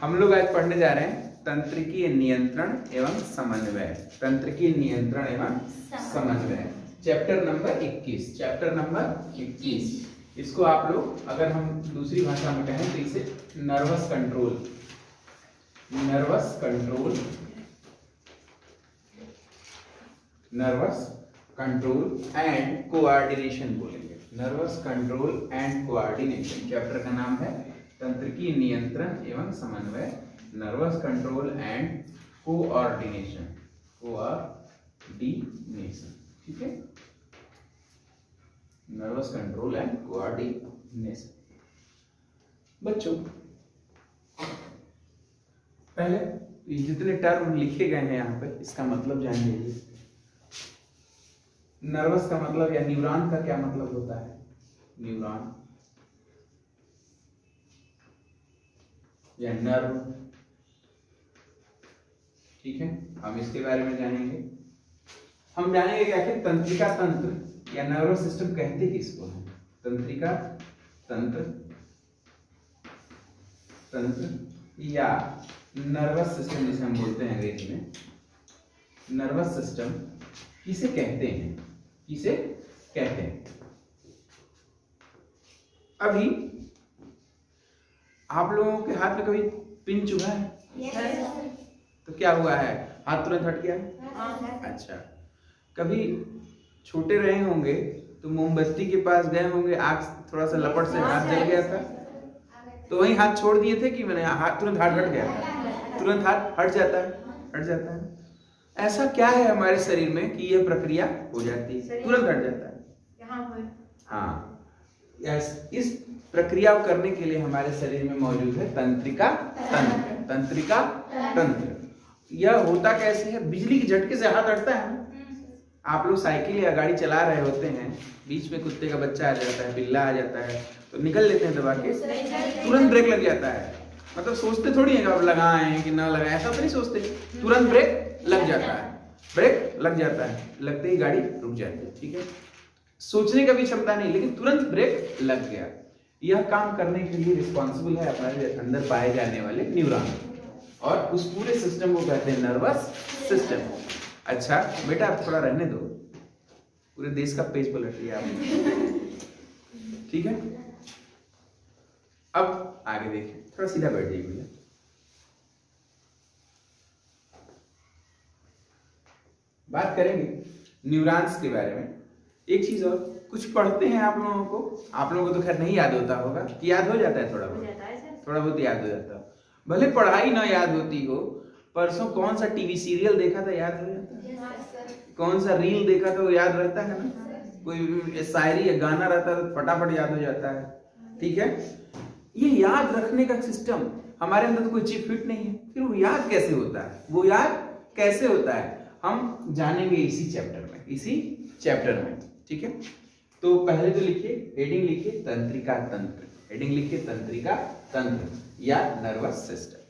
हम लोग आज पढ़ने जा रहे हैं तंत्रिकीय नियंत्रण एवं समन्वय। तंत्रिकीय नियंत्रण एवं समन्वय चैप्टर नंबर 21। Chapter number 21। इसको आप लोग अगर हम दूसरी भाषा में कहें तो इसे nervous control, nervous control, nervous control and coordination बोलेंगे। Nervous control and coordination chapter का नाम है तंत्रिकीय नियंत्रण एवं समन्वय, nervous control and coordination, coordination. ठीक है, नर्वस कंट्रोल एंड कोऑर्डिनेशन। बच्चों पहले जितने टर्म लिखे गए हैं यहाँ पे इसका मतलब जान लीजिए। नर्वस का मतलब या न्यूरॉन का क्या मतलब होता है? न्यूरॉन या नर्व। ठीक है, हम इसके बारे में जानेंगे। हम जानेंगे क्या कि तंत्रिका तंत्र या नर्वस सिस्टम कहते किसको हैं? तंत्रिका तंत्र, तंत्र या नर्वस सिस्टम जिसे हम बोलते हैं अंग्रेजी में, नर्वस सिस्टम किसे कहते हैं? किसे कहते हैं? अभी आप लोगों के हाथ में कभी पिन चुभा है? तो क्या हुआ है? हाथ तुरंत हट गया है? अच्छा, कभी छोटे रहे होंगे तो मोमबत्ती के पास गए होंगे, आग थोड़ा सा लपट से हाथ जल गया था तो वहीं हाथ छोड़ दिए थे कि मैंने हाथ तुरंत हाथ हट गया? तुरंत हाथ हट जाता है, हट जाता है। ऐसा क्या है हमारे शरीर में कि यह प्रक्रिया हो जाती है, तुरंत हट जाता है? हाँ, इस प्रक्रिया को करने के लिए हमारे शरीर में मौजूद है तंत्रिका तंत्र। तंत्रिका तंत्र यह होता कैसे है? बिजली के झटके से हाथ हटता है। आप लोग साइकिल या गाड़ी चला रहे होते हैं, बीच में कुत्ते का बच्चा आ जाता है, बिल्ला आ जाता है तो निकल लेते हैं दबा के, तुरंत ब्रेक लग जाता है। मतलब सोचते थोड़ी है कि अब लगाएं कि ना लगाएं, ऐसा तो नहीं सोचते, तुरंत ब्रेक लग जाता है। ब्रेक लग जाता है, लगते ही गाड़ी रुक जाती है। ठीक है, सोचने का भी क्षमता नहीं, लेकिन तुरंत ब्रेक लग गया। यह काम करने के लिए रिस्पॉन्सिबल है हमारे अंदर पाए जाने वाले न्यूरॉन, और उस पूरे सिस्टम को कहते हैं नर्वस सिस्टम। अच्छा बेटा आप थोड़ा रहने दो, पूरे देश का पेज पलट लिया आपने। ठीक है, अब आगे देखिए, थोड़ा सीधा बैठ जाइए भैया। बात करेंगे न्यूरॉन्स के बारे में। एक चीज और, कुछ पढ़ते हैं आप लोगों को, आप लोगों को तो खैर नहीं याद होता होगा कि याद हो जाता है? थोड़ा बहुत, थोड़ा बहुत याद हो जाता है। भले पढ़ाई ना याद होती हो, परसों कौन सा टीवी सीरियल देखा था याद हो जाता है? कौन सा रील देखा था वो याद रहता है ना? कोई शायरी या गाना रहता है तो फटाफट याद हो जाता है। ठीक है, ये याद रखने का सिस्टम हमारे अंदर तो कोई चिप फिट नहीं है, फिर वो याद कैसे होता है? वो याद कैसे होता है हम जानेंगे इसी चैप्टर में, इसी चैप्टर में। ठीक है, तो पहले तो लिखिए, हेडिंग लिखिए तंत्रिका तंत्र, हेडिंग लिखिए तंत्रिका तंत्र या नर्वस सिस्टम।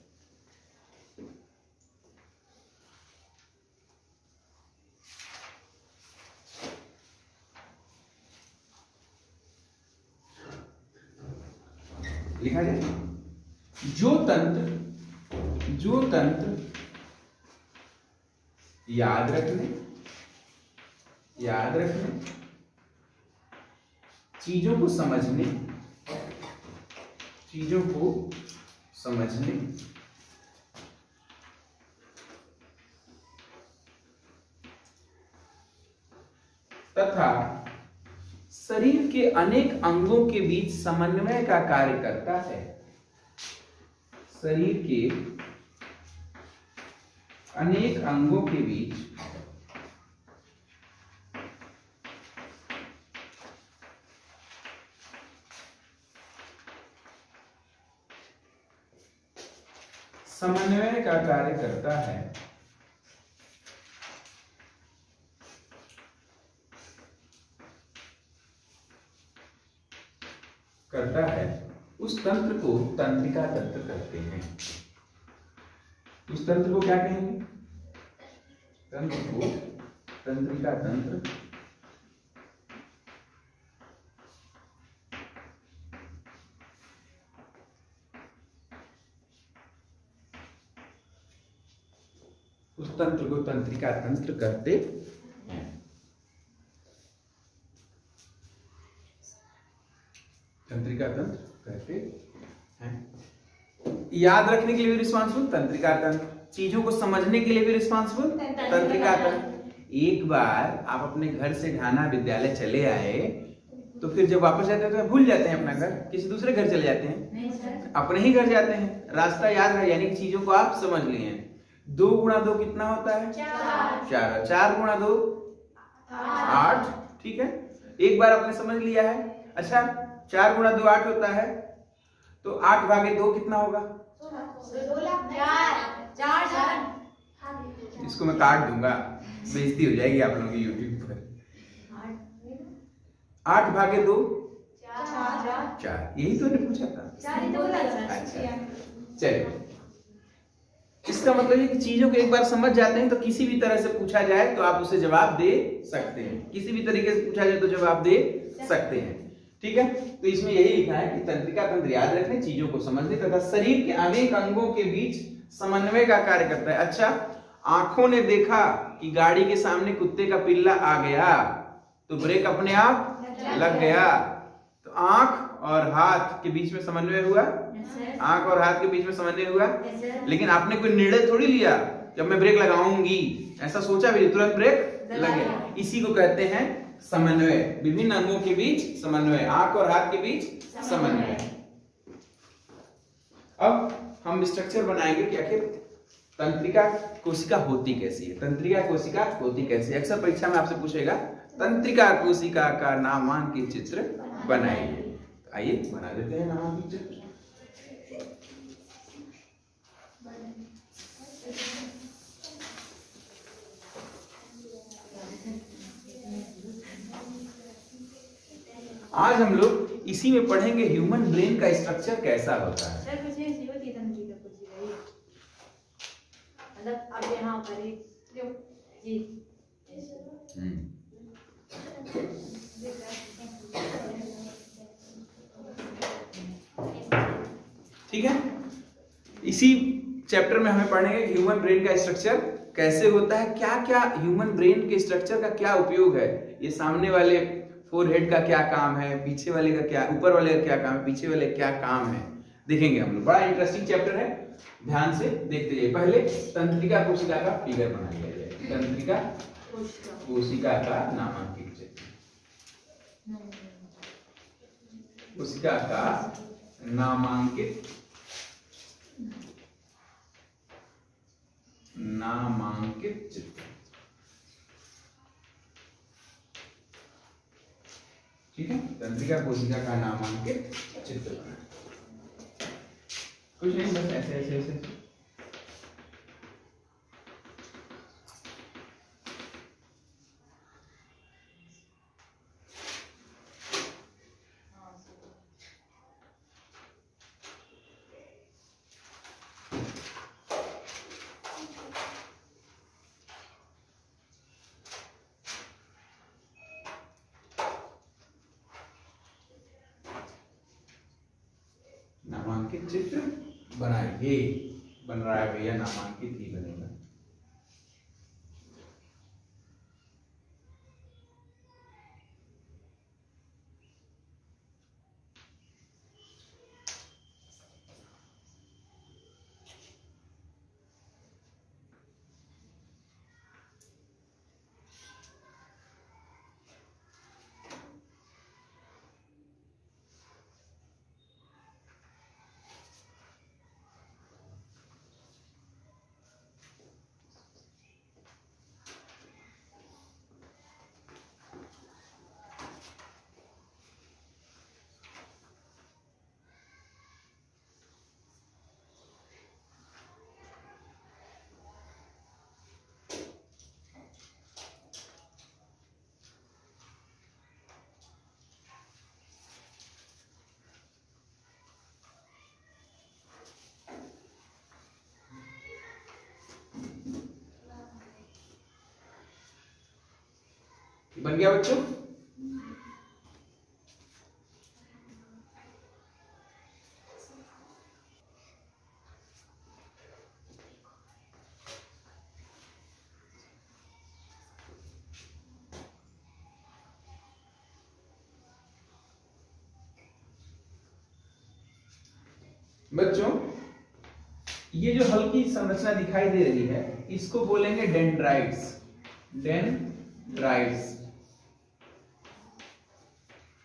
लिखा जाए, जो तंत्र याद रखने चीजों को समझने तथा शरीर के अनेक अंगों के बीच समन्वय का कार्य करता है। शरीर के अनेक अंगों के बीच समन्वय का कार्य करता है। उस तंत्र को तंत्रिका तंत्र कहते हैं। उस तंत्र को क्या कहेंगे? तंत्र को तंत्रिका तंत्र उस तंत्र को तंत्रिका तंत्र कहते हैं। तंत्रिका तंत्र कहते हैं। याद रखने के लिए भी रिस्पॉन्सिबल तंत्रिका तंत्र, चीजों को समझने के लिए भी रिस्पॉन्सिबल तंत्रिका तंत्र। एक बार आप अपने घर से ढाना विद्यालय चले आए तो फिर जब वापस जाते हैं तो भूल जाते हैं अपना घर, किसी दूसरे घर चले जाते हैं? नहीं सर, अपने ही घर जाते हैं। रास्ता याद है, यानी कि चीजों को आप समझ लिए हैं। 2 गुणा 2 कितना होता है? 4। 4 गुणा 2 8। ठीक है, एक बार आपने समझ लिया है। अच्छा, 4 गुणा 2 8 होता है, तो 8 भागे 2 कितना होगा? 4। इसको मैं काट दूंगा, बेइज्जती हो जाएगी आप लोगों की यूट्यूब पर। 8 भागे 2 4, यही तो मैंने पूछा था। अच्छा चलिए, इसका मतलब है कि चीजों को एक बार समझ जाते हैं तो किसी भी तरह से पूछा जाए तो आप उसे जवाब दे सकते हैं, किसी भी तरीके से पूछा जाए तो जवाब दे सकते हैं। ठीक है, तो इसमें यही लिखा है कि तंत्रिका तंत्र याद रखने, चीजों को समझने तथा शरीर के अनेक अंगों के बीच समन्वय का कार्य करता है। अच्छा, आंखों ने देखा कि गाड़ी के सामने कुत्ते का पिल्ला आ गया तो ब्रेक अपने आप लग गया, तो आंख और हाथ के बीच में समन्वय हुआ। आंख और हाथ के बीच में समन्वय हुआ, लेकिन आपने कोई निर्णय थोड़ी लिया जब मैं ब्रेक लगाऊंगी, ऐसा सोचा भी तुरंत ब्रेक लग गया। इसी को कहते हैं समन्वय, विभिन्न अंगों के बीच समन्वय, आंख और हाथ के बीच समन्वय। अब हम स्ट्रक्चर बनाएंगे कि आखिर तंत्रिका कोशिका होती कैसी है। तंत्रिका कोशिका होती कैसी है, अक्सर परीक्षा में आपसे पूछेगा तंत्रिका कोशिका का नामांकित चित्र बनाइए। आइए बना देते हैं नामांकित चित्र। आज हम लोग इसी में पढ़ेंगे ह्यूमन ब्रेन का स्ट्रक्चर कैसा होता है। सर कुछ नहीं, जीवो तंत्रिका मतलब अब यहाँ पर जी ठीक है, इसी चैप्टर में हमें पढ़ेंगे ह्यूमन ब्रेन का स्ट्रक्चर कैसे होता है, क्या क्या ह्यूमन ब्रेन के स्ट्रक्चर का क्या उपयोग है, ये सामने वाले फोरहेड का क्या काम है, पीछे वाले का क्या, ऊपर वाले का क्या काम है, पीछे वाले का क्या काम है, देखेंगे हम लोग। बड़ा इंटरेस्टिंग चैप्टर है, ध्यान से देखते जाइए। पहले तंत्रिका कोशिका का फिगर बना लिया जाए। तंत्रिका कोशिका का नामांकित चित्र, कोशिका का नामांकित चित्र। ठीक है, तंत्रिका कोशिका का नामांकित चित्र बना, कुछ नहीं, बस ऐसे ऐसे ऐसे। नामांकित चित्र बनाइए, बन रहा है भैया, नामांकित ही बनेगा। बन गया बच्चों? बच्चों ये जो हल्की संरचना दिखाई दे रही है इसको बोलेंगे डेंड्राइट्स। डेंड्राइट्स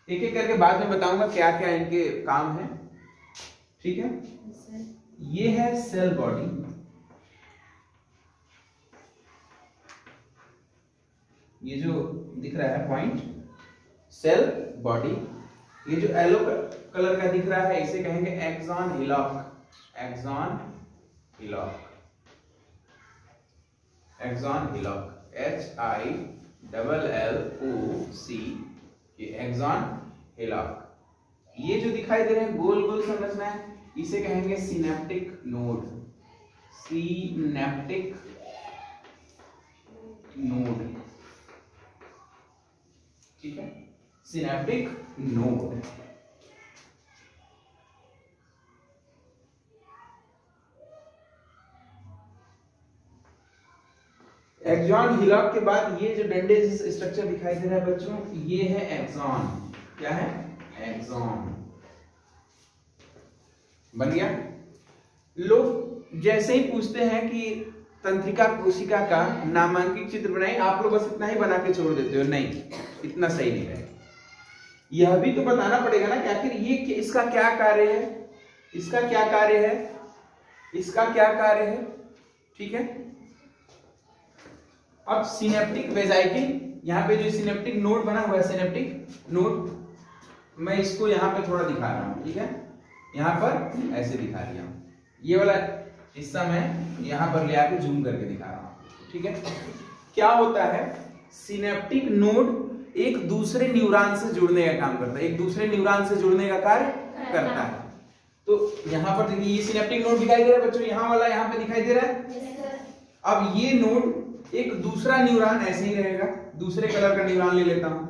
एक एक करके बाद में बताऊंगा क्या क्या इनके काम है, ठीक है। ये है सेल बॉडी, ये जो दिख रहा है पॉइंट सेल बॉडी। ये जो येलो कलर का दिख रहा है इसे कहेंगे axon hillock. Axon hillock, axon hillock, HILLOC, ये एक्सॉन हिलॉक। ये जो दिखाई दे रहे हैं गोल गोल संरचना है इसे कहेंगे सिनेप्टिक नोड। सिनेप्टिक नोड, ठीक है, सिनेप्टिक नोड। एक्सॉन हिलॉक के बाद ये जो डंडे जैसा स्ट्रक्चर दिखाई दे रहा है बच्चों ये है एक्सॉन। क्या है? एक्सॉन। बन गया। लोग जैसे ही पूछते हैं कि तंत्रिका कोशिका का नामांकित चित्र बनाइए, आप लोग बस इतना ही बना के छोड़ देते हो। नहीं, इतना सही नहीं है। यह भी तो बताना पड़ेगा ना कि आखिर ये इसका क्या कार्य है, इसका क्या कार्य है, इसका क्या कार्य है, ठीक है। अब सिनेप्टिक वेजाइकिल, यहाँ पे जो सिनेप्टिक नोड बना हुआ है, सिनेप्टिक नोड, मैं इसको यहाँ पे थोड़ा दिखा रहा हूँ, ठीक है। यहाँ पर ऐसे दिखा रहा हूँ, ये वाला हिस्सा मैं यहाँ पर ले आके जूम करके दिखा रहा हूँ, ठीक है। क्या होता है, सिनेप्टिक नोड एक दूसरे न्यूरॉन से जुड़ने का काम करता है, एक दूसरे न्यूरॉन से जुड़ने का कार्य करता है। तो यहाँ पर देखिए ये सिनेप्टिक नोड दिखाई दे रहा है बच्चों, यहाँ वाला यहाँ पे दिखाई दे रहा है। अब ये नोड एक दूसरा न्यूरॉन ऐसे ही रहेगा, दूसरे कलर का न्यूरॉन ले लेता हूं।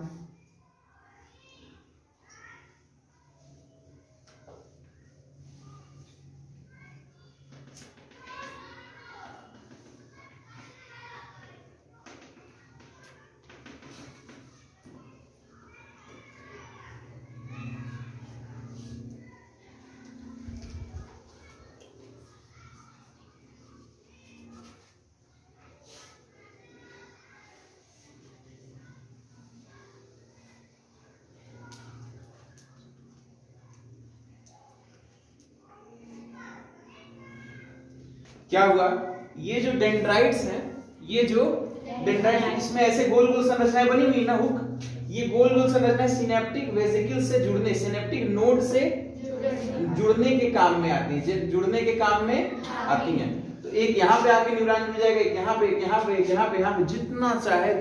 क्या हुआ, ये जो डेंड्राइट्स हैं, ये जो डेंड्राइट्स, इसमें ऐसे गोल गोल संरचनाएं बनी हुई ना हुक, ये गोल गोल संरचनाएं सिनेप्टिक वेसिकल से जुड़ने, सिनेप्टिक नोड से जुड़ने के काम में आती है, जुड़ने के काम में आती हैं। तो एक यहाँ पे आके न्यूरॉन जुड़ जाएगा, एक यहाँ पे, एक यहाँ पे, एक यहाँ पे, यहाँ पे, जितना चाहे,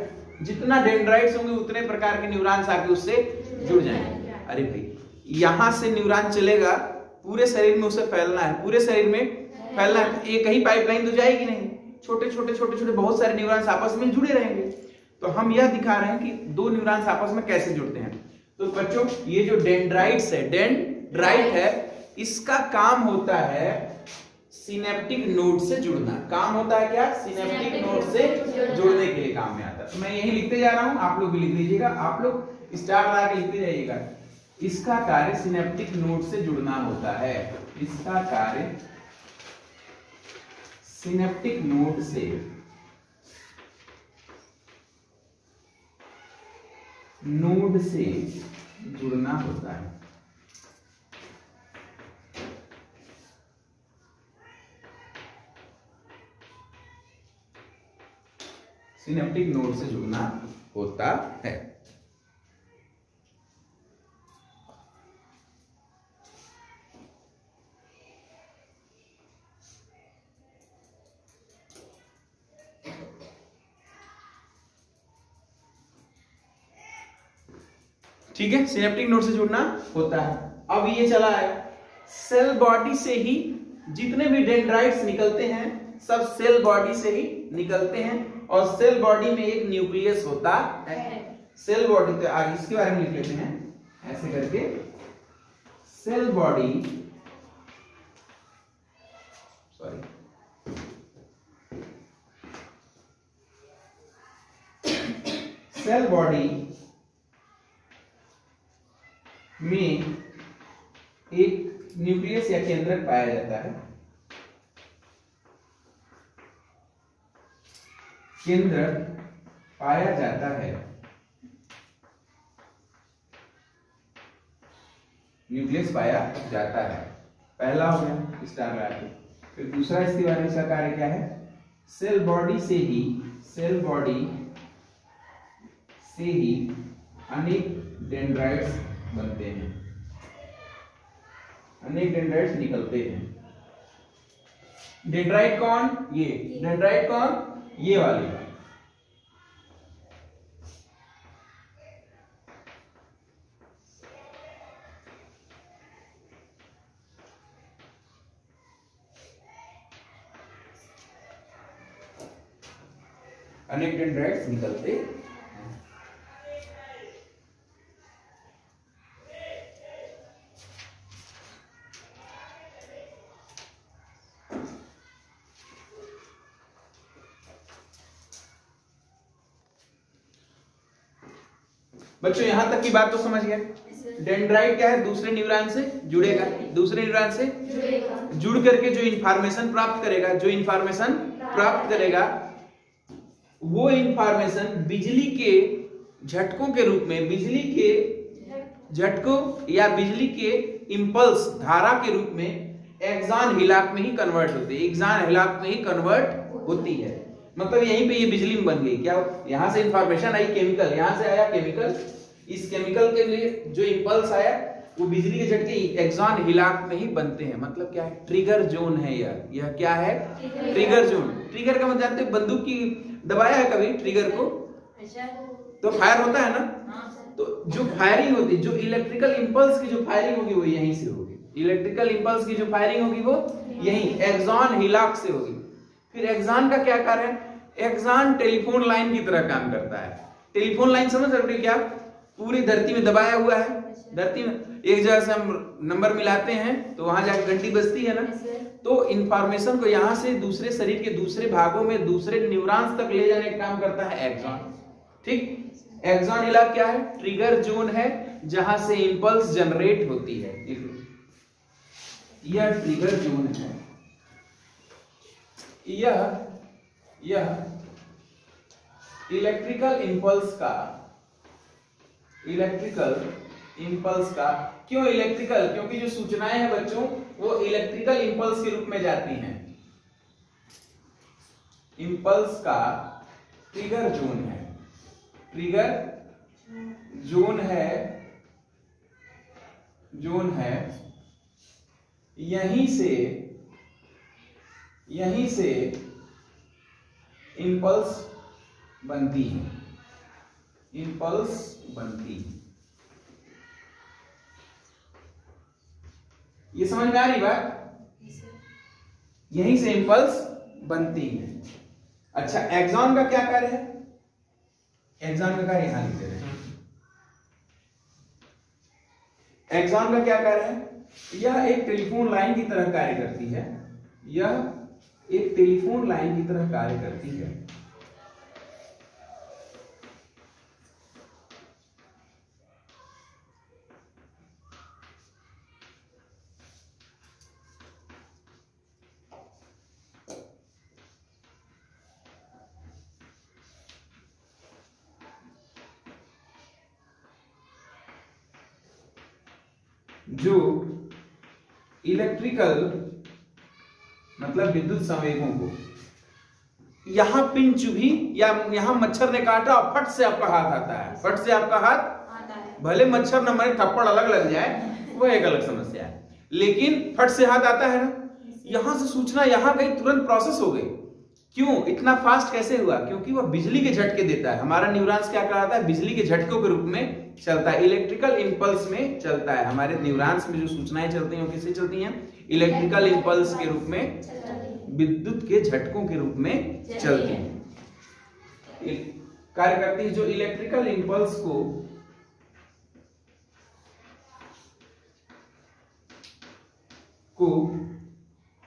जितना डेंड्राइट्स होंगे उतने प्रकार के न्यूरॉन्स आके उससे जुड़ जाएंगे। अरे भाई, यहाँ से न्यूरॉन चलेगा, पूरे शरीर में उसे फैलना है, पूरे शरीर में फैलना है, एक ही पाइपलाइन तो जाएगी नहीं, छोटे छोटे छोटे छोटे बहुत सारे न्यूरॉन्स आपस में जुड़े रहेंगे। तो हम यह दिखा रहे हैं कि दो न्यूरॉन्स आपस में कैसे जुड़ते हैं। तो बच्चों ये जो डेंड्राइट्स है, डेंड्राइट है, इसका काम होता है सिनेप्टिक नोड से जुड़ना। काम होता है क्या, सिनेप्टिक नोड से जुड़ने के लिए काम में आता है। तो मैं यही लिखते जा रहा हूं, आप लोग भी लिख लीजिएगा, आप लोग स्टार लगा के लिखते जाइएगा। इसका कार्य सिनेप्टिक नोड से जुड़ना होता है, इसका कार्य सिनेप्टिक नोड से जुड़ना होता है। सिनेप्टिक नोड से जुड़ना होता है। ठीक है, सिनेप्टिक नोड से जुड़ना होता है। अब ये चला है, सेल बॉडी से ही जितने भी डेंड्राइट्स निकलते हैं सब सेल बॉडी से ही निकलते हैं, और सेल बॉडी में एक न्यूक्लियस होता है। सेल बॉडी, तो आगे इसके बारे में लिख लेते हैं ऐसे करके, cell body, sorry, cell body में एक न्यूक्लियस या केंद्रक पाया जाता है। केंद्रक पाया जाता है, न्यूक्लियस पाया जाता है। पहला हो गया स्टार लगा के। फिर दूसरा इसके बारे में इसका कार्य क्या है? सेल बॉडी से ही अनेक डेंड्राइट्स बनते हैं, अनेक डेंड्राइट्स निकलते हैं। डेंड्राइट कौन? ये डेंड्राइट कौन? ये वाले। अनेक डेंड्राइट्स निकलते हैं। बच्चों यहां तक की बात तो समझ गए। डेंड्राइट क्या है? दूसरे न्यूरॉन से जुड़ेगा, दूसरे न्यूरॉन से जुड़ करके जो इंफॉर्मेशन प्राप्त करेगा वो इंफॉर्मेशन बिजली के झटकों के रूप में, बिजली के झटकों या बिजली के इंपल्स धारा के रूप में एक्सॉन हिलाक में ही कन्वर्ट होती है, एक्सॉन हिलाक में ही कन्वर्ट होती है। मतलब यहीं पे ये बिजली में बन गई। क्या? यहां से इंफॉर्मेशन आई केमिकल, यहां से आया केमिकल, इस केमिकल के लिए जो इंपल्स आया वो बिजली के झटके एक्सॉन हिलाक में ही बनते हैं। मतलब क्या है? ट्रिगर जोन है यह क्या है? Trigger zone. ट्रिगर का मतलब जानते हैं? बंदूक की दबाया है कभी ट्रिगर को तो फायर होता है ना। तो जो फायरिंग होती है, जो इलेक्ट्रिकल इंपल्स की जो फायरिंग होगी वो यहीं से होगी। इलेक्ट्रिकल इंपल्स की जो फायरिंग होगी वो यहीं एक्सॉन हिलाक से होगी। फिर एक्सॉन का क्या कार्य है? एक्सॉन टेलीफोन लाइन की तरह काम करता है। टेलीफोन लाइन समझ सकते हो क्या? पूरी धरती में दबाया हुआ है, धरती में एक जगह से हम नंबर मिलाते हैं तो वहां जाकर घंटी बजती है ना। तो इंफॉर्मेशन को यहां से दूसरे शरीर के दूसरे भागों में, दूसरे न्यूरॉन्स तक ले जाने का काम करता है एक्सॉन। ठीक, एक्सॉन हिलाक क्या है? ट्रिगर जोन है जहां से इंपल्स जनरेट होती है। यह ट्रिगर जोन है। यह इलेक्ट्रिकल इंपल्स का क्यों इलेक्ट्रिकल? क्योंकि जो सूचनाएं हैं बच्चों वो इलेक्ट्रिकल इंपल्स के रूप में जाती हैं। इंपल्स का ट्रिगर जोन है, ट्रिगर जोन है यहीं से इंपल्स बनती है, इंपल्स बनती है। ये समझ में आ रही बात? यहीं से इंपल्स बनती है। अच्छा, एक्सॉन का क्या कार्य है? एक्सॉन का कार्य यहां लिखते हैं। एक्सॉन का क्या कार्य है? यह एक टेलीफोन लाइन की तरह कार्य करती है। यह एक टेलीफोन लाइन की तरह कार्य करती है। जो इलेक्ट्रिकल मतलब विद्युत संवेगों को, यहां पिन चुभी या यहां मच्छर ने काटा और फट से आपका हाथ आता है, फट से आपका हाथ आता है। भले मच्छर न मरे, थप्पड़ अलग लग जाए, वह एक अलग समस्या है, लेकिन फट से हाथ आता है ना। यहां से सूचना यहां गई, तुरंत प्रोसेस हो गई। क्यों? इतना फास्ट कैसे हुआ? क्योंकि वह बिजली के झटके देता है। हमारा न्यूरॉन्स क्या कहलाता है? बिजली के झटकों के रूप में चलता है, इलेक्ट्रिकल इंपल्स में चलता है। हमारे न्यूरॉन्स में जो सूचनाएं चलती हैं वो किससे चलती हैं? इलेक्ट्रिकल इंपल्स के रूप में, विद्युत के झटकों के रूप में चलती है, कार्य करती है। जो इलेक्ट्रिकल इंपल्स को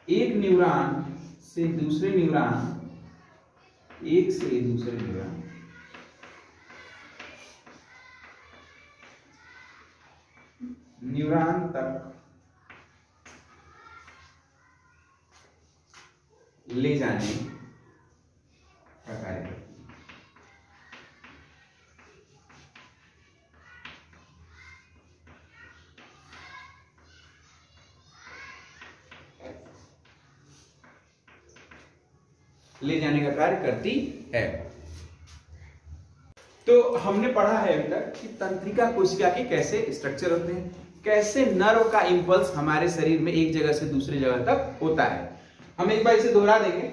एक न्यूरॉन से दूसरे न्यूरॉन, एक से दूसरे न्यूरॉन तक ले जाने का कार्य करती है। ले जाने का कार्य करती है। तो हमने पढ़ा है अभी तक कि तंत्रिका कोशिका के कैसे स्ट्रक्चर होते हैं, कैसे नर्व का इंपल्स हमारे शरीर में एक जगह से दूसरी जगह तक होता है। हम एक बार इसे दोहरा देंगे।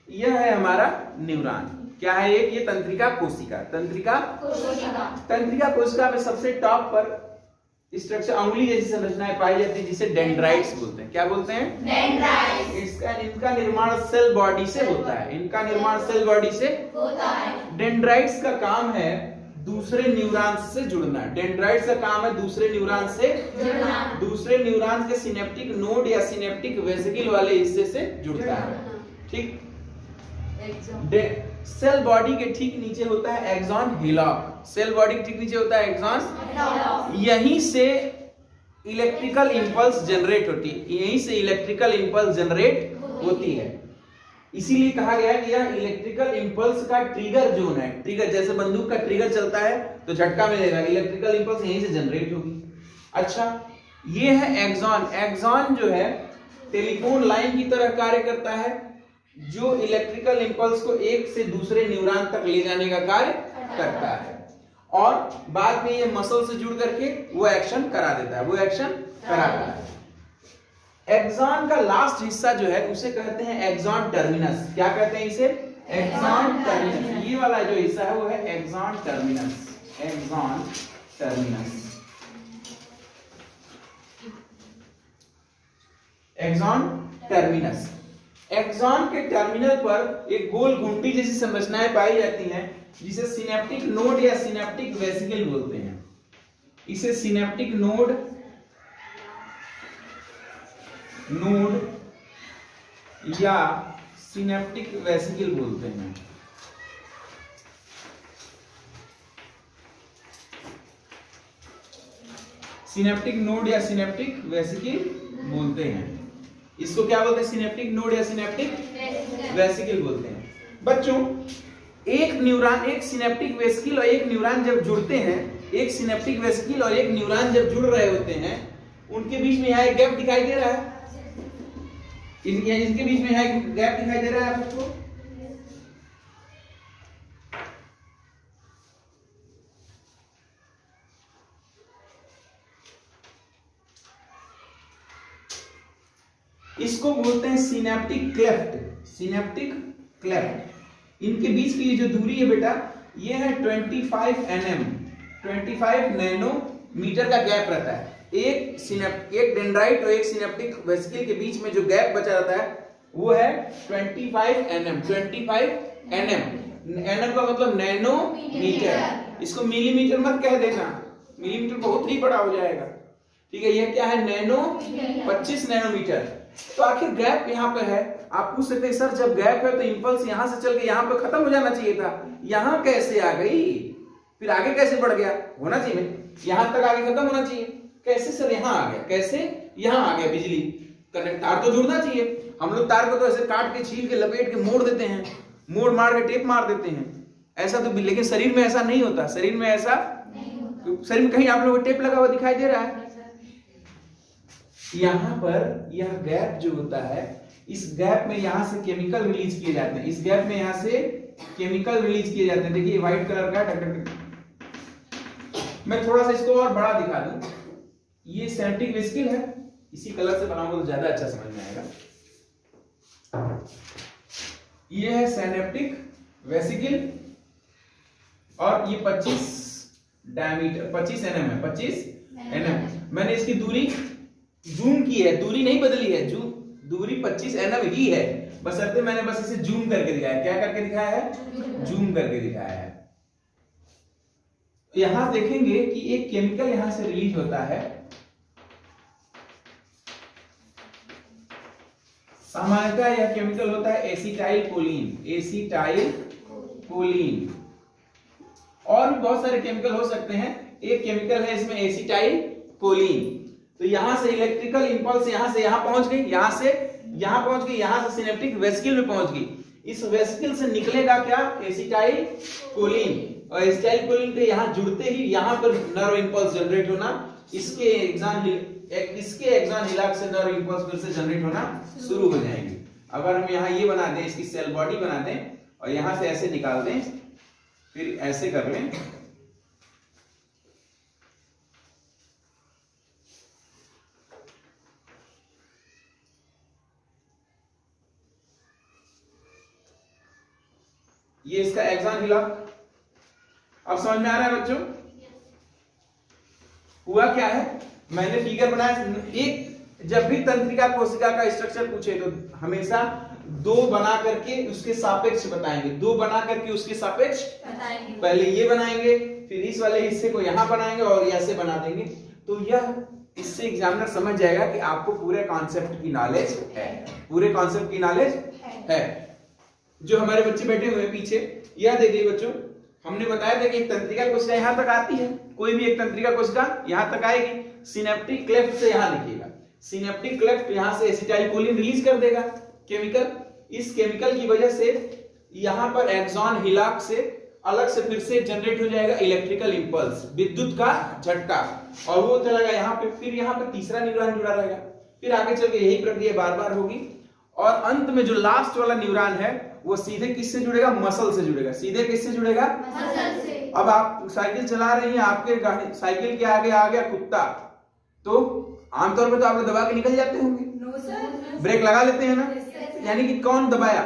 यह है हमारा न्यूरॉन। क्या है ये तंत्रिका कोशिका। तंत्रिका कोशिका में सबसे टॉप पर स्ट्रक्चर अंगुली जैसी संरचनाएं पाई जाती है जिसे डेंड्राइट्स बोलते हैं। क्या बोलते हैं? डेंड्राइट्स। इनका निर्माण सेल बॉडी से होता है। डेंड्राइट्स का काम है दूसरे न्यूरॉन्स से जुड़ना। डेंड्राइट्स का काम है दूसरे न्यूरॉन से जुड़ना। दूसरे न्यूरॉन के सिनेप्टिक नोड या सिनेप्टिक वेसिकल वाले हिस्से से जुड़ता है। ठीक। सेल बॉडी के ठीक नीचे होता है एक्सॉन हिलॉक। सेल बॉडी के ठीक नीचे होता है एक्सॉन। यहीं से इलेक्ट्रिकल इंपल्स जनरेट होती है। इसीलिए कहा गया है कि यह इलेक्ट्रिकल इंपल्स का ट्रिगर जोन है। ट्रिगर जैसे बंदूक का ट्रिगर चलता है तो झटका मिलेगा, इलेक्ट्रिकल इंपल्स यहीं से जनरेट होगी। अच्छा, ये है एक्सॉन। एक्सॉन जो है टेलीफोन लाइन की तरह कार्य करता है, जो इलेक्ट्रिकल इंपल्स को एक से दूसरे न्यूरॉन तक ले जाने का कार्य करता है और बाद में ये मसल से जुड़ करके वो एक्शन करा देता है। एक्सॉन का लास्ट हिस्सा जो है उसे कहते हैं एक्सॉन टर्मिनस। क्या कहते हैं इसे? Axon terminus. ये वाला जो हिस्सा है वो है एक्सॉन टर्मिनस। एक्सॉन के टर्मिनल पर एक गोल घुंटी जैसी संरचनाएं पाई जाती हैं जिसे सिनेप्टिक नोड या सिनेप्टिक वेसिकल बोलते हैं। इसे सिनेप्टिक नोड या सिनेप्टिक वेसिकल बोलते हैं। सिनेप्टिक नोड या सिनेप्टिक वेसिकल बोलते हैं। इसको क्या बोलते हैं? सिनेप्टिक नोड या सिनेप्टिक वेसिकल बोलते हैं। बच्चों, एक न्यूरॉन, एक सिनेप्टिक वेसिकल और एक न्यूरॉन जब जुड़ते हैं, एक सिनेप्टिक वेसिकल और एक न्यूरॉन जब जुड़ रहे होते हैं, उनके बीच में यहाँ एक गैप दिखाई दे रहा है। इनके बीच में यहाँ एक गैप दिखाई दे रहा है आपको। इसको बोलते हैं सिनेप्टिक क्लेफ्ट। इनके बीच की जो दूरी है बेटा, ये है 25 nm, 25 नैनोमीटर का गैप रहता है। एक डेंड्राइट और एक सिनेप्टिक वेसिकल के बीच में जो गैप बचा रहता है वो है 25 nm। 25 nm का मतलब नैनोमीटर। इसको मिलीमीटर मत कह देना, मिलीमीटर बहुत ही बड़ा हो जाएगा। ठीक है, यह क्या है? 25 नैनोमीटर। तो आखिर गैप यहाँ पे है। आप पूछ सकते हैं सर, जब गैप है तो इंपल्स यहां से चल के यहाँ पे खत्म हो जाना चाहिए था, यहाँ कैसे आ गई? फिर आगे कैसे बढ़ गया? होना चाहिए यहाँ तक आगे खत्म होना चाहिए। कैसे सर यहाँ आ गया? कैसे यहाँ आ गया? बिजली कनेक्ट, तार तो जुड़ना चाहिए। हम लोग तार को तो ऐसे काट के, छील के, लपेट के मोड़ देते हैं, मोड़ मार के टेप मार देते हैं। ऐसा तो, लेकिन शरीर में ऐसा नहीं होता। शरीर में कहीं आप लोगों को टेप लगा हुआ दिखाई दे रहा है? यहाँ पर यह गैप जो होता है, इस गैप में यहाँ से केमिकल रिलीज किए जाते हैं। इस गैप में यहाँ से केमिकल रिलीज किए जाते हैं। देखिए व्हाइट कलर का, मैं थोड़ा सा इसको और बड़ा दिखा दूं। ये सिनेप्टिक वेसिकल है, इसी कलर से बनाऊंगा तो ज्यादा अच्छा समझ में आएगा। ये है सिनेप्टिक वेसिकल और ये 25 डायमीटर 25 nm है। 25 nm। मैंने इसकी दूरी जूम की है, दूरी नहीं बदली है, दूरी 25 nm ही है। बशर्ते मैंने बस इसे जूम करके दिखाया। क्या करके दिखाया है? जूम करके दिखाया है। यहां देखेंगे कि एक केमिकल यहां से रिलीज होता है। सामान्यतः यह केमिकल होता है एसिटाइल कोलिन। और भी बहुत सारे केमिकल हो सकते हैं। एक केमिकल है इसमें एसिटाइल कोलिन। तो यहां से इलेक्ट्रिकल इंपल्स यहां से यहां पहुंच गई, यहां से यहाँ पहुंच गई, यहाँ से सिनेप्टिक वेसिकल में पहुंच गई। इस वेसिकल से निकलेगा क्या, एसिटाइल कोलिन, और एसिटाइल कोलिन के यहाँ जुड़ते ही यहाँ पर नर्व इंपल्स जनरेट होना, इसके एक्सॉन हिलाक से नर्व इंपल्स फिर से जनरेट होना शुरू हो जाएंगे। अगर हम यहाँ ये बना दें, इसकी सेल बॉडी बना दें और यहाँ से ऐसे निकाल दें, फिर ऐसे कर लें, ये इसका एक्सॉन हिलाक। अब समझ में आ रहा है बच्चों? हुआ क्या है, मैंने फिगर बनाया। एक जब भी तंत्रिका कोशिका का स्ट्रक्चर पूछे तो हमेशा दो बना करके उसके सापेक्ष बताएंगे, दो बना करके उसके सापेक्ष बताएंगे। पहले ये बनाएंगे, फिर इस वाले हिस्से को यहां बनाएंगे और ऐसे बना देंगे। तो यह इससे एग्जामिनर समझ जाएगा कि आपको पूरे कॉन्सेप्ट की नॉलेज है, पूरे कॉन्सेप्ट की नॉलेज है। जो हमारे बच्चे बैठे हुए हैं पीछे, यह देखिए बच्चों, हमने बताया था कि एक तंत्रिका कोशिका यहां तक आती है, कोई भी एक तंत्रिका कोशिका यहां तक आएगी, सिनेप्टिक क्लेफ्ट से यहां लिखिएगा, सिनेप्टिक क्लेफ्ट यहां से एसिटाइल कोलिन रिलीज कर देगा केमिकल। इस केमिकल की वजह से यहां पर एक्सॉन हिलाक से अलग से फिर से जनरेट हो जाएगा इलेक्ट्रिकल इंपल्स, विद्युत का झटका, और वो चलेगा यहाँ पे, फिर यहाँ पे तीसरा न्यूरॉन जुड़ा रहेगा, फिर आगे चल के यही प्रक्रिया बार बार होगी, और अंत में जो लास्ट वाला न्यूरॉन है वो सीधे किससे जुड़ेगा, मसल से जुड़ेगा। सीधे किससे जुड़ेगा, मसल से। अब आप साइकिल चला रही हैं, आपके गाड़ी साइकिल के आगे आ गया कुत्ता, तो आमतौर पर तो आप लोग दबा के निकल जाते होंगे, ब्रेक लगा लेते हैं ना, यानी कि कौन दबाया,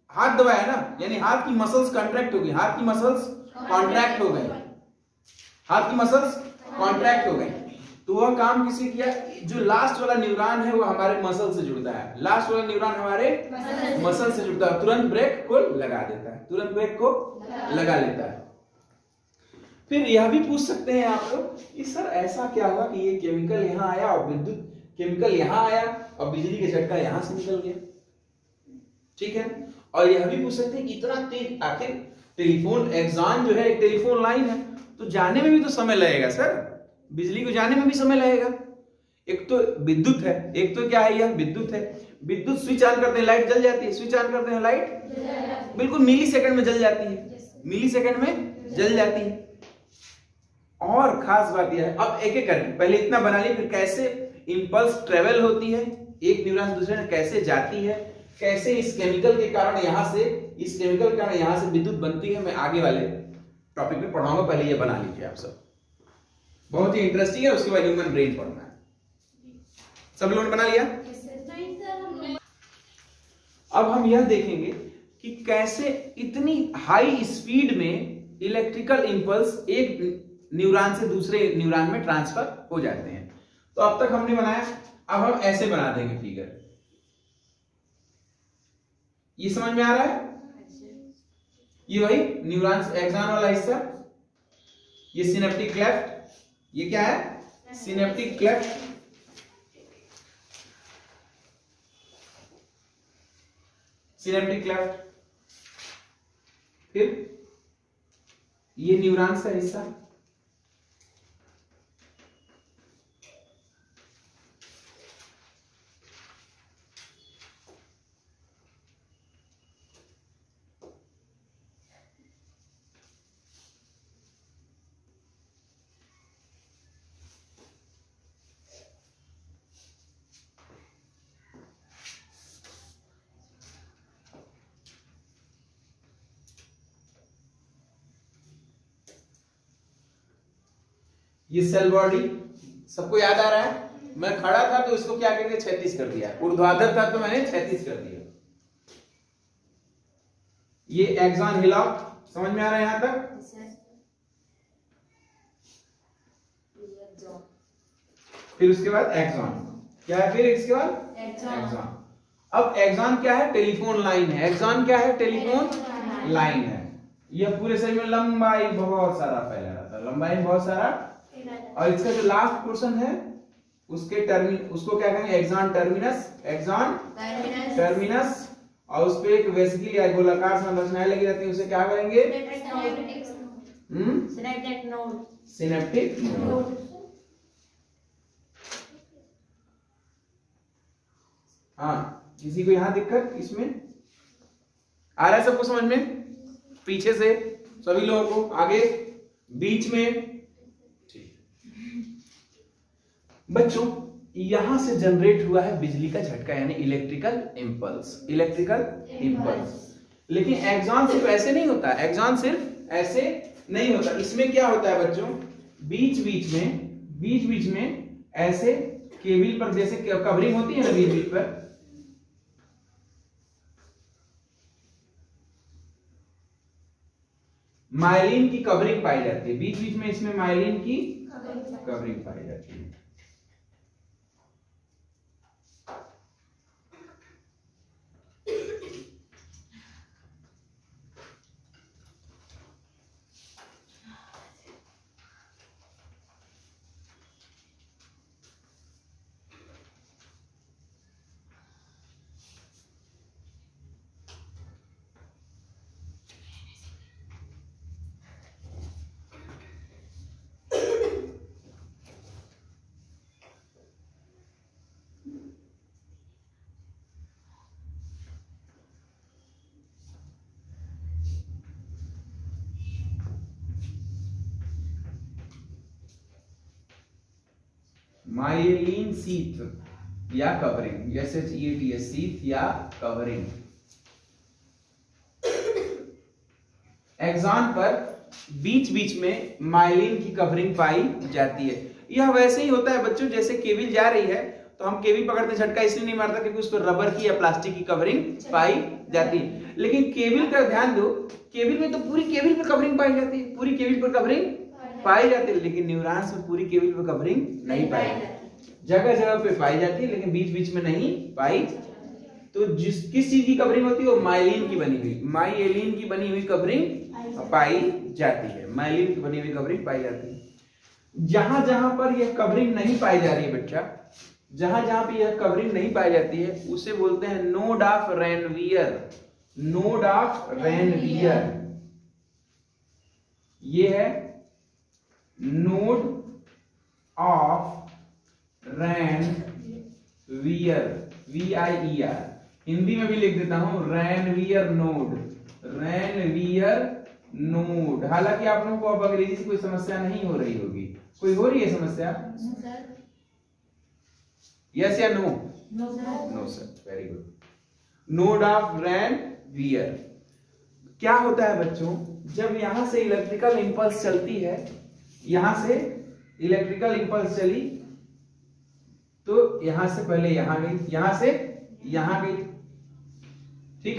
हाथ दबाया ना, यानी हाथ की मसल्स कॉन्ट्रैक्ट हो गई, हाथ की मसल्स कॉन्ट्रैक्ट हो गई, हाथ की मसल्स कॉन्ट्रैक्ट हो गई। तो वह काम किसी किया, जो लास्ट वाला न्यूरॉन है वो हमारे मसल से जुड़ता है, लास्ट वाला न्यूरॉन हमारे मसल से जुड़ता है, तुरंत ब्रेक को लगा देता है, तुरंत ब्रेक को लगा लेता है। फिर यह भी पूछ सकते हैं आप लोग कि सर ऐसा क्या हुआ कि ये केमिकल यहाँ आया और विद्युत केमिकल यहाँ आया और बिजली के झटका यहां से निकल गया, ठीक है। और यह भी पूछ सकते हैं इतना तेज, आखिर टेलीफोन एक्सॉन जो है एक टेलीफोन लाइन है, तो जाने में भी तो समय लगेगा सर, बिजली को जाने में भी समय लगेगा। एक तो विद्युत है, एक तो क्या है, यह विद्युत है, विद्युत स्विच ऑन करते हैं लाइट जल जाती है, स्विच ऑन करते हैं लाइट बिल्कुल मिली सेकंड में जल जाती है, मिली सेकंड में जल जाती है। और खास बात यह है, अब एक एक करके पहले इतना बना लिया, फिर कैसे इंपल्स ट्रेवल होती है एक न्यूरॉन से दूसरे में, कैसे जाती है, कैसे इस केमिकल के कारण यहां से, इस केमिकल के कारण यहां से विद्युत बनती है, मैं आगे वाले टॉपिक में पढ़ाऊंगा। पहले ये बना लीजिए आप सब, बहुत ही इंटरेस्टिंग है। उसके बाद ह्यूमन ब्रेन पढ़ना है। सब लोगों ने बना लिया? अब हम यह देखेंगे कि कैसे इतनी हाई स्पीड में इलेक्ट्रिकल इंपल्स एक न्यूरॉन से दूसरे न्यूरॉन में ट्रांसफर हो जाते हैं। तो अब तक हमने बनाया, अब हम ऐसे बना देंगे फिगर। ये समझ में आ रहा है? ये वही न्यूरॉन एक्सॉन वाला हिस्सा, ये सिनेप्टिक क्लेफ्ट, ये क्या है, सिनेप्टिक क्लेफ्ट, सिनेप्टिक क्लेफ्ट, फिर ये न्यूरॉन्स का हिस्सा, ये सेल बॉडी। सबको याद आ रहा है? मैं खड़ा था तो इसको क्या करके क्षैतिज कर दिया, ऊर्ध्वाधर था तो मैंने क्षैतिज कर दिया। ये एक्सॉन हिलाक, समझ में आ रहा है यहां तक? फिर उसके बाद एक्सॉन क्या है, फिर इसके बाद एक्सॉन। अब एक्सॉन क्या है, टेलीफोन लाइन है। एक्सॉन क्या है, टेलीफोन लाइन है। यह पूरे शरीर में लंबाई बहुत सारा फैला रहता है, लंबाई बहुत सारा, और इसका जो लास्ट पोर्शन है उसके उसको क्या कहेंगे, एक्सॉन टर्मिनस, एक्सॉन टर्मिनस, और उस पे एक वेसिकल या गोलाकार संरचनाएं लगी रहती है, उसे क्या कहेंगे, सिनेप्टिक नोड, सिनेप्टिक नोड। हाँ, किसी को यहाँ दिक्कत इसमें आ रहा है? सबको समझ में? पीछे से सभी लोगों को, आगे, बीच में? ठीक। बच्चों यहां से जनरेट हुआ है बिजली का झटका यानी इलेक्ट्रिकल इंपल्स, इलेक्ट्रिकल इंपल्स। लेकिन एक्सॉन सिर्फ ऐसे नहीं होता, एक्सॉन सिर्फ ऐसे नहीं होता। इसमें क्या होता है बच्चों, बीच बीच में ऐसे केबल पर जैसे कवरिंग होती है ना, बीच बीच पर माइलिन की कवरिंग पाई जाती है, बीच बीच में इसमें माइलिन की कवरिंग पाई जाती है। माइलिन शीथ या कवरिंग, SHEAT शीथ या कवरिंग। एक्सॉन पर बीच बीच में माइलिन की कवरिंग पाई जाती है। यह वैसे ही होता है बच्चों जैसे केबल जा रही है तो हम केबल पकड़ते झटका इसलिए नहीं मारता क्योंकि उस पर रबर की या प्लास्टिक की कवरिंग पाई जाती है। लेकिन केबल का ध्यान दो, केबल में तो पूरी केबल पर कवरिंग पाई जाती है, पूरी केबल पर कवरिंग पाई जाती है। लेकिन न्यूरॉन्स में पूरी केबल पर कवरिंग नहीं पाई जाती, जगह जगह पे पाई जाती है लेकिन बीच बीच में नहीं पाई। तो किस चीज की कवरिंग होती है, वो माइलिन की बनी हुई, माइलिन की बनी हुई कवरिंग पाई जाती है, माइलिन की बनी हुई कवरिंग पाई जाती है। जहां जहां पर यह कवरिंग नहीं पाई जा रही है बच्चा, जहां जहां पे यह कवरिंग नहीं पाई जाती है उसे बोलते हैं node of Ranvier, node of Ranvier. ये है node of Ranvier, VIER, Hindi में भी लिख देता हूं रेनवियर नोड, रेनवियर नोड। हालांकि आप लोगों को अब अंग्रेजी से कोई समस्या नहीं हो रही होगी, कोई हो रही है समस्या? यस या no? No sir, very good. Node of Ranvier क्या होता है बच्चों, जब यहां से इलेक्ट्रिकल इंपल्स चलती है, यहां से इलेक्ट्रिकल इंपल्स चली तो यहां से पहले यहां गई, यहां से यहां गई, ठीक।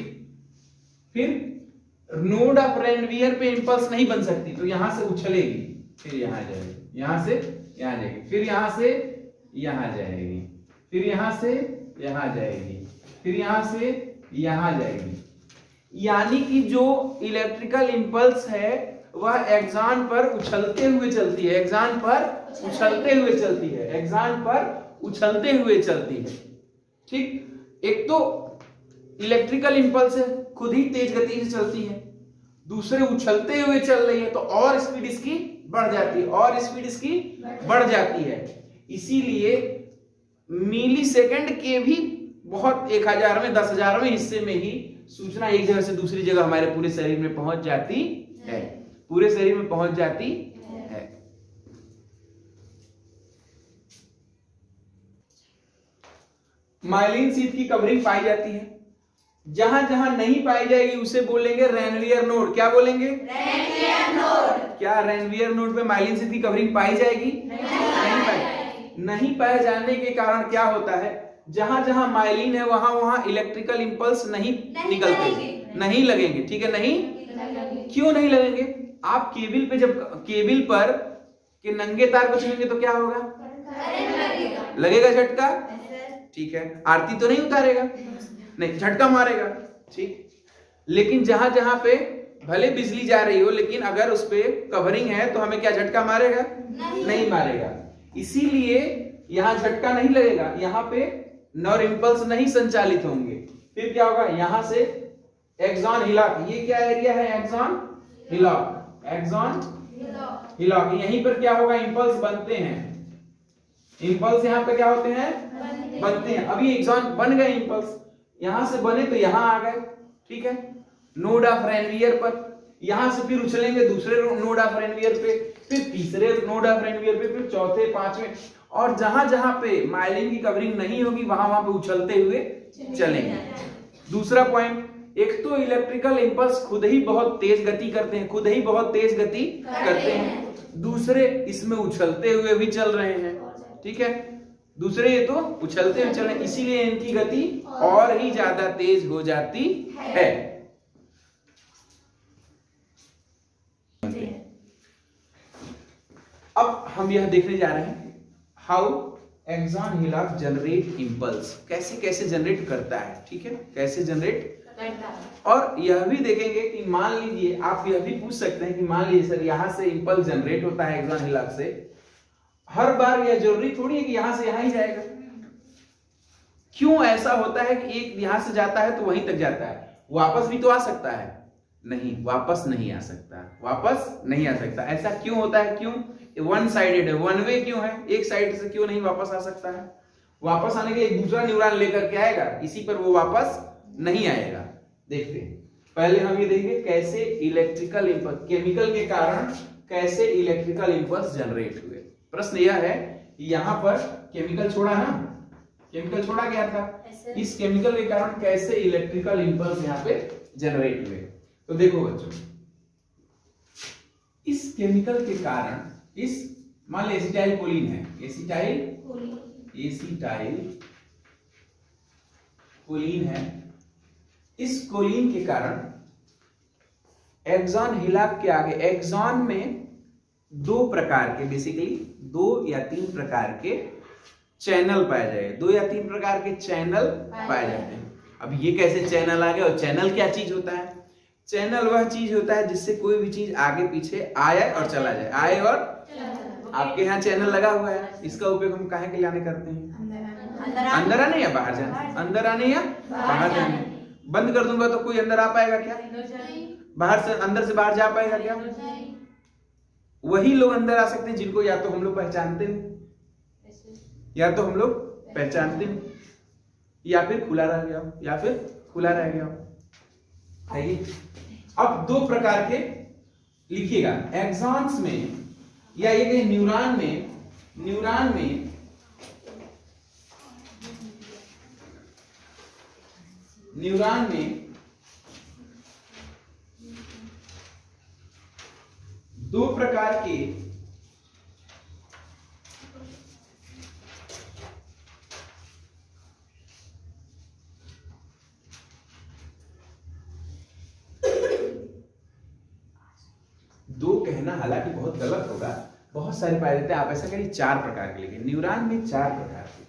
फिर नोड ऑफ रेनवियर पे इंपल्स नहीं बन सकती तो यहां से उछलेगी, फिर यहां जाएगी, यहां से यहां जाएगी, फिर यहां से यहां जाएगी, फिर यहां से यहां जाएगी, फिर यहां से यहां जाएगी। यानी कि जो इलेक्ट्रिकल इंपल्स है वह एक्सॉन पर उछलते हुए चलती है, एक्सॉन पर उछलते हुए चलती है, एक्सॉन पर उछलते हुए चलती है, ठीक। एक तो इलेक्ट्रिकल इंपल्स है, खुद ही तेज गति से चलती है, दूसरे उछलते हुए चल रही है तो और स्पीड इसकी बढ़ जाती है, और स्पीड इसकी बढ़ जाती है। इसीलिए मिली सेकंड के भी बहुत 1000वें 10,000वें हिस्से में ही सूचना एक जगह से दूसरी जगह हमारे पूरे शरीर में पहुंच जाती है, पूरे शरीर में पहुंच जाती है। माइलिन शीथ की कवरिंग पाई जाती है, जहां जहां नहीं पाई जाएगी उसे बोलेंगे रेनवियर नोड। क्या बोलेंगे? Ranvier node. क्या रेनवियर नोड पे माइलिन शीथ की कवरिंग पाई जाएगी? नहीं पाई। नहीं पाए जाने के कारण क्या होता है, जहां जहां माइलिन है वहां वहां इलेक्ट्रिकल इंपल्स नहीं निकलते, नहीं लगेंगे, ठीक है। नहीं क्यों नहीं लगेंगे? आप केबल पे, जब केबल पर के नंगे तार को छुएंगे तो क्या होगा? लगेगा झटका, ठीक है। आरती तो नहीं उतारेगा, नहीं, झटका मारेगा, ठीक। लेकिन जहां जहां पे भले बिजली जा रही हो लेकिन अगर उस पे कवरिंग है तो हमें क्या झटका मारेगा? नहीं मारेगा। इसीलिए यहां झटका नहीं लगेगा, यहाँ पे नॉर इंपल्स नहीं संचालित होंगे। फिर क्या होगा? यहां से एक्सॉन हिलॉक, ये क्या एरिया है? Axon hillock, axon hillock. यहीं पर क्या होगा? इंपल्स बनते हैं, इंपल्स यहाँ पे क्या होते हैं? बनते हैं। अभी एक्सॉन बन गए इंपल्स, यहां से बने तो यहां आ गए, ठीक है, नोड ऑफ रेनवियर पर, यहां से फिर उछलेंगे दूसरे नोड ऑफ रेनवियर पे, फिर तीसरे नोड ऑफ रेनवियर पे, फिर चौथे, पांचवें, और जहां जहां पे माइलिन की कवरिंग नहीं होगी वहां वहां पे उछलते हुए चलेंगे। दूसरा पॉइंट, एक तो इलेक्ट्रिकल इंपल्स खुद ही बहुत तेज गति करते हैं, खुद ही बहुत तेज गति करते हैं, दूसरे इसमें उछलते हुए भी चल रहे हैं, ठीक है, दूसरे ये तो उछलते हुए चल रहे हैं, इसीलिए इनकी गति और ही ज्यादा तेज हो जाती है। अब हम यह देखने जा रहे हैं how axon hillock generate impulse, कैसे कैसे जनरेट करता है, ठीक है, कैसे जनरेट करता है। और यह भी देखेंगे कि मान लीजिए आप यह भी पूछ सकते हैं कि मान लीजिए सर यहां से इंपल्स जनरेट होता है एक्सॉन हिलॉक से, हर बार यह जरूरी थोड़ी है कि यहां से यहां ही जाएगा, क्यों ऐसा होता है कि एक यहां से जाता है तो वहीं तक जाता है, वापस भी तो आ सकता है, नहीं वापस नहीं आ सकता, वापस नहीं आ सकता, ऐसा क्यों होता है, क्यों वन साइडेड है, वन वे क्यों है, एक साइड से क्यों नहीं वापस आ सकता है, वापस आने के लिए एक दूसरा न्यूरॉन लेकर के आएगा, इसी पर वो वापस नहीं आएगा। देखते हैं, पहले हम ये देखेंगे कैसे इलेक्ट्रिकल इंपल्स, केमिकल के कारण कैसे इलेक्ट्रिकल इंपल्स जनरेट हुए। प्रश्न यह है कि यहाँ पर केमिकल छोड़ा ना, केमिकल छोड़ा गया था, इस केमिकल के कारण कैसे इलेक्ट्रिकल इंपल्स यहाँ पे जनरेट हुए। तो देखो बच्चों, इस केमिकल के कारण, इस मान लीजिए एसिटाइल कोलिन है, एसिटाइल कोलिन है, इस कोलिन के कारण एक्सॉन हिलॉक के आगे, एक्सॉन में दो प्रकार के, बेसिकली 2 या 3 प्रकार के चैनल पाए जाए, 2 या 3 प्रकार के चैनल पाए जाते हैं। अब ये कैसे चैनल आ गए, और चैनल क्या चीज होता है, चैनल वह चीज होता है जिससे कोई भी चीज आगे पीछे आए और चला जाए, आए और, आपके यहाँ चैनल लगा हुआ है, इसका उपयोग हम काहे के लिए करते हैं, अंदर आने या बाहर जाने, अंदर आने या बाहर जाने। बंद कर दूंगा तो कोई अंदर आ पाएगा क्या, बाहर से, अंदर से बाहर जा पाएगा क्या, वही लोग अंदर आ सकते हैं जिनको या तो हम लोग पहचानते हैं, या तो हम लोग पहचानते हैं, या फिर खुला रह गया, या फिर खुला रह गया। अब 2 प्रकार के लिखिएगा, एक्सॉन्स में या ये न्यूरॉन में, न्यूरॉन में दो प्रकार के कहना हालांकि बहुत गलत होगा, बहुत सारे पाए जाते हैं, आप ऐसा करिए 4 प्रकार के लिखिए, न्यूरॉन में 4 प्रकार के,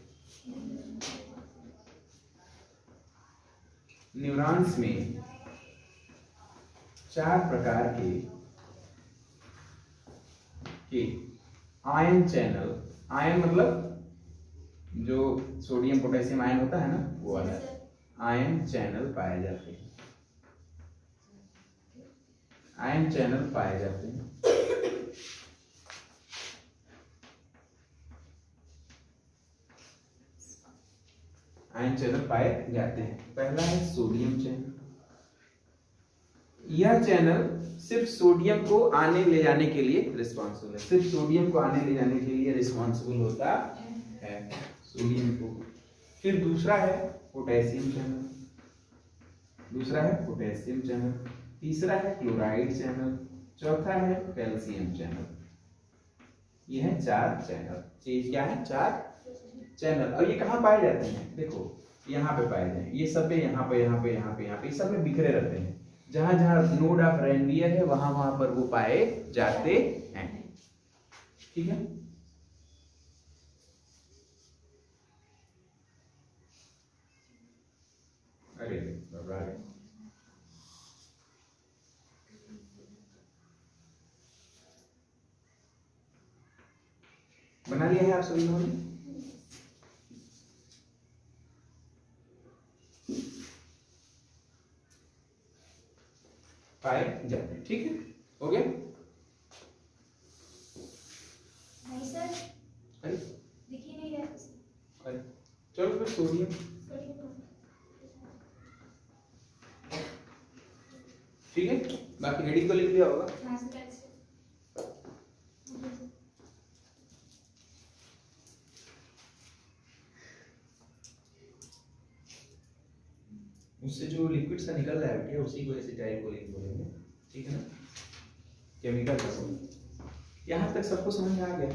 न्यूरॉन्स में 4 प्रकार के आयन चैनल, आयन मतलब जो सोडियम पोटेशियम आयन होता है ना, वो वाला आयन चैनल पाए जाते हैं, आयन चैनल पाए जाते हैं। आयन चैनल पाए जाते हैं। पहला है सोडियम चैनल, यह चैनल सिर्फ सोडियम को आने ले जाने के लिए रिस्पॉन्सिबल है, सिर्फ सोडियम को आने ले जाने के लिए रिस्पॉन्सिबल होता है, सोडियम को। फिर दूसरा है पोटेशियम चैनल, दूसरा है पोटेशियम चैनल, तीसरा है क्लोराइड चैनल, चौथा है कैल्शियम चैनल। ये है 4 चैनल, चीज क्या है 4 चैनल। और ये कहाँ पाए जाते हैं, देखो यहाँ पे पाए जाते हैं, ये सब पे यहाँ पे यहाँ पे यहाँ पे यहाँ पे सब में बिखरे रहते हैं, जहां जहां नोड ऑफ रेनवियर है वहां वहां पर वो पाए जाते हैं, ठीक है। अरे बना लिया है आप सभी लोगों ने, पाए जाते हैं, ठीक है, हो गया। नहीं सर, अरे दिख ही नहीं रहा। अरे चलो फिर सोडियम, ठीक है, बाकी हेडिंग को लिख दिया होगा। उससे जो लिक्विड सा निकल रहा है बेटा उसी को एसिटाइल कोलिन बोलेंगे, ठीक है ना। केमिकल का यहाँ तक सबको समझ आ गया?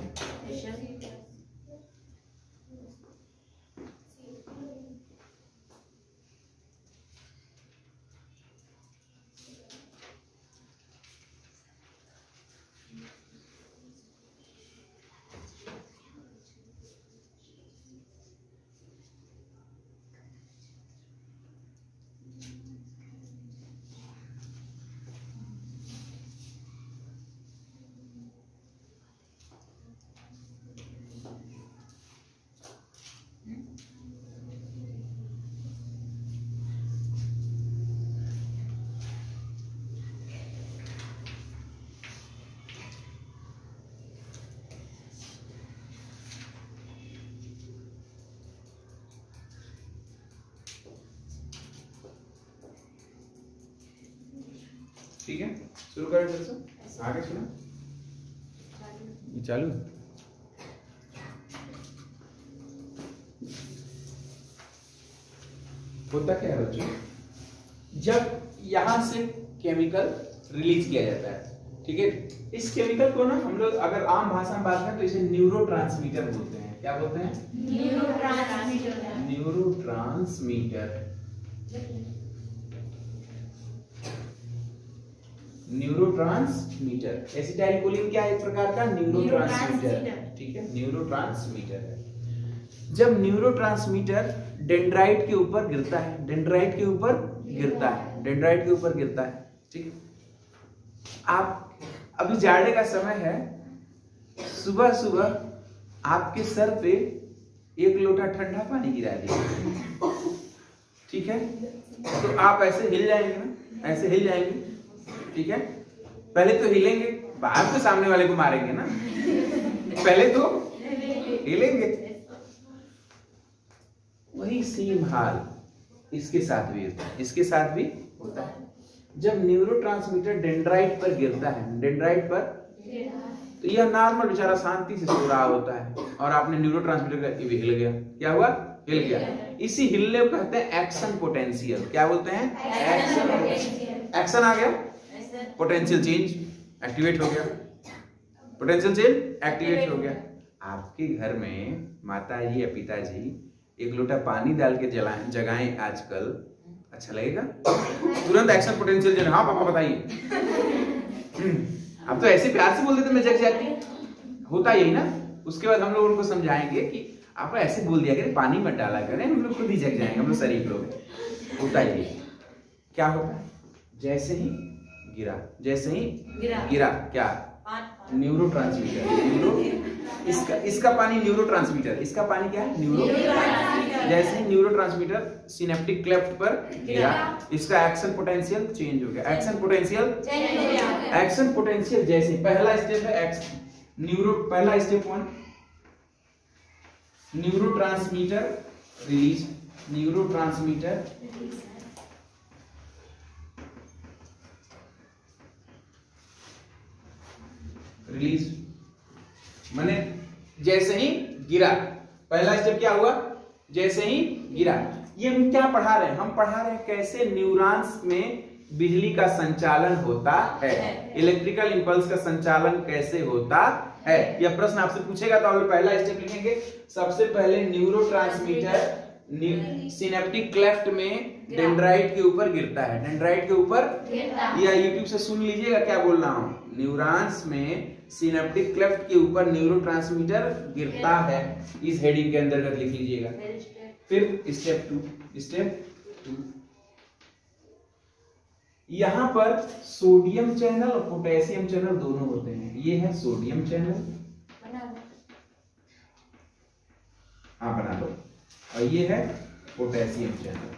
ठीक है, शुरू करें फिर से। आगे सुना, ये चालू। होता क्या है बच्चों, जब यहां से केमिकल रिलीज किया जाता है, ठीक है, इस केमिकल को ना हम लोग अगर आम भाषा में बात करें तो इसे न्यूरोट्रांसमीटर बोलते हैं। क्या बोलते हैं? न्यूरोट्रांसमीटर। Neurotransmitter, neurotransmitter. एसिटाइलकोलिन क्या है? एक प्रकार का न्यूरोट्रांसमीटर, ठीक है, न्यूरोट्रांसमीटर है। जब न्यूरोट्रांसमीटर डेंड्राइट के ऊपर गिरता है, डेंड्राइट के ऊपर गिरता है, डेंड्राइट के ऊपर गिरता है, ठीक। आप अभी जाड़े का समय है, सुबह सुबह आपके सर पे एक लोटा ठंडा पानी गिरा दिया, ठीक है, तो आप ऐसे हिल जाएंगे ना, ऐसे हिल जाएंगे, ठीक है। पहले तो हिलेंगे, बाहर तो सामने वाले को मारेंगे ना, पहले तो हिलेंगे। वही सेम हाल इसके साथ भी होता है, इसके साथ भी होता है। जब न्यूरोट्रांसमीटर डेंड्राइट पर गिरता है, डेंड्राइट पर, तो यह नॉर्मल बेचारा शांति से सो रहा होता है और आपने न्यूरोट्रांसमीटर का हिल गया। क्या हुआ? हिल गया। इसी हिलने को कहते हैं एक्शन पोटेंशियल। क्या बोलते हैं? Action potential. एक्शन आ गया, पोटेंशियल चेंज एक्टिवेट हो गया, पोटेंशियल चेंज एक्टिवेट हो गया। आपके घर में माताजी या पिताजी एक लोटा पानी डाल के जगाएं आजकल, अच्छा लगेगा? तुरंत एक्शन पोटेंशियल चेंज। हाँ पापा बताइए। अब तो ऐसे प्यार से बोल देते मैं जग जाती, होता यही ना। उसके बाद हम लोग उनको समझाएंगे कि आप ऐसे बोल दिया करें, पानी मत डाला करें, हम लोग खुद ही जग जाएंगे, हम लोग शरीफ लोग। होता यही। क्या होता है? जैसे ही गिरा, जैसे ही गिरा क्या? न्यूरोट्रांसमीटर। इसका पानी न्यूरोट्रांसमीटर, इसका पानी क्या है? न्यूरोट्रांसमीटर। जैसे ही न्यूरोट्रांसमीटर सिनेप्टिक क्लेफ्ट पर गिरा, इसका एक्शन पोटेंशियल चेंज हो गया। एक्शन पोटेंशियल चेंज हो गया। एक्शन पोटेंशियल जैसे पहला स्टेप है पहला step 1 neurotransmitter release, neurotransmitter release, माने जैसे ही गिरा, पहला स्टेप क्या हुआ? जैसे ही गिरा। ये हम क्या पढ़ा रहे हैं? हम पढ़ा रहे हैं कैसे न्यूरॉन्स में बिजली का संचालन होता है, इलेक्ट्रिकल इंपल्स का संचालन कैसे होता है। यह प्रश्न आपसे पूछेगा तो आप पहला स्टेप लिखेंगे। सबसे पहले न्यूरोट्रांसमीटर सिनेप्टिक क्लेफ्ट में डेंड्राइट के ऊपर गिरता है, डेंड्राइट के ऊपर, या यूट्यूब से सुन लीजिएगा क्या बोल रहा हूं। न्यूरॉन्स में सिनेप्टिक क्लेफ्ट के ऊपर न्यूरोट्रांसमीटर गिरता है, इस हेडिंग के अंतर्गत लिख लीजिएगा। फिर स्टेप 2 यहां पर सोडियम चैनल और पोटेशियम चैनल दोनों होते हैं। ये है सोडियम चैनल, हाँ बना लो, और ये है पोटेशियम चैनल।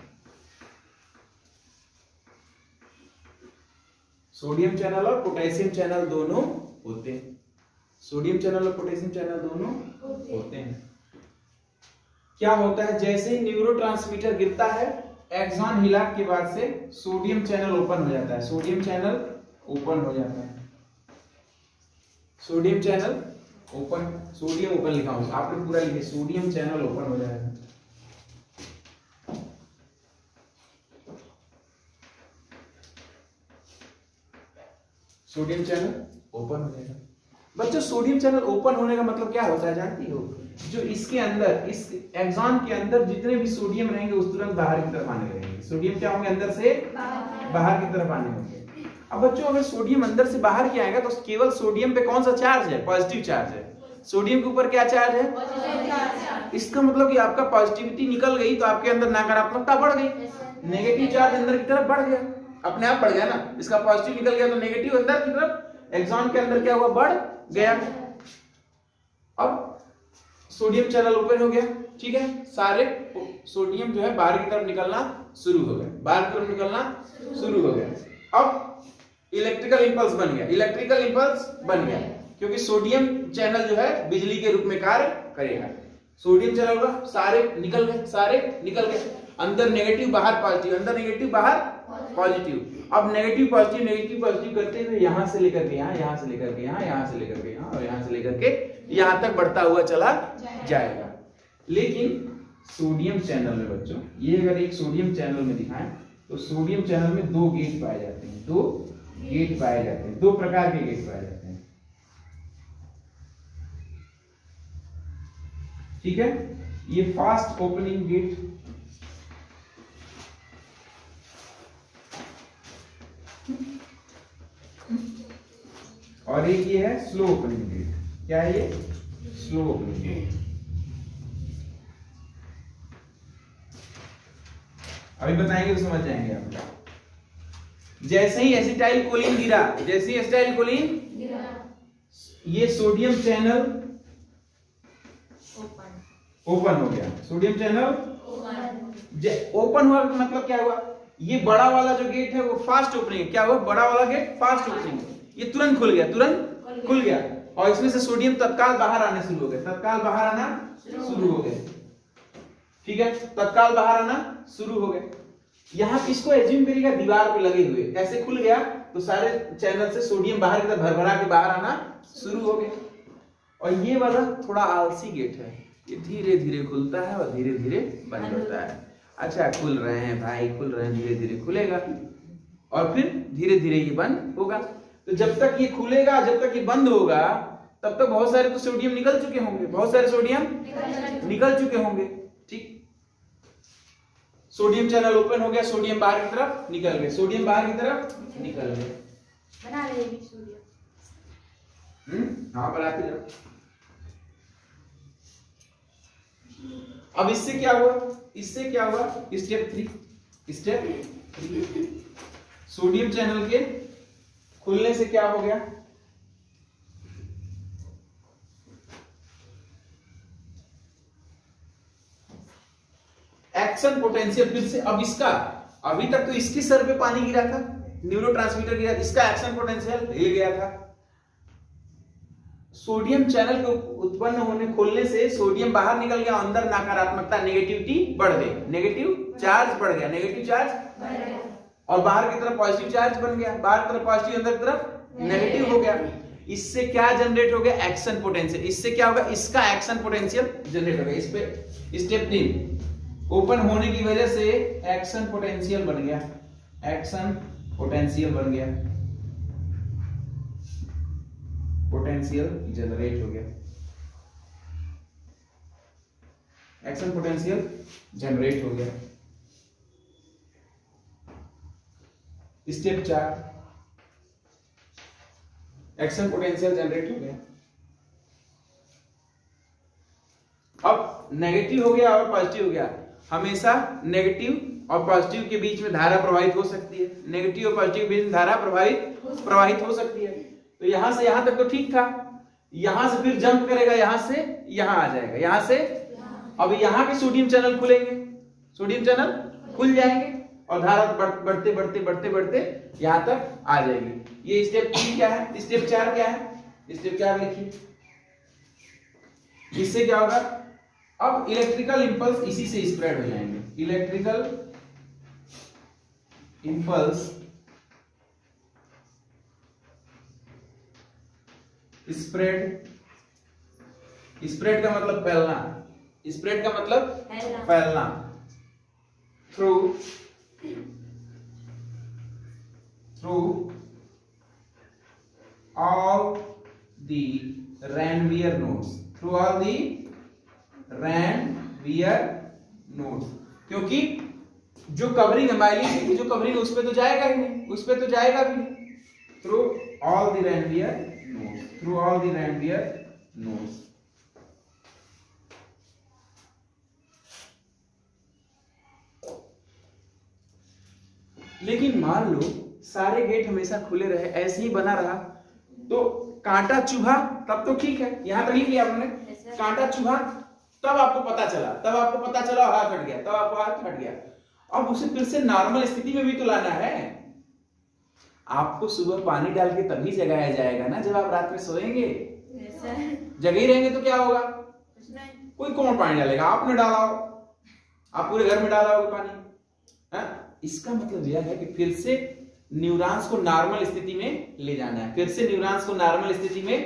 सोडियम चैनल और पोटेशियम चैनल दोनों होते हैं। सोडियम चैनल और पोटेशियम चैनल दोनों होते हैं। क्या होता है? जैसे ही न्यूरोट्रांसमीटर गिरता है एक्सॉन हिला के बाद से सोडियम चैनल ओपन हो जाता है, सोडियम चैनल ओपन हो जाता है, sodium channel open, sodium open लिखा हूं, आप लोग पूरा लिखिए, सोडियम चैनल ओपन हो जाएगा। सोडियम चैनल ओपन हो जाएगा। बच्चों सोडियम चैनल ओपन होने का मतलब क्या होता है जानती हो? जो इसके अंदर, इस एक्सॉन के अंदर जितने भी सोडियम रहेंगे उस तुरंत बाहर की तरफ आने लगेंगे। सोडियम क्या होंगे? अंदर से बाहर की तरफ आने होंगे। अब बच्चों अगर सोडियम अंदर से बाहर की आएगा तो केवल सोडियम पे कौन सा चार्ज है? पॉजिटिव चार्ज है। सोडियम के ऊपर क्या चार्ज है? इसका मतलब कि आपका पॉजिटिविटी निकल गई तो आपके अंदर नकारात्मकता बढ़ गई, नेगेटिव चार्ज अंदर की तरफ बढ़ गया, अपने आप बढ़ गया ना। इसका पॉजिटिव निकल गया तो नेगेटिव अंदर की तरफ, एक्सॉन के अंदर क्या हुआ? बढ़ गया। अब सोडियम चैनल ओपन हो गया, ठीक है, सारे सोडियम जो है बाहर की तरफ निकलना शुरू हो गया, बाहर की तरफ निकलना शुरू हो गया। अब इलेक्ट्रिकल इंपल्स बन गया, इलेक्ट्रिकल इंपल्स बन गया, क्योंकि सोडियम चैनल जो है बिजली के रूप में कार्य करेगा। सोडियम चैनल का सारे निकल गए, सारे निकल गए, अंदर नेगेटिव बाहर पॉजिटिव, अंदर नेगेटिव बाहर पॉजिटिव। अब नेगेटिव पॉजिटिव नेगेटिव पॉजिटिव करते हुए यहां से लेकर के यहां, यहां से लेकर के यहां, यहां से लेकर के यहां और यहां से लेकर के यहां तक बढ़ता हुआ चला जाएगा। लेकिन सोडियम चैनल में बच्चों, ये अगर एक सोडियम चैनल में दिखाएं तो सोडियम चैनल में दो गेट पाए जाते हैं, दो गेट पाए जाते हैं, दो प्रकार के गेट पाए जाते हैं, ठीक है। ये फास्ट ओपनिंग गेट और एक ये है स्लो ओपनिंग गेट। क्या है ये? Slow opening gate. अभी बताएंगे तो समझ जाएंगे आप। जैसे ही एसिटाइल कोलिन गिरा, जैसे ही एसिटाइल कोलिन गिरा, ये सोडियम चैनल ओपन हो गया, सोडियम चैनल ओपन हुआ मतलब क्या हुआ? ये बड़ा वाला जो गेट है वो फास्ट ओपनिंग है। क्या हुआ? बड़ा वाला गेट फास्ट ओपनिंग, ये तुरंत खुल गया, तुरंत खुल गया और इसमें से सोडियम तत्काल बाहर आने शुरू हो गए, तत्काल बाहर आना शुरू हो गए, ठीक है, तत्काल बाहर आना शुरू हो गए। यहां इसको एज्यूम करिएगा दीवार पे लगे हुए, ऐसे खुल गया तो सारे चैनल से सोडियम बाहर की तरफ भरभरा के बाहर आना शुरू हो गए। और ये वाला थोड़ा आलसी गेट है, ये धीरे धीरे खुलता है और धीरे धीरे बंद होता है। अच्छा खुल रहे हैं भाई, खुल रहे हैं, धीरे धीरे खुलेगा और फिर धीरे धीरे ये बंद होगा। तो जब तक ये खुलेगा, जब तक ये बंद होगा, तब तक बहुत सारे तो सोडियम निकल चुके होंगे, बहुत सारे सोडियम निकल चुके होंगे, ठीक। सोडियम चैनल ओपन हो गया, सोडियम बाहर की तरफ निकल गए, सोडियम बाहर की तरफ निकल गए। बना रहे हैं सोडियम। हाँ बनाते जाओ। अब इससे क्या हुआ? इससे क्या हुआ? स्टेप 3, स्टेप 3, सोडियम चैनल के खुलने से क्या हो गया? एक्शन पोटेंशियल फिर से। अब इसका, अभी तक तो इसके सर पे पानी गिरा था, न्यूरोट्रांसमीटर गिरा, इसका एक्शन पोटेंशियल हिल गया था। सोडियम चैनल के उत्पन्न होने, खोलने से सोडियम बाहर निकल गया, अंदर नकारात्मकता, नेगेटिविटी बढ़ गई, नेगेटिव चार्ज बढ़ गया, नेगेटिव चार्ज बढ़ गया और बाहर की तरफ पॉजिटिव चार्ज बन गया, बाहर की तरफ पॉजिटिव, अंदर की तरफ नेगेटिव हो गया। इससे क्या जनरेट हो गया? Action potential. इससे क्या होगा? इसका एक्शन पोटेंशियल जनरेट हो गया। इस पे स्टेप 3 ओपन होने की वजह से एक्शन पोटेंशियल बन गया, एक्शन पोटेंशियल बन गया, पोटेंशियल जनरेट हो गया, एक्शन पोटेंशियल जनरेट हो गया। स्टेप 4 एक्शन पोटेंशियल जनरेट हो गया। अब नेगेटिव हो गया और पॉजिटिव हो गया। हमेशा नेगेटिव और पॉजिटिव के बीच में धारा प्रवाहित हो सकती है, नेगेटिव और पॉजिटिव के बीच में धारा प्रवाहित हो सकती है। तो यहां से यहां तक तो ठीक था, यहां से फिर जंप करेगा, यहां से यहां आ जाएगा, यहां से अब यहां के सोडियम चैनल खुलेंगे, सोडियम चैनल खुल जाएंगे और धारा बढ़ते बढ़ते बढ़ते बढ़ते यहां तक आ जाएगी। ये स्टेप 3 क्या है? स्टेप 4 क्या है? स्टेप 4 लिखिए। इससे क्या होगा? अब इलेक्ट्रिकल इंपल्स इसी से स्प्रेड हो जाएंगे, इलेक्ट्रिकल impulse spread का मतलब फैलना, spread का मतलब फैलना through all the Ranvier nodes, through all the Ranvier nodes, क्योंकि जो कवरिंग है माइलिन की जो कवरिंग उस पे तो जाएगा ही नहीं, उस पे तो जाएगा भी नहीं। Through all the Ranvier nodes, through all the Ranvier nodes। लेकिन मान लो सारे गेट हमेशा खुले रहे, ऐसे ही बना रहा, तो कांटा चुभा तब तो ठीक है, यहां तक लिख लिया आपने। कांटा चुभा तब आपको पता चला हाथ हट गया, तब आपको हाथ हट गया। अब उसे फिर से नॉर्मल स्थिति में भी तो लाना है। आपको सुबह पानी डाल के तभी जगाया जाएगा ना जब आप रात में सोएंगे। जगे ही रहेंगे तो क्या होगा? कोई कौन पानी डालेगा? आपने डाला हो, आप पूरे घर में डाला होगा पानी। इसका मतलब यह है कि फिर से न्यूरॉन्स को नॉर्मल स्थिति में ले जाना है, फिर से न्यूरॉन्स को नॉर्मल स्थिति में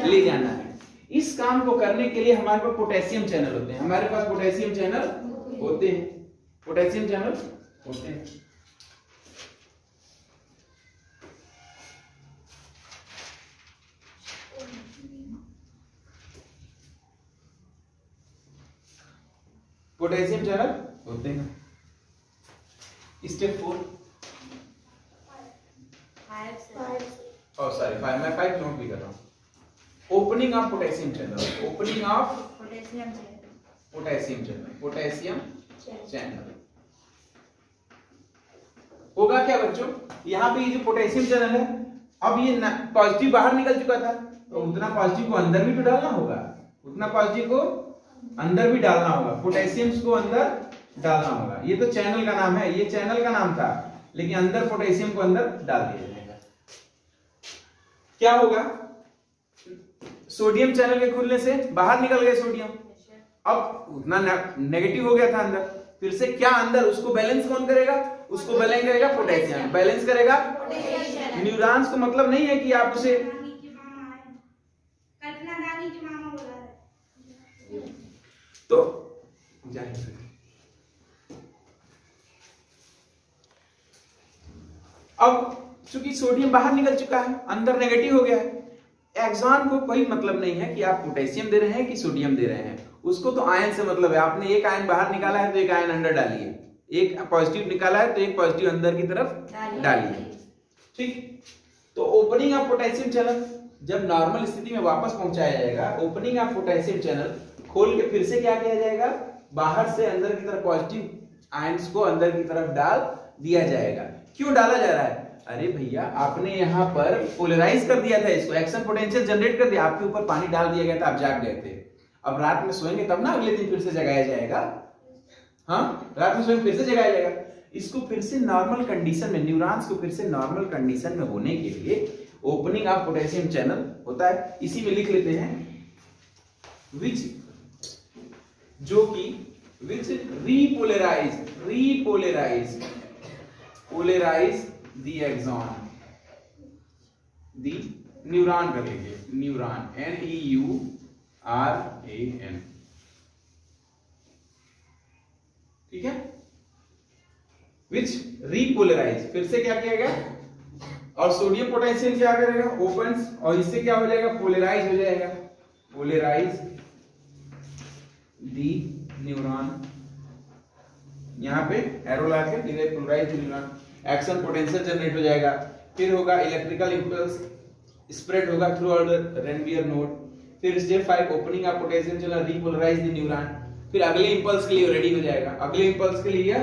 ले जाना है। इस काम को करने के लिए हमारे पास पोटेशियम चैनल होते हैं, हमारे पास पोटेशियम चैनल होते हैं, पोटेशियम चैनल होते हैं। पोटेशियम चैनल होते हैं। स्टेप 4 सॉरी 5, मैं 5 नोट भी कर रहा हूं। Opening of potassium channel, opening of potassium channel होगा क्या बच्चों? यहाँ पे ये जो पोटेशियम चैनल है, अब ये पॉजिटिव बाहर निकल चुका था, तो उतना पॉजिटिव को अंदर भी तो डालना होगा, उतना पॉजिटिव को अंदर भी डालना होगा, पोटेशियम को अंदर डालना होगा। ये तो चैनल का नाम है, ये चैनल का नाम था, लेकिन अंदर पोटेशियम को अंदर डाल दिया जाएगा। क्या होगा? सोडियम चैनल के खुलने से बाहर निकल गए सोडियम, अब उतना नेगेटिव हो गया था अंदर, फिर से क्या अंदर उसको बैलेंस कौन करेगा? उसको बैलेंस करेगा पोटेशियम, बैलेंस करेगा न्यूरॉन्स को। मतलब नहीं है कि आप उसे तो अब चूंकि सोडियम बाहर निकल चुका है, अंदर नेगेटिव हो गया है, एक्सॉन को कोई मतलब नहीं है कि आप पोटेशियम दे रहे हैं कि सोडियम दे रहे हैं, उसको तो आयन से मतलब है। आपने एक आयन बाहर निकाला है तो एक आयन अंदर डालिए, एक पॉजिटिव निकाला है तो एक पॉजिटिव अंदर की तरफ डालिए, ठीक। तो ओपनिंग ऑफ पोटेशियम चैनल जब नॉर्मल स्थिति में वापस पहुंचाया जाएगा, ओपनिंग ऑफ पोटेशियम चैनल खोल के फिर से क्या किया जाएगा? बाहर से अंदर की तरफ पॉजिटिव आयंस को अंदर की तरफ डाल दिया जाएगा। क्यों डाला जा रहा है? अरे भैया आपने यहाँ पर पोलराइज कर दिया था इसको, एक्शन पोटेंशियल जनरेट कर दिया, आपके ऊपर पानी डाल दिया गया था, आप जाग गए थे। अब रात में सोएंगे तब ना अगले दिन फिर से जगाया जाएगा। हाँ, रात में सोएंगे फिर से जगाया जाएगा। इसको फिर से नॉर्मल कंडीशन में, न्यूरॉन्स को फिर से नॉर्मल कंडीशन में होने के लिए ओपनिंग ऑफ पोटेशियम चैनल होता है। इसी में लिख लेते हैं विच, जो कि विच पोलराइज दी एक्सॉन, दी न्यूरॉन कर लीजिए, न्यूरॉन NEURAN, ठीक है। विच रीपोलराइज, फिर से क्या किया गया? और सोडियम पोटेशियम क्या करेगा? ओपन्स, और इससे क्या हो जाएगा? पोलराइज हो जाएगा, पोलराइज दी न्यूरॉन। यहां पे एरो लगा के polarise the neuron, action potential generate हो जाएगा, फिर होगा इलेक्ट्रिकल इंपल्स स्प्रेड होगा throughout the Ranvier node. फिर step 5 opening of potassium channel, repolarise the neuron, फिर अगले इंपल्स के लिए रेडी हो जाएगा, अगले इंपल्स के लिए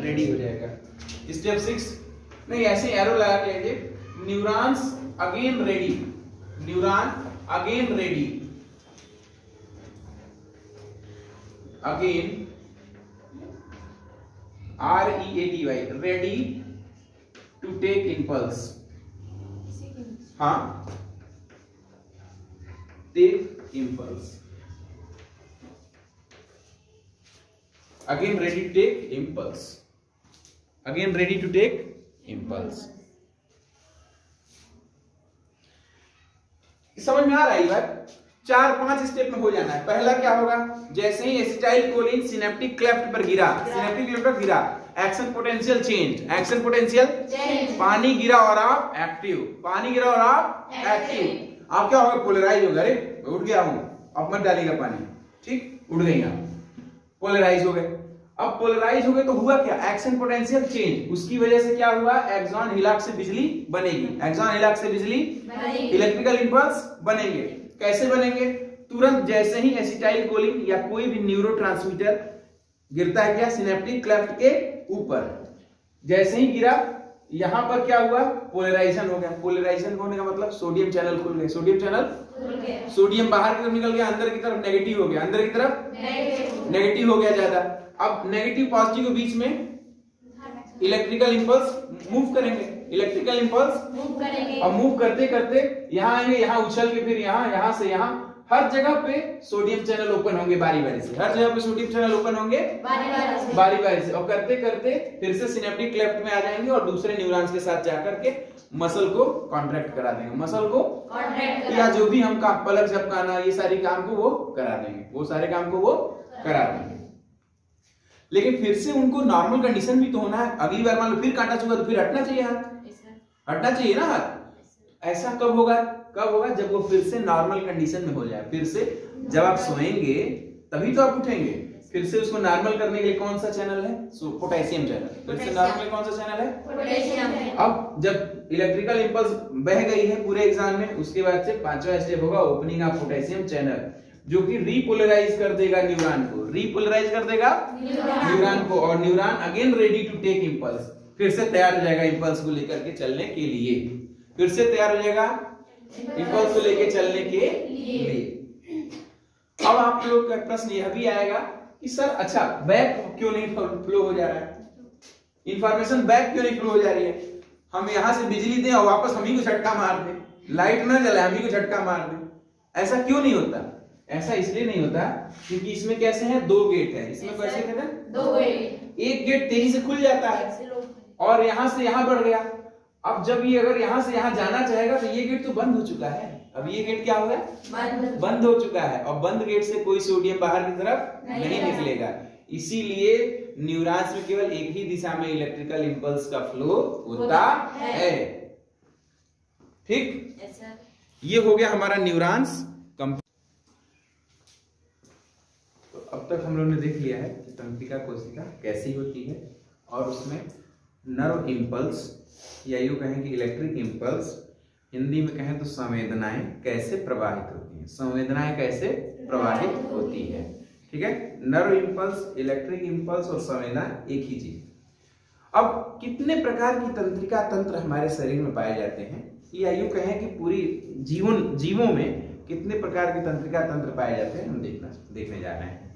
रेडी हो जाएगा। स्टेप 6 नहीं, ऐसे एरो लगा के लीजिए, neurons again ready, neuron again ready, again READY, ready to take impulse. हाँ, take impulse, again ready to take impulse, again ready to take impulse. समझ में आ रहा है बात? 4-5 स्टेप में हो जाना है। पहला क्या होगा, जैसे ही एसिटाइल कोलिन सिनेप्टिक क्लेफ्ट पर गिरा, सिनेप्टिक क्लेफ्ट पर गिरा, action potential change, action potential change, पानी गिरा और आप एक्टिव, पानी गिरा और आप एक्टिव। आप क्या होगा, पोलराइज हो गए, उठ गया हूं, अब मत डालेगा पानी, ठीक, उड़ गई आप, पोलराइज हो गए। अब पोलराइज हो गए तो हुआ क्या, एक्शन पोटेंशियल चेंज, उसकी वजह से क्या हुआ, एक्सॉन हिलाक से बिजली बनेगी, एक्सॉन हिलाक से बिजली, इलेक्ट्रिकल इंपल्स बनेंगे। कैसे बनेंगे, तुरंत जैसे ही एसिटाइल कोलिन या कोई भी न्यूरोट्रांसमीटर गिरता है क्या, सिनेप्टिक क्लेफ्ट के ऊपर, जैसे ही गिरा यहां पर क्या हुआ, पोलराइजेशन हो गया। पोलराइजेशन होने का मतलब सोडियम चैनल खुल गए, सोडियम चैनल, सोडियम बाहर की तरफ निकल गया, अंदर की तरफ नेगेटिव हो गया, अंदर की तरफ नेगेटिव हो गया ज्यादा। अब नेगेटिव पॉजिटिव के बीच में इलेक्ट्रिकल इंपल्स मूव करेंगे, इलेक्ट्रिकल इंपल्स मूव करेंगे, और मूव करते करते यहां आएंगे, यहां उछल के फिर यहां से यहां, हर जगह पे सोडियम चैनल ओपन होंगे बारी बारी से, हर जगह पे सोडियम चैनल ओपन होंगे बारी बारी से, और करते करते फिर से सिनेप्टिक क्लेफ्ट में आ जाएंगे और दूसरे न्यूरॉन्स के साथ जाकर के मसल को कॉन्ट्रैक्ट करा देंगे, मसल को कॉन्ट्रैक्ट, या जो भी हम काम, पलक झपकाना, ये सारे काम को वो करा देंगे, वो सारे काम को वो करा देंगे। लेकिन फिर से उनको नॉर्मल कंडीशन भी तो होना है। अगली बार मान लो फिर कांटा चुका तो फिर हटना चाहिए हाथ, हटना चाहिए ना हाथ। ऐसा कब होगा, कब होगा, जब वो फिर से नॉर्मल कंडीशन में हो जाए। फिर से जब आप सोएंगे तभी तो आप उठेंगे। फिर से उसको नॉर्मल करने के लिए कौन सा चैनल है, पोटेशियम चैनल। फिर से नॉर्मल कौन सा चैनल है, पोटेशियम। अब जब इलेक्ट्रिकल इंपल्स बह गई है पूरे एग्जाम में, उसके बाद से 5वां स्टेप होगा ओपनिंग ऑफ पोटेशियम चैनल, जो कि रीपोलराइज कर देगा न्यूरॉन को, रीपोलराइज कर देगा न्यूरॉन को, और neuron again ready to take impulse, फिर से तैयार हो जाएगा इंपल्स को लेकर के चलने के लिए, फिर से तैयार हो जाएगा इंपल्स को लेकर चलने के लिए। अब आप लोग का प्रश्न यह भी आएगा कि सर अच्छा बैक क्यों नहीं फ्लो हो जा रहा है, इंफॉर्मेशन बैक क्यों नहीं फ्लो हो जा रही है, हम यहां से बिजली दें और वापस हम ही को झटका मार दें, लाइट ना जले हम ही को झटका मार दें, ऐसा क्यों नहीं होता। ऐसा इसलिए नहीं होता क्योंकि इसमें कैसे हैं, 2 गेट है, इसमें कैसे कहते हैं 2 गेट, एक गेट तेजी से खुल जाता है और यहां से यहां बढ़ गया। अब जब ये अगर यहां से यहां जाना चाहेगा तो ये गेट तो बंद हो चुका है, अब ये गेट क्या हो गया, बंद हो चुका है, और बंद गेट से कोई सोडियम बाहर की तरफ नहीं निकलेगा। इसीलिए न्यूरॉन्स में केवल एक ही दिशा में इलेक्ट्रिकल इंपल्स का फ्लो होता है, ठीक। ये हो गया हमारा न्यूरॉन्स। अब तक हम लोग ने देख लिया है कि तंत्रिका कोशिका कैसी होती है और उसमें नर्व इंपल्स या यूं कहें कि इलेक्ट्रिक इंपल्स, हिंदी में कहें तो संवेदनाएं कैसे प्रवाहित होती हैं, संवेदनाएं कैसे प्रवाहित होती है, ठीक है। नर्व इंपल्स, इलेक्ट्रिक इंपल्स और संवेदना एक ही चीज। अब कितने प्रकार की तंत्रिका तंत्र हमारे शरीर में पाए जाते हैं, या यूं कहें कि पूरी जीवों में कितने प्रकार के तंत्रिका तंत्र पाए जाते हैं, हम देखने जा रहे हैं।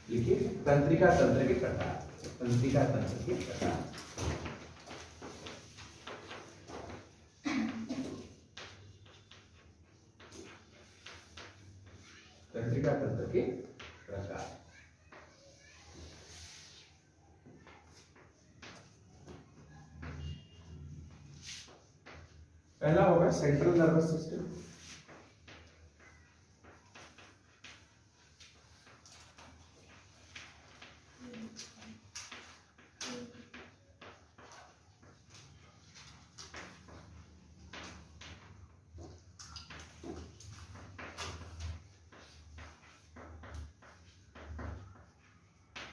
लिखिए तंत्रिका तंत्र के प्रकार, तंत्रिका तंत्र के प्रकार। तंत्रिका तंत्र के प्रकार। पहला होगा सेंट्रल नर्वस सिस्टम,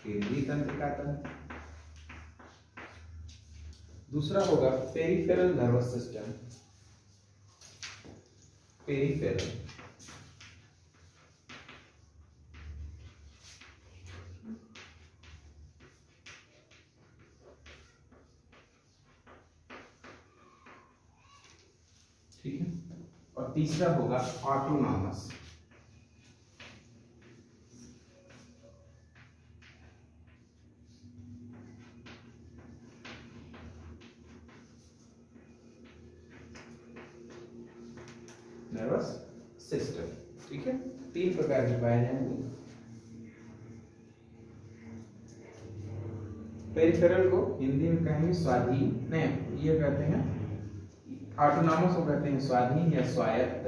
केंद्रीय तंत्रिका तंत्र। दूसरा होगा पेरिफेरल नर्वस सिस्टम, पेरिफेरल। ठीक है, और तीसरा होगा ऑटोनॉमस। नर्वस सिस्टम, ठीक है, 3 प्रकार के पाए जाएंगे। पेरिफेरल को हिंदी में कहेंगे स्वाधीन, नहीं ये कहते हैं ऑटोनॉमस को कहते हैं स्वाधीन या स्वायत्त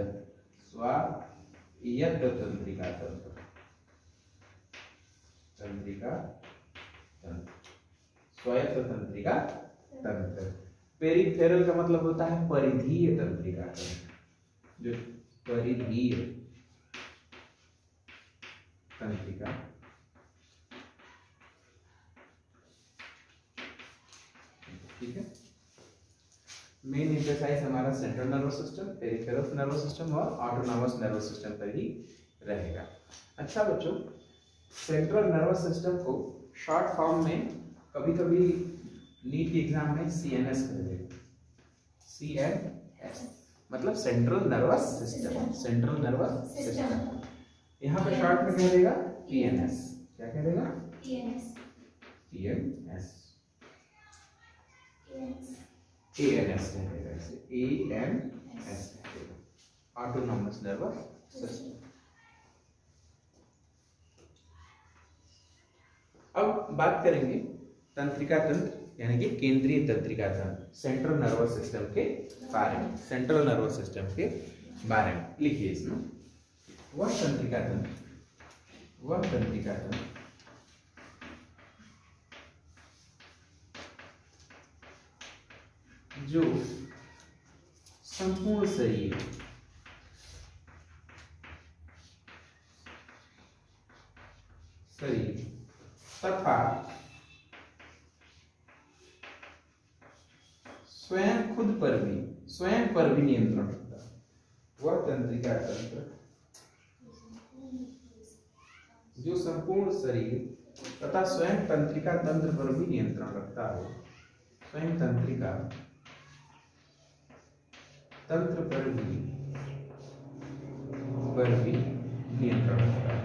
तंत्रिका तंत्र। स्वायत्त तंत्रिका तंत्र। पेरिफेरल का मतलब होता है परिधीय तंत्रिका तंत्र। जो परिधीय तंत्रिका ठीक है। मेन इंटरसाइज हमारा central nervous system, peripheral nervous system और ऑटोनॉमस नर्वस सिस्टम पर ही रहेगा। अच्छा बच्चों, सेंट्रल नर्वस सिस्टम को शॉर्ट फॉर्म में कभी-कभी नीट के एग्जाम में सीएनएस कह देते हैं। सीएनएस मतलब central nervous system, central nervous system. यहाँ पे शॉर्ट में कह देगा पीएनएस। क्या कह देगा? पीएनएस। पीएनएस एएनएस कह देगा, इसे एएनएस कह देगा, ऑटोनॉमस नर्वस सिस्टम। अब बात करेंगे तंत्रिका तंत्र यानी कि केंद्रीय तंत्रिका तंत्र, सेंट्रल नर्वस सिस्टम के बारे में। सेंट्रल नर्वस सिस्टम के बारे में लिखिए इसमें, वह तंत्रिका तंत्र जो संपूर्ण शरीर तथा स्वयं पर भी नियंत्रण रखता है, वह तंत्रिका तंत्र जो संपूर्ण शरीर तथा स्वयं तंत्रिका तंत्र पर भी नियंत्रण रखता हो। स्वयं तंत्रिका तंत्र पर भी नियंत्रण रखता है।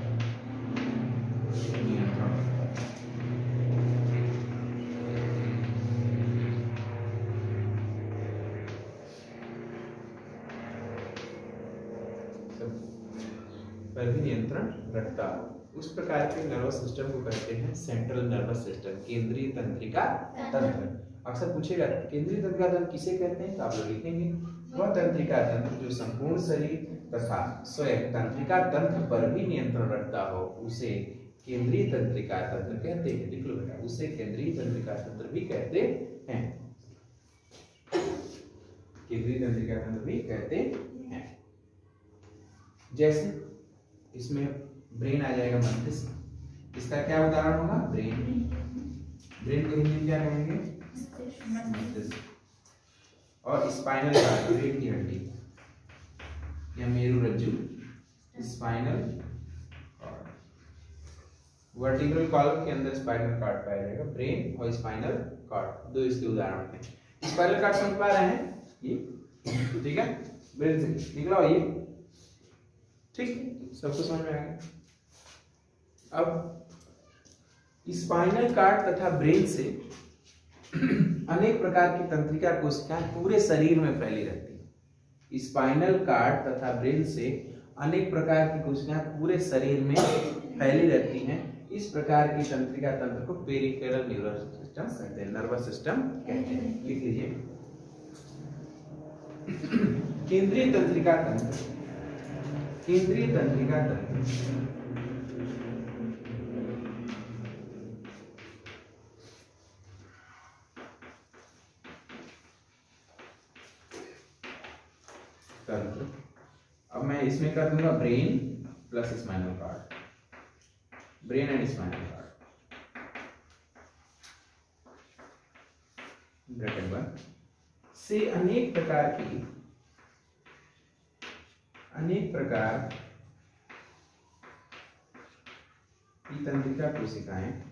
पर भी नियंत्रण रखता हो, उस प्रकार के नर्वस सिस्टम को कहते हैं सेंट्रल नर्वस सिस्टम, केंद्रीय तंत्रिका तंत्र। अक्सर पूछेगा केंद्रीय तंत्रिका तंत्र किसे कहते हैं, तो आप लोग लिखेंगे वह तंत्रिका तंत्र जो संपूर्ण शरीर तथा स्वयं तंत्रिका तंत्र पर भी नियंत्रण रखता हो, उसे केंद्रीय तंत्रिका तंत्र कहते हैं। लिख लो बेटा, उसे केंद्रीय तंत्रिका तंत्र भी कहते हैं। केंद्रीय तंत्रिका तंत्र भी कहते हैं। जैसे इसमें ब्रेन आ जाएगा, मस्तिष्क, इसका क्या उदाहरण होगा? ब्रेन को हिंदी में क्या कहेंगे? मस्तिष्क। और स्पाइनल कॉर्ड, पेट की हड्डी या मेरुरज्जु, स्पाइनल कॉर्ड। वर्टिब्रल कॉलम के अंदर स्पाइनल कॉर्ड पाया जाएगा। ब्रेन और स्पाइनल कॉर्ड दो इसके उदाहरण हैं। स्पाइनल कॉर्ड समझ पा रहे हैं ये? ठीक है, ब्रेन से निकला ये, ठीक, सबको समझ में आ गया। अब स्पाइनल कॉर्ड तथा ब्रेन से अनेक प्रकार की तंत्रिका कोशिकाएं पूरे शरीर में फैली रहती है। स्पाइनल कॉर्ड तथा ब्रेन से अनेक प्रकार की कोशिकाएं पूरे शरीर में फैली रहती हैं। इस प्रकार की तंत्रिका तंत्र को पेरिफेरल न्यूरल सिस्टम कहते हैं, नर्वस सिस्टम कहते हैं। लिख लीजिए, केंद्रीय तंत्रिका तंत्र, केंद्रीय तंत्रिका तंत्र तंत्र। अब मैं इसमें कर दूंगा brain plus spinal cord, brain and spinal cord, bracket बंद, से अनेक प्रकार की तंत्रिका कोशिकाएं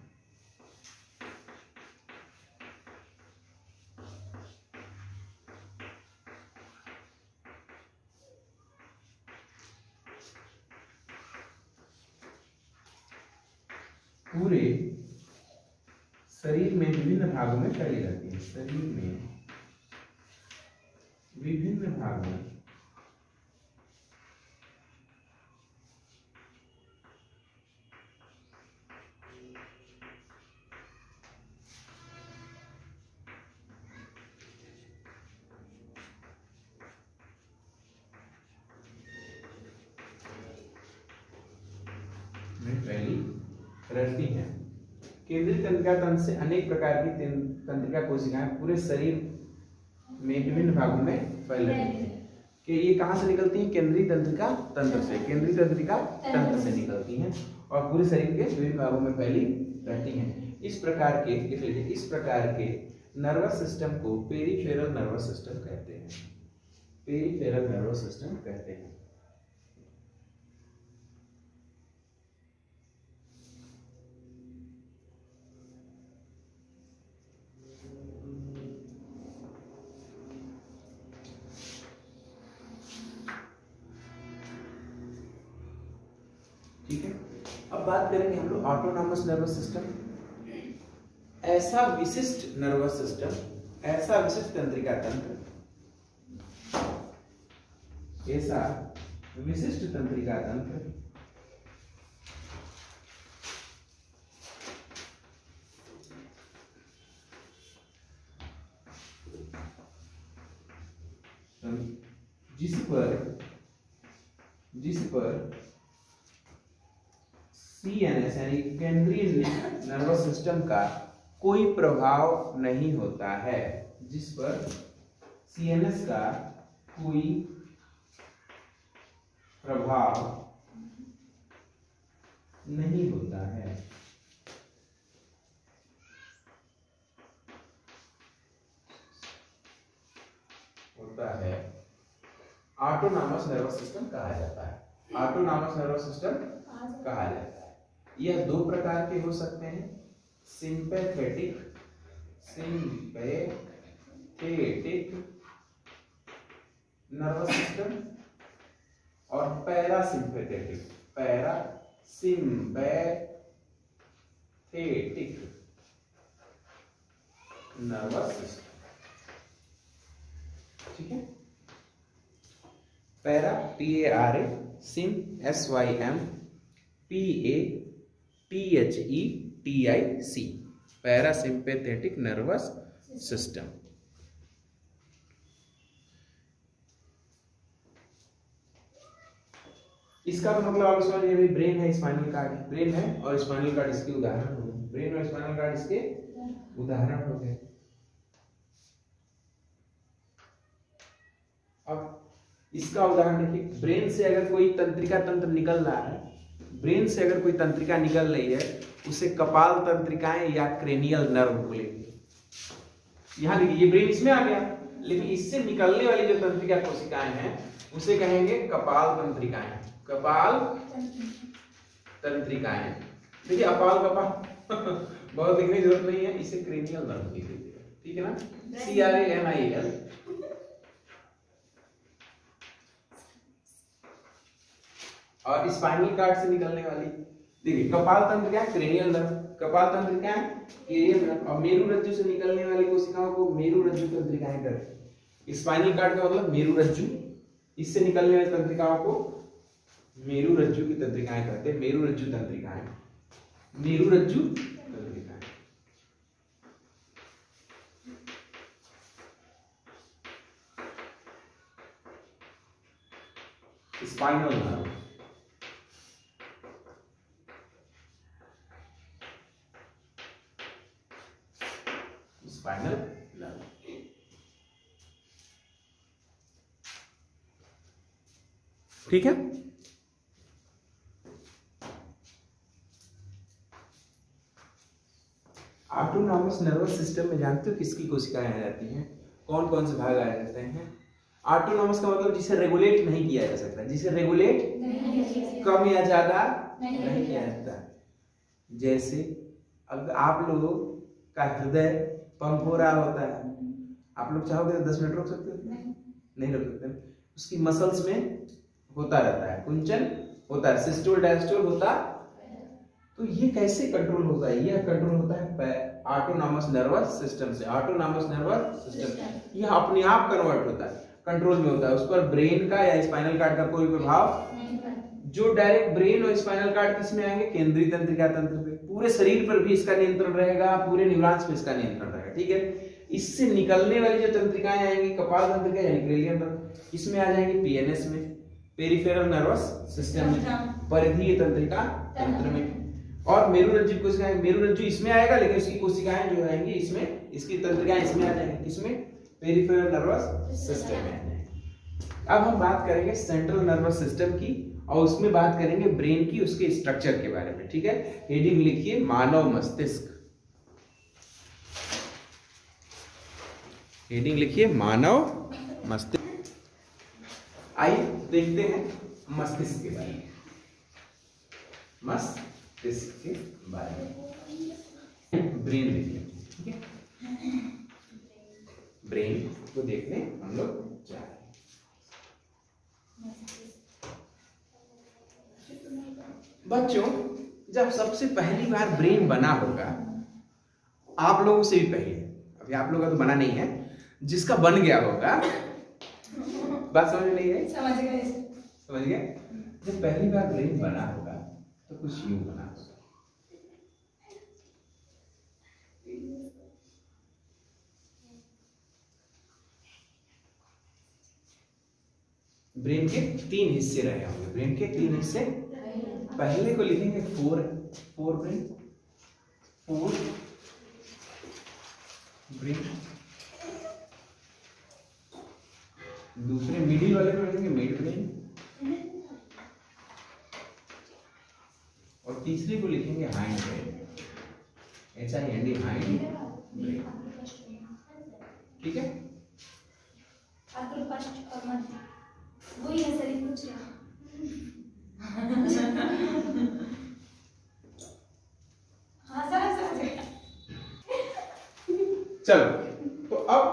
पूरे शरीर में विभिन्न भागों में फैली रहती है। शरीर में विभिन्न भागों में फैली रहती हैं। केंद्रीय तंत्रिका तंत्र से अनेक प्रकार की तंत्रिका कोशिकाएं पूरे शरीर में विभिन्न भागों में फैल रहती हैं। कि ये कहाँ से निकलती हैं? केंद्रीय तंत्रिका तंत्र से, केंद्रीय तंत्रिका तंत्र से निकलती हैं और पूरे शरीर के विभिन्न भागों में फैली रहती हैं। इस प्रकार के नर्वस सिस्टम को पेरिफेरल नर्वस सिस्टम कहते हैं। पेरिफेरल नर्वस सिस्टम कहते हैं। ठीक है, अब बात करेंगे हम लोग ऑटोनॉमस नर्वस सिस्टम। ऐसा विशिष्ट नर्वस सिस्टम, ऐसा विशिष्ट तंत्रिका तंत्र, ऐसा विशिष्ट तंत्रिका तंत्र जिस पर CNS यानी केंद्रीय नर्वस सिस्टम का कोई प्रभाव नहीं होता है, जिस पर CNS का कोई प्रभाव नहीं होता है। ऑटोनॉमस नर्वस सिस्टम कहा जाता है। ऑटोनॉमस नर्वस सिस्टम कहा जाता है। यह दो प्रकार के हो सकते हैं, सिंपैथेटिक नर्वस सिस्टम और पैरासिम्पैथेटिक नर्वस सिस्टम। ठीक है, para PARA, SIM SYM, PATHETIC, parasympathetic nervous system. इसका तो मतलब आप समझ गए, ब्रेन है, स्पाइनल कार्ड है, ब्रेन है और स्पाइनल कार्ड इसके उदाहरण हो गए। ब्रेन और स्पाइनल कार्ड इसके उदाहरण हो गए। अब इसका उदाहरण देखिए, ब्रेन से अगर कोई तंत्रिका तंत्र निकल रहा है, ब्रेन से अगर कोई तंत्रिका निकल रही है, उसे कपाल तंत्रिकाएं या क्रेनियल नर्व बोलेंगे। यहां देखिए, ये ब्रेन इसमें आ गया, लेकिन इससे निकलने वाली जो तंत्रिका कोशिकाएं हैं उसे कहेंगे कपाल तंत्रिकाएं। कपाल तंत्रिकाएं। देखिए अपाल कपाल बहुत लिखने की जरूरत नहीं है, इसे क्रेनियल नर्व लिख दीजिएगा। ठीक है ना, CRANIAL। और स्पाइनल कार्ड से निकलने वाली देखिए कपाल तंत्रिका, क्रेनियल नर्व, कपाल तंत्रिका क्रेनियल नर्व, और मेरु रज्जु से निकलने वाली कोशिकाओं को मेरु रज्जु तंत्रिकाएं कहते हैं। स्पाइनल कार्ड का मतलब मेरु रज्जु, इससे निकलने वाली तंत्रिकाओं को मेरु रज्जु की तंत्रिकाएं कहते हैं। मेरु रज्जु तंत्रिकाएं, मेरु रज्जु तंत्रिकाएं। Spinal nerve, spinal nerve. ठीक है, ऑटोनॉमस नर्वस सिस्टम में जानते हो किसकी कोशिकाएं आ जाती हैं, कौन कौन से भाग आ जाते हैं? ऑटोनॉमस का मतलब जिसे रेगुलेट नहीं किया जा सकता, जिसे रेगुलेट कम या ज्यादा नहीं किया जाता। जैसे अब आप लोगों का हृदय पंप हो रहा होता है, आप लोग चाहोगे तो 10 मिनट रोक सकते हो? नहीं रोक सकते। उसकी मसल्स में होता रहता है, कुंचन होता है, सिस्टोल डायस्टोल होता। तो ये कैसे कंट्रोल होता है? यह कंट्रोल होता है ऑटोनॉमस नर्वस सिस्टम से। ऑटोनॉमस नर्वस सिस्टम यह अपने आप कन्वर्ट होता है, कंट्रोल में होता है, उस पर ब्रेन का या स्पाइनल कार्ड का कोई प्रभाव नहीं। जो डायरेक्ट ब्रेन और स्पाइनल कार्ड किस में आएंगे? केंद्रीय तंत्रिका तंत्र पे। पूरे शरीर पर भी इसका नियंत्रण रहेगा, पूरे न्यूरॉन्स पे इसका नियंत्रण रहेगा। ठीक है, इससे निकलने वाली जो तंत्रिकाएं आएंगी कपाल तंत्रिका यानी क्रेनियल नर्व, इसमें आ जाएंगी PNS में, पेरिफेरल नर्वस सिस्टम में, परिधीय तंत्रिका तंत्र में, और मेरुरज्जु कोशिकाएं, मेरुरज्जु इसमें आएगा लेकिन इसकी कोशिकाएं जो आएंगी इसमें, इसकी तंत्रिकाएं इसमें आ जाएंगी, किसमें, पेरिफेरल नर्वस सिस्टम में आ जाएंगी। अब हम बात करेंगे सेंट्रल नर्वस सिस्टम की और उसमें बात करेंगे ब्रेन की, उसके स्ट्रक्चर के बारे में, ठीक है। हेडिंग लिखिए मानव मस्तिष्क, हेडिंग लिखिए मानव मस्तिष्क। आइए देखते हैं मस्तिष्क के बारे में, मस्तिष्क के बारे में। ब्रेन देखिए, ठीक है, ब्रेन को देखने हम लोग जा रहे हैं। बच्चों, जब सबसे पहली बार ब्रेन बना होगा, आप लोगों से भी पहले, अभी आप लोगों का तो बना नहीं है, जिसका बन गया होगा, बात समझ नहीं है, समझ गए। जब पहली बार ब्रेन बना होगा तो कुछ यूं बना होगा। ब्रेन के 3 हिस्से रहे होंगे, ब्रेन के 3 हिस्से। पहले को लिखेंगे फोर ब्रेन, फोर ब्रेन। दूसरे मिडिल वाले को लिखेंगे मिड ब्रेन, और तीसरे को लिखेंगे hind brain, HIND, hind brain, ठीक है। वही है सर, कुछ हाँ सर। चलो, तो अब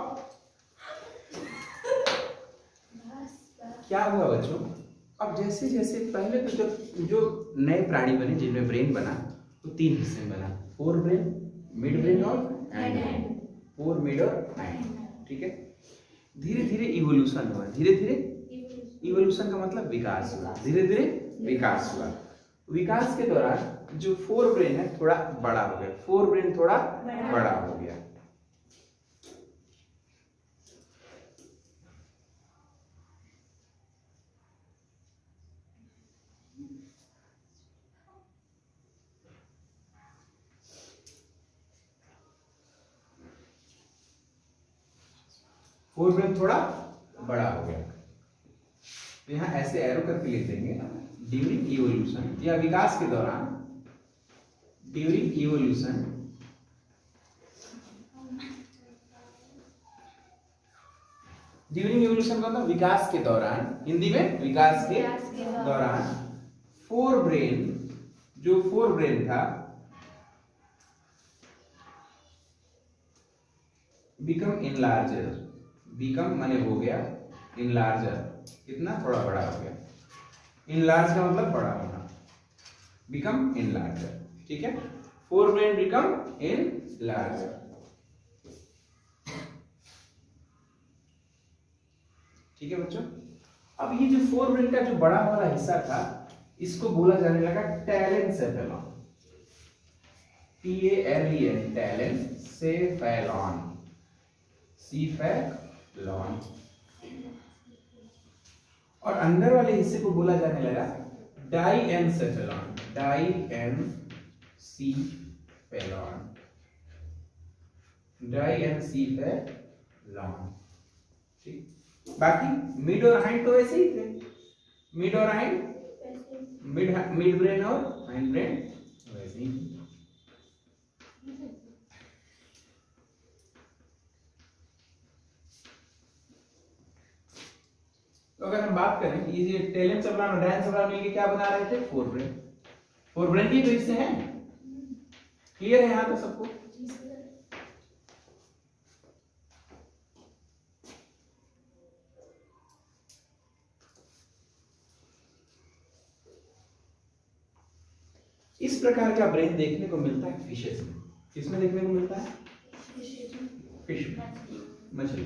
क्या हुआ बच्चों, अब जैसे जैसे पहले तो जब जो नए प्राणी बने जिनमें ब्रेन बना तो 3 हिस्से में बना, 4 ब्रेन, मिड ब्रेन और हाइंड ब्रेन, 4 मिड और हाइंड, ठीक है। धीरे धीरे इवोल्यूशन हुआ, धीरे धीरे इवोल्यूशन का मतलब विकास हुआ, धीरे धीरे विकास हुआ। विकास के दौरान जो 4 ब्रेन है थोड़ा बड़ा हो गया, 4 ब्रेन थोड़ा बड़ा हो गया। फोर ब्रेन थोड़ा बड़ा हो गया, यहाँ ऐसे एरो करके लिख देंगे, ड्यूरिंग इवोल्यूशन या विकास के दौरान, ड्यूरिंग इवोल्यूशन ड्यूरिंग इवोल्यूशन का मतलब विकास के दौरान, हिंदी में विकास के दौरान 4 ब्रेन, जो 4 ब्रेन था, बिकम इनलार्जर, बिकम माने हो गया, इनलार्जर कितना, थोड़ा बड़ा हो गया। इनलार्ज का मतलब बड़ा होना, बिकम इनलार्जर, ठीक है। 4 ब्रेन बिकम इनलार्जर, ठीक है बच्चों। अब ये जो 4 ब्रेन का जो बड़ा वाला हिस्सा था, इसको बोला जाने लगा टैलेनसेफेलॉन, TALEN, टैलेनसेफेलॉन, सीफेलॉन। और अंदर वाले हिस्से को बोला जाने लगा डाइएनसेफेलॉन, डाइएनसीफेलॉन, डाइएनसीफेलॉन, ठीक। बाकी मिड और हाइंड तो ऐसे ही थे, मिड और हाइंड, मिड ब्रेन और हाइंड ब्रेन वैसे ही। तो अगर हम बात करें, ये टेलेनसेफेलॉन और डाइएनसेफेलॉन मिलकर क्या बना रहे थे, 4 ब्रेन। 4 ब्रेन की तो हिस्से हैं, क्लियर है यहाँ तो सबको। इस प्रकार का ब्रेन देखने को मिलता है फिशेस में। किसमें देखने को मिलता है, फिश, मछली।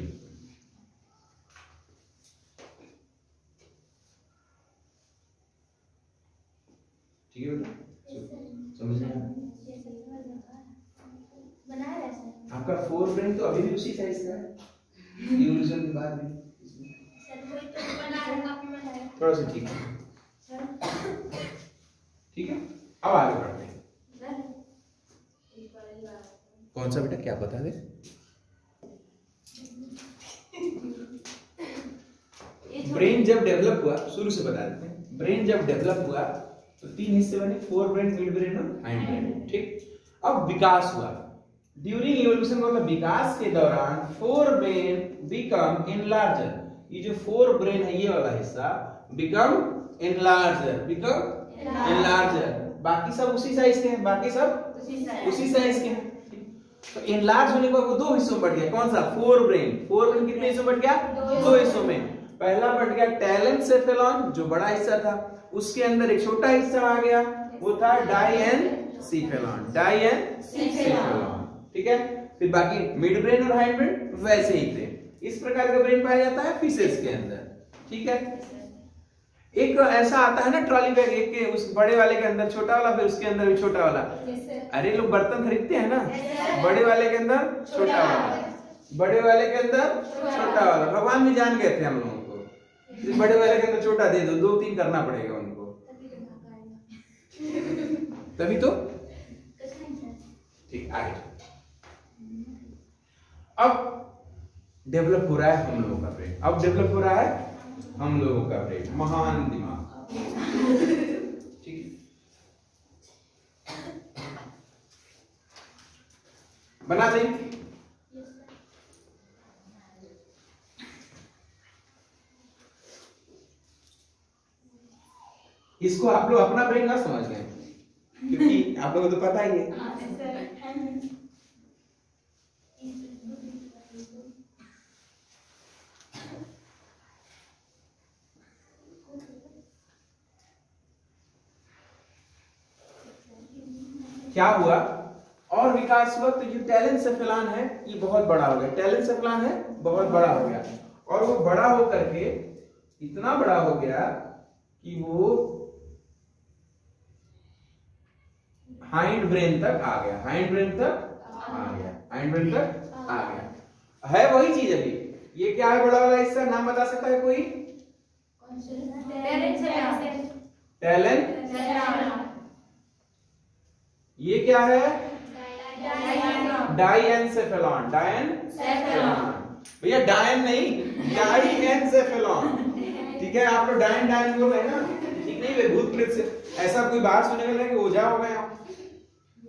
ठीक है बेटा, समझ में आया। आपका 4 ब्रेन तो अभी भी उसी साइज का है, इवोल्यूशन के बाद भी थोड़ा सा ठीक है, ठीक है। अब आगे बढ़ते हैं। कौन सा बेटा, क्या बता दे? ब्रेन जब डेवलप हुआ, शुरू से बता देते हैं, ब्रेन जब डेवलप हुआ तो 3 हिस्से बने, फोर ब्रेन, मिड ब्रेन और हाइंड ब्रेन, ठीक। अब विकास हुआ, ड्यूरिंग इवोल्यूशन मतलब विकास के दौरान फोर ब्रेन बिकम एनलार्जर, ये जो फोर ब्रेन है ये वाला हिस्सा बिकम एनलार्जर, बिकम एनलार्जर, बाकी सब उसी साइज के हैं, बाकी सब उसी साइज के हैं। तो एनलार्ज होने को दो हिस्सों में बढ़ गया, कौन सा? Fore brain. फोर ब्रेन कितने हिस्सों में बढ़ गया? दो हिस्सों में। पहला बढ़ गया टेलेनसेफेलॉन जो बड़ा हिस्सा था, उसके अंदर एक छोटा हिस्सा आ गया, वो था डायएनसेफेलॉन, डायएनसेफेलॉन, ठीक है। फिर बाकी मिड ब्रेन और हाइंड ब्रेन वैसे ही थे। इस प्रकार का ब्रेन पाया जाता है फिशेस के अंदर, ठीक है। एक ऐसा आता है ना ट्रॉली बैग, एक के उस बड़े वाले के अंदर छोटा वाला, फिर उसके अंदर भी छोटा वाला। अरे लोग बर्तन खरीदते हैं ना, बड़े वाले के अंदर छोटा वाला, बड़े वाले के अंदर छोटा वाला। भगवान भी जान गए थे हम लोगों को, बड़े वाले के अंदर छोटा दे दो, 2-3 करना पड़ेगा उनको, तभी तो ठीक। आगे अब डेवलप हो रहा है हम लोगों का ब्रेन, अब डेवलप हो रहा है हम लोगों का ब्रेन, महान दिमाग, ठीक है। बना दें। इसको आप लोग अपना ब्रेन ना समझ गए, क्योंकि आप लोगों को तो पता ही है। क्या हुआ और विकास हुआ, तो ये टेलेनसेफेलॉन है, ये बहुत बड़ा हो गया, टेलेनसेफेलॉन है बहुत बड़ा हो गया, और वो बड़ा हो करके इतना बड़ा हो गया कि वो हाइंड ब्रेन तक आ गया, हाइंड ब्रेन तक आ गया, हाइंड ब्रेन तक आ गया। है वही चीज अभी। ये क्या है बड़ा वाला हिस्सा, नाम बता सकता है कोई? टेलेंट। ये क्या है? डायएनसेफेलॉन, डायएनसेफेलॉन भैया, डायन नहीं, डायएनसेफेलॉन, ठीक है। आप लोग डायन डायन बोल रहे हैं ना, ठीक नहीं वे भूत प्रेत से ऐसा कोई बात सुनने में लगे ओझा हो गए आप।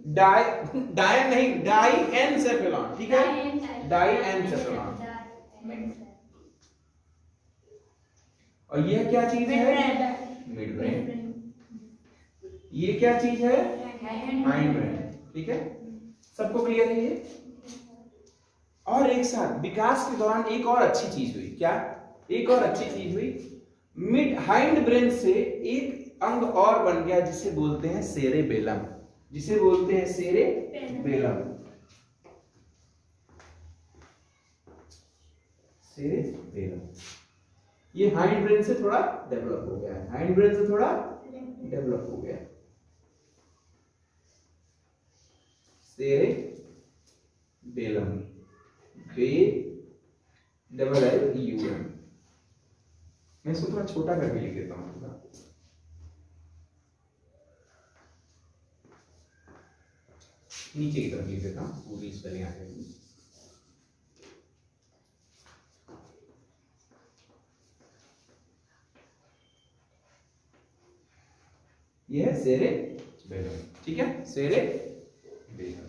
डायन नहीं, डायएनसेफेलॉन, ठीक है, डायएनसेफेलॉन। और ये क्या चीज है? Mid brain. ये क्या चीज है? हाइंड ब्रेन, ठीक है। सबको क्लियर है ये? और एक साथ विकास के दौरान एक और अच्छी चीज हुई, क्या? एक और अच्छी चीज हुई, मिड हाइंड ब्रेन से एक अंग और बन गया जिसे बोलते हैं सेरेबेलम, जिसे बोलते हैं सेरेबेलम, सेरेबेलम। ये हाइंड ब्रेन से थोड़ा डेवलप हो गया है, हाइंड ब्रेन से थोड़ा डेवलप हो गया। सेरेबेलम, बे डबल एल यू एम। मैं इसको थोड़ा छोटा करके लिख देता हूँ, नीचे की तरफ लिख देता हूँ, पूरी स्पेलिंग आ जाएगी। ये है सेरेबेलम, ठीक है, सेरेबेलम।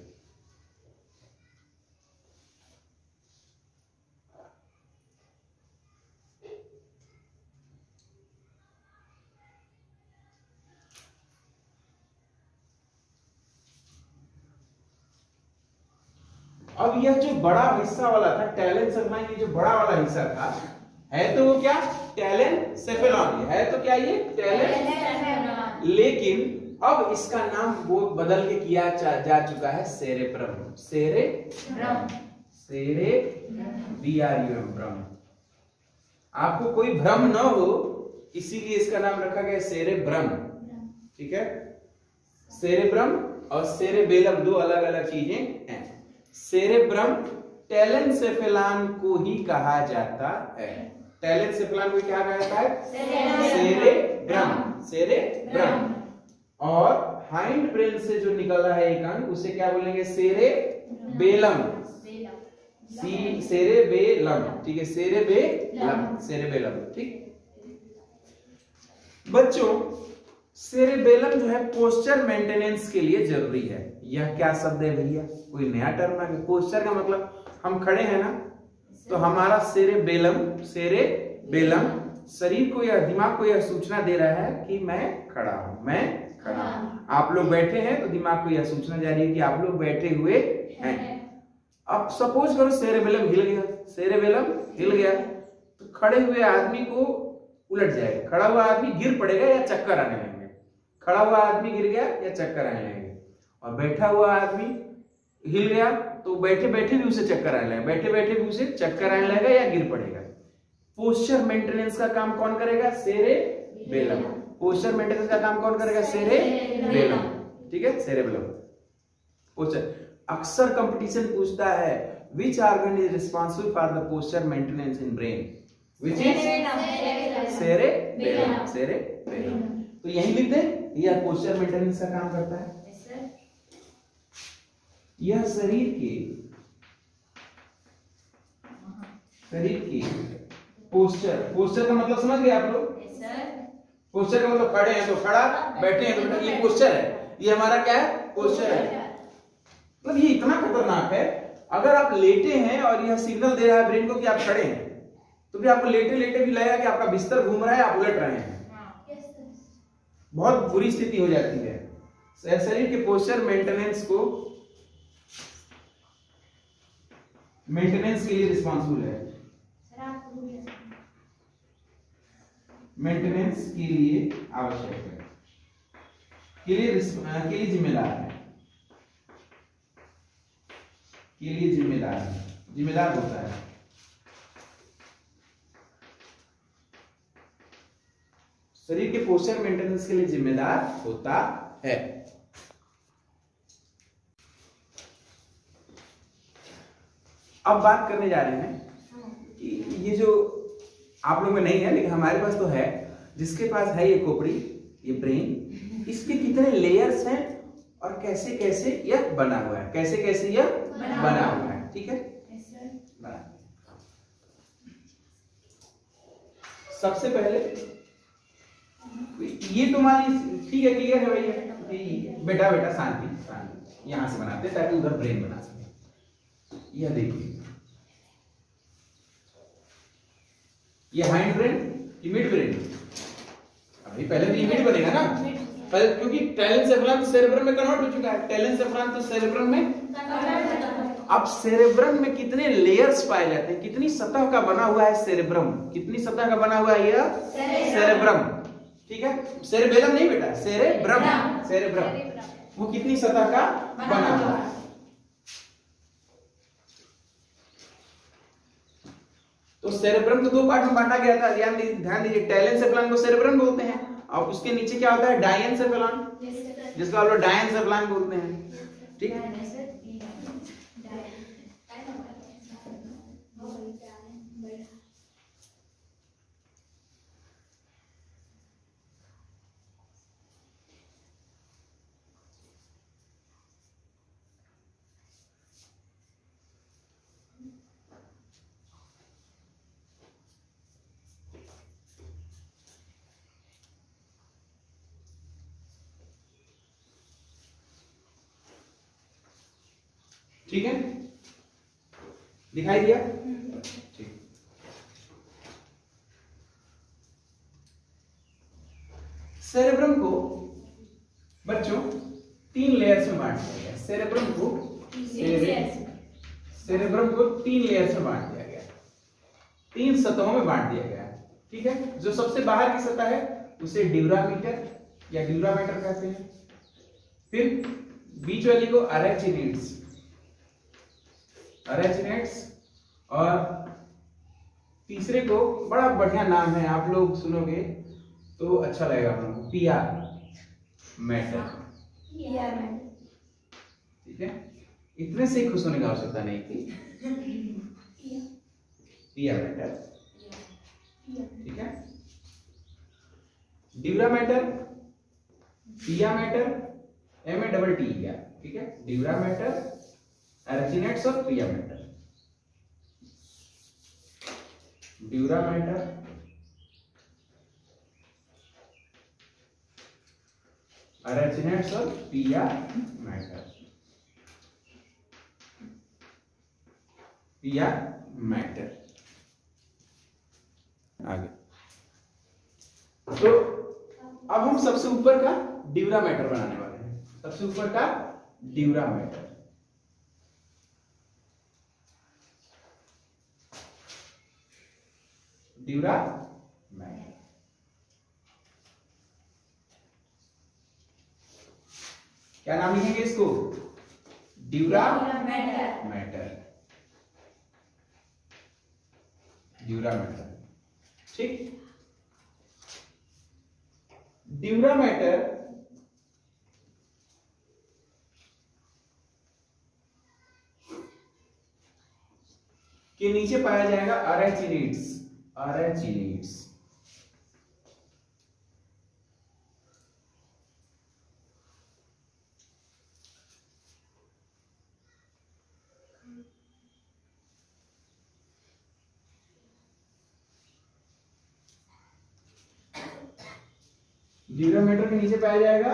अब यह जो बड़ा हिस्सा वाला था टेलेनसेफेलॉन, ये जो बड़ा वाला हिस्सा था, है तो वो क्या? टेलेनसेफेलॉन है, तो क्या ये टेलेनसेफेलॉन, लेकिन अब इसका नाम वो बदल के किया जा चुका है सेरेब्रम, सेरेब्रम, सेरेब्रम। आपको कोई भ्रम न हो इसीलिए इसका नाम रखा गया सेरेब्रम, ठीक है। सेरेब्रम और सेरेबेलम दो अलग अलग चीजें हैं। सेरेब्रम टेलेनसेफेलॉन को ही कहा जाता है, टेलेनसेफेलॉन को क्या कहा जाता है? Cerebrum, cerebrum. और हाइंड ब्रेन से जो निकला है एक अंग, उसे क्या बोलेंगे? सेरेबेलम, बेलम, सेरेबेलम, ठीक है, सेरेबेलम, सेरेबेलम, ठीक। बच्चों सेरेबेलम जो है पोस्चर मेंटेनेंस के लिए जरूरी है। यह क्या शब्द है भैया, कोई नया टर्म है? पोस्चर का मतलब हम खड़े हैं ना, तो हमारा सेरेबेलम शरीर को या दिमाग को यह सूचना दे रहा है कि मैं खड़ा हूं, मैं खड़ा हूं। आप लोग बैठे हैं तो दिमाग को यह सूचना जा रही है कि आप लोग बैठे हुए हैं। अब सपोज करो सेरेबेलम हिल गया, सेरेबेलम हिल गया तो खड़े हुए आदमी को उलट जाएगा, खड़ा हुआ आदमी गिर पड़ेगा या चक्कर आने लगेंगे। खड़ा हुआ आदमी गिर गया या चक्कर आने लगेंगे, और बैठा हुआ आदमी हिल गया तो बैठे बैठे भी उसे चक्कर आने लगेगा, बैठे बैठे भी उसे चक्कर आने लगेगा या गिर पड़ेगा। पोस्चर मेंटेनेंस का काम कौन करेगा? सेरेबेलम। पोस्चर मेंटेनेंस का काम कौन करेगा? सेरेबेलम, ठीक है, सेरेबेलम। पोस्चर अक्सर कंपटीशन पूछता है which organ is responsible for the posture maintenance in brain, which is cerebellum, cerebellum. तो यही लिख दे, यह पोस्चर मेंटेनेंस का काम करता है। यह शरीर की पोस्चर, पोस्चर का मतलब समझ गए आप लोग? पोस्चर का मतलब खड़े हैं तो खड़ा, बैठे हैं तो, ये पोस्चर है, ये हमारा क्या है? पोस्चर है। मतलब ये इतना खतरनाक है, अगर आप लेटे हैं और यह सिग्नल दे रहा है ब्रेन को कि आप खड़े हैं, तो भी आपको लेटे लेटे भी लगेगा कि आपका बिस्तर घूम रहा है, आप उलट रहे हैं, बहुत बुरी स्थिति हो जाती है। शरीर के पोस्चर मेंटेनेंस के लिए रिस्पांसिबल है, मेंटेनेंस के लिए आवश्यक है, के लिए जिम्मेदार है, के लिए जिम्मेदार होता है। शरीर के पोस्चर मेंटेनेंस के लिए जिम्मेदार होता है। अब बात करने जा रहे हैं कि ये जो आप लोग में नहीं है लेकिन हमारे पास तो है, जिसके पास है ये खोपड़ी, ये ब्रेन, इसके कितने लेयर्स हैं और कैसे कैसे यह बना हुआ है, कैसे कैसे यह बना हुआ है, ठीक है। सबसे पहले ये तुम्हारी ठीक है, क्लियर है भैया? बेटा बेटा शांति शांति, यहां से बनाते हैं ताकि उधर ब्रेन बना सके। यह देखिए, ये हाइंड ब्रेन, ये मिड ब्रेन। अभी पहले तो ये मिड बनेगा ना, पहले क्योंकि टेलेंसेफेरम तो सेरेब्रम में कन्वर्ट हो चुका है, टेलेंसेफेरम तो सेरेब्रम में। अब सेरेब्रम में कितने लेयर्स पाए जाते हैं, कितनी सतह का बना हुआ है सेरेब्रम, कितनी सतह का बना हुआ है यह सेरेब्रम, ठीक है। सेरेबेलम नहीं बेटा, सेरेब्रम, सेरेब्रम वो कितनी सतह का बना हुआ है। तो सेरेब्रम तो दो पार्ट में बांटा गया था, ध्यान दीजिए। टेलेंसेफेरम को सेरेब्रम बोलते हैं, और उसके नीचे क्या होता है? डायनसेफेरम, जिसको आप लोग डायनसेफेरम बोलते हैं, ठीक है। ठीक है, दिखाई दिया? ठीक। सेरेब्रम को बच्चों 3 लेयर्स में बांट दिया गया। सेरेब्रम को 3 लेयर्स में बांट दिया गया, 3 सतहों में बांट दिया गया, ठीक है। जो सबसे बाहर की सतह है उसे ड्यूरामीटर या ड्यूरामेटर कहते हैं। फिर बीच वाली को अरेचिनिड्स, और तीसरे को बड़ा बढ़िया नाम है, आप लोग सुनोगे तो अच्छा लगेगा आप लोगों को, पीआर मैटर, ठीक है। इतने से खुश होने की आवश्यकता नहीं थी, पीआर मैटर, ठीक है। Dura mater, pia mater, M A double T, ठीक है। ड्यूरामेटर, एर्चिनेट्स और पिया मैटर। ड्यूरा मैटर, एर्चिनेट्स और पिया मैटर। पिया मैटर। आगे तो अब हम सबसे ऊपर का ड्यूरा मैटर बनाने वाले हैं। सबसे ऊपर का ड्यूरा मैटर। ड्यूरा मैटर क्या नाम लिखेंगे इसको? Dura mater. ड्यूरा मैटर, ठीक। ड्यूरा मैटर के नीचे पाया जाएगा अरेचिनिड्स। अरेचिनिड्स ड्यूरा मैटर के नीचे पाया जाएगा,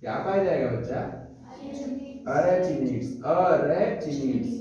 क्या पाया जाएगा बच्चा? अरेचिनिड्स। अरेचिनिड्स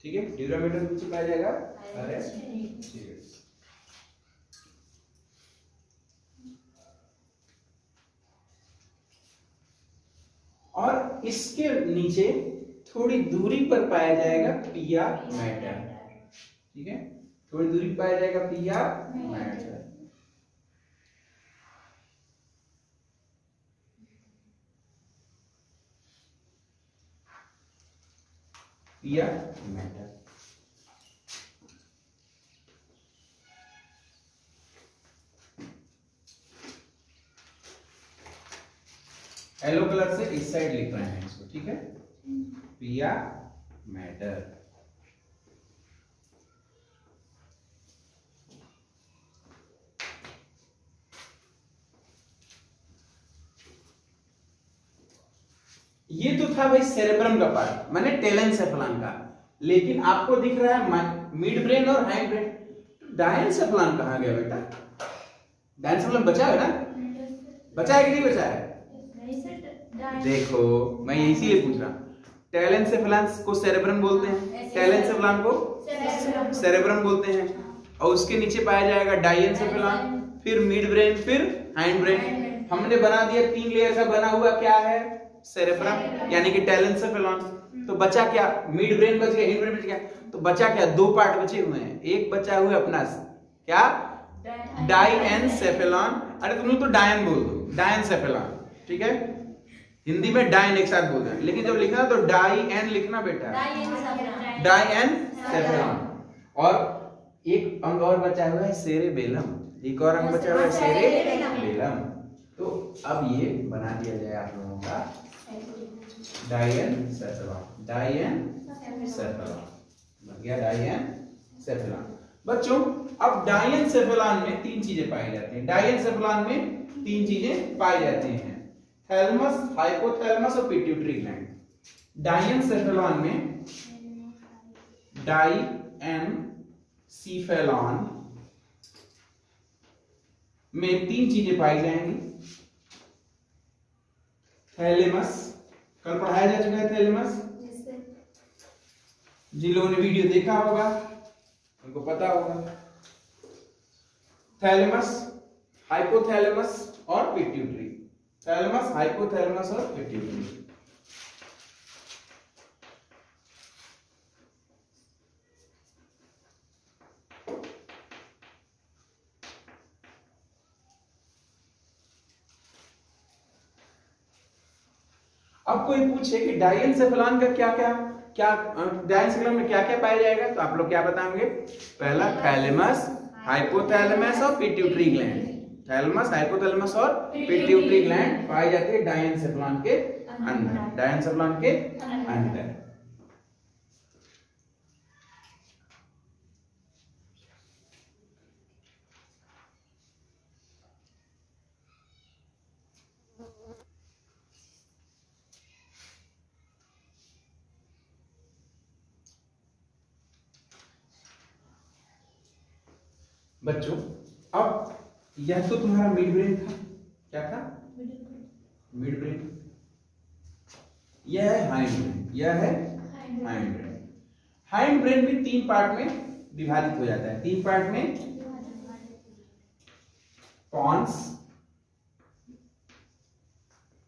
ठीक है। ड्यूरा मैटर नीचे पाया जाएगा अरेचिनिड्स। और इसके नीचे थोड़ी दूरी पर पाया जाएगा पिया मैटर। ठीक है, थोड़ी दूरी पर पाया जाएगा पिया मैटर। पिया मैटर। येलो कलर से इस साइड लिख रहे हैं इसको, ठीक है। पिया मैटर। ये तो था भाई सेरेब्रम का पार्ट, माने टेलेनसेफलान का। लेकिन आपको दिख रहा है मिड ब्रेन और हाइंड ब्रेन। डायनसेफलान कहां गया बेटा? डायनसेफलान बचा है ना? बचा है कि नहीं बचा है? देखो मैं इसीलिए पूछ रहा हूं। टेलेनसेफलान को सेरेब्रम बोलते हैं, टेलेनसेफलान को सेरेब्रम बोलते हैं। और उसके नीचे पाया जाएगा डायनसेफलान, फिर मिड ब्रेन, फिर हाइंड ब्रेन। हमने बना दिया 3 लेयर का बना हुआ क्या है? सेरेब्रम, यानी कि टेलेनसेफलान। तो बचा क्या? मिड ब्रेन बच गया, हाइंड ब्रेन बच गया। तो बचा क्या? 2 पार्ट बचे हुए हैं। एक बचा हुआ है अपना क्या? डायनसेफलान। अरे तुम लोग तो डायन बोल दो, डायनसेफलान, ठीक है। हिंदी में डायन एक साथ बोलते हैं, लेकिन जब लिखना तो डायन लिखना बेटा, डायनसेफलान। और एक अंग और बचा हुआ है सेरेबेलम। एक और अंग बचा हुआ है सेरेबेलम। तो अब ये बना दिया जाए आप लोगों का डायनसेफलान। डायनसेफलान बन गया, डायनसेफलान। बच्चों अब डायनसेफलान में 3 चीजें पाई जाती हैं। डायनसेफलान में 3 चीजें पाई जाती हैं, थैलेमस, हाइपोथैलेमस और पिट्यूटरी ग्लैंड। डायनसेफलान में डायनसेफलान में 3 चीजें पाई जाएंगी। थैलेमस, कल पढ़ाया जा चुका है थैलेमस। जिन लोगों ने वीडियो देखा होगा उनको पता होगा। थैलेमस, हाइपोथैलेमस और पिट्यूटरी। थैलेमस, हाइपोथैलेमस और पिट्यूटरी। अब कोई पूछे कि डायएन्सेफेलॉन का क्या डायएन्सेफेलॉन में क्या क्या पाया जाएगा, तो आप लोग क्या बताएंगे? पहला थैलेमस, हाइपोथैलेमस और पिट्यूटरी ग्लैंड। थैलेमस, हाइपोथैलेमस और पिट्यूटरी ग्लैंड पाई जाती है डायएन्सेफेलॉन के अंदर, डायएन्सेफेलॉन के अंदर। बच्चों अब यह तो तुम्हारा मिड ब्रेन था, क्या था? Mid brain. यह है हाइंड ब्रेन, यह है हाइंड ब्रेन। हाइंड ब्रेन भी 3 पार्ट में विभाजित हो जाता है, 3 पार्ट में।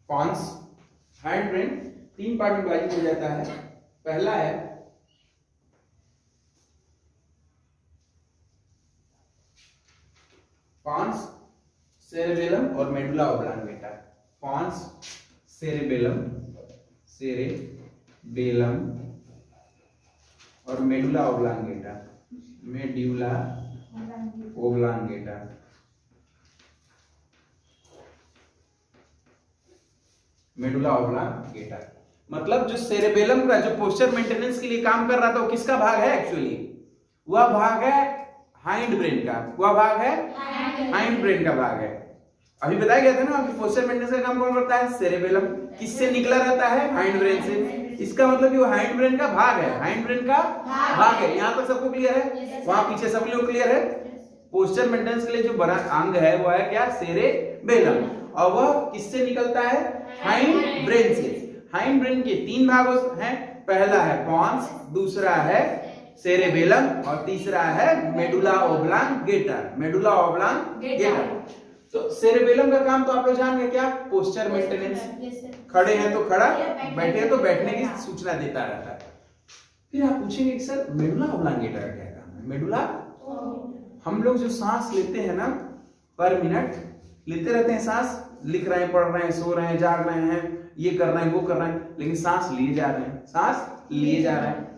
पॉन्स हाइंड ब्रेन 3 पार्ट में विभाजित हो जाता है। पहला है पॉन्स, सेरेबेलम और मेडुला ऑब्लांगेटा। पॉन्स, सेरेबेलम और medulla oblongata, medulla oblongata. Medulla oblongata मतलब जो सेरेबेलम का जो पोस्चर मेंटेनेंस के लिए काम कर रहा था वो किसका भाग है? एक्चुअली वह भाग है हाइंड ब्रेन का, वह भाग है हाइंड ब्रेन का भाग है। अभी बताया गया था ना कि पोस्चर मेंटेनेंस का काम कौन करता है? सेरेबेलम। किससे निकला रहता है? हाइंड ब्रेन से। इसका मतलब कि वो हाइंड ब्रेन का भाग है, हाइंड ब्रेन का भाग है। यहाँ तक सबको क्लियर है? वहां पीछे सब लोग क्लियर है? पोस्चर मेंटेनेंस के लिए जो बड़ा अंग है वो है क्या? सेरेबेलम। और वह किससे निकलता है? हाइंड ब्रेन से। हाइंड ब्रेन के 3 भाग हैं, पहला है पॉन्स, दूसरा है सेरेबेलम और तीसरा है मेडुला ओब्लांगेटा। Medulla oblongata. तो सेरेबेलम का काम तो आप लोग जान गए, क्या? Posture maintenance. खड़े हैं तो खड़ा, बैठे हैं तो बैठने की सूचना देता रहता है। फिर आप पूछेंगे कि सर मेडुला ओब्लांगेटा का क्या काम है? मेडुला, हम लोग जो सांस लेते हैं ना पर मिनट, लेते रहते हैं सांस, लिख रहे हैं, पढ़ रहे हैं, सो रहे हैं, जाग रहे हैं, ये कर रहे हैं, वो कर रहे हैं, लेकिन सांस लिए जा रहे हैं, सांस लिए जा रहे हैं।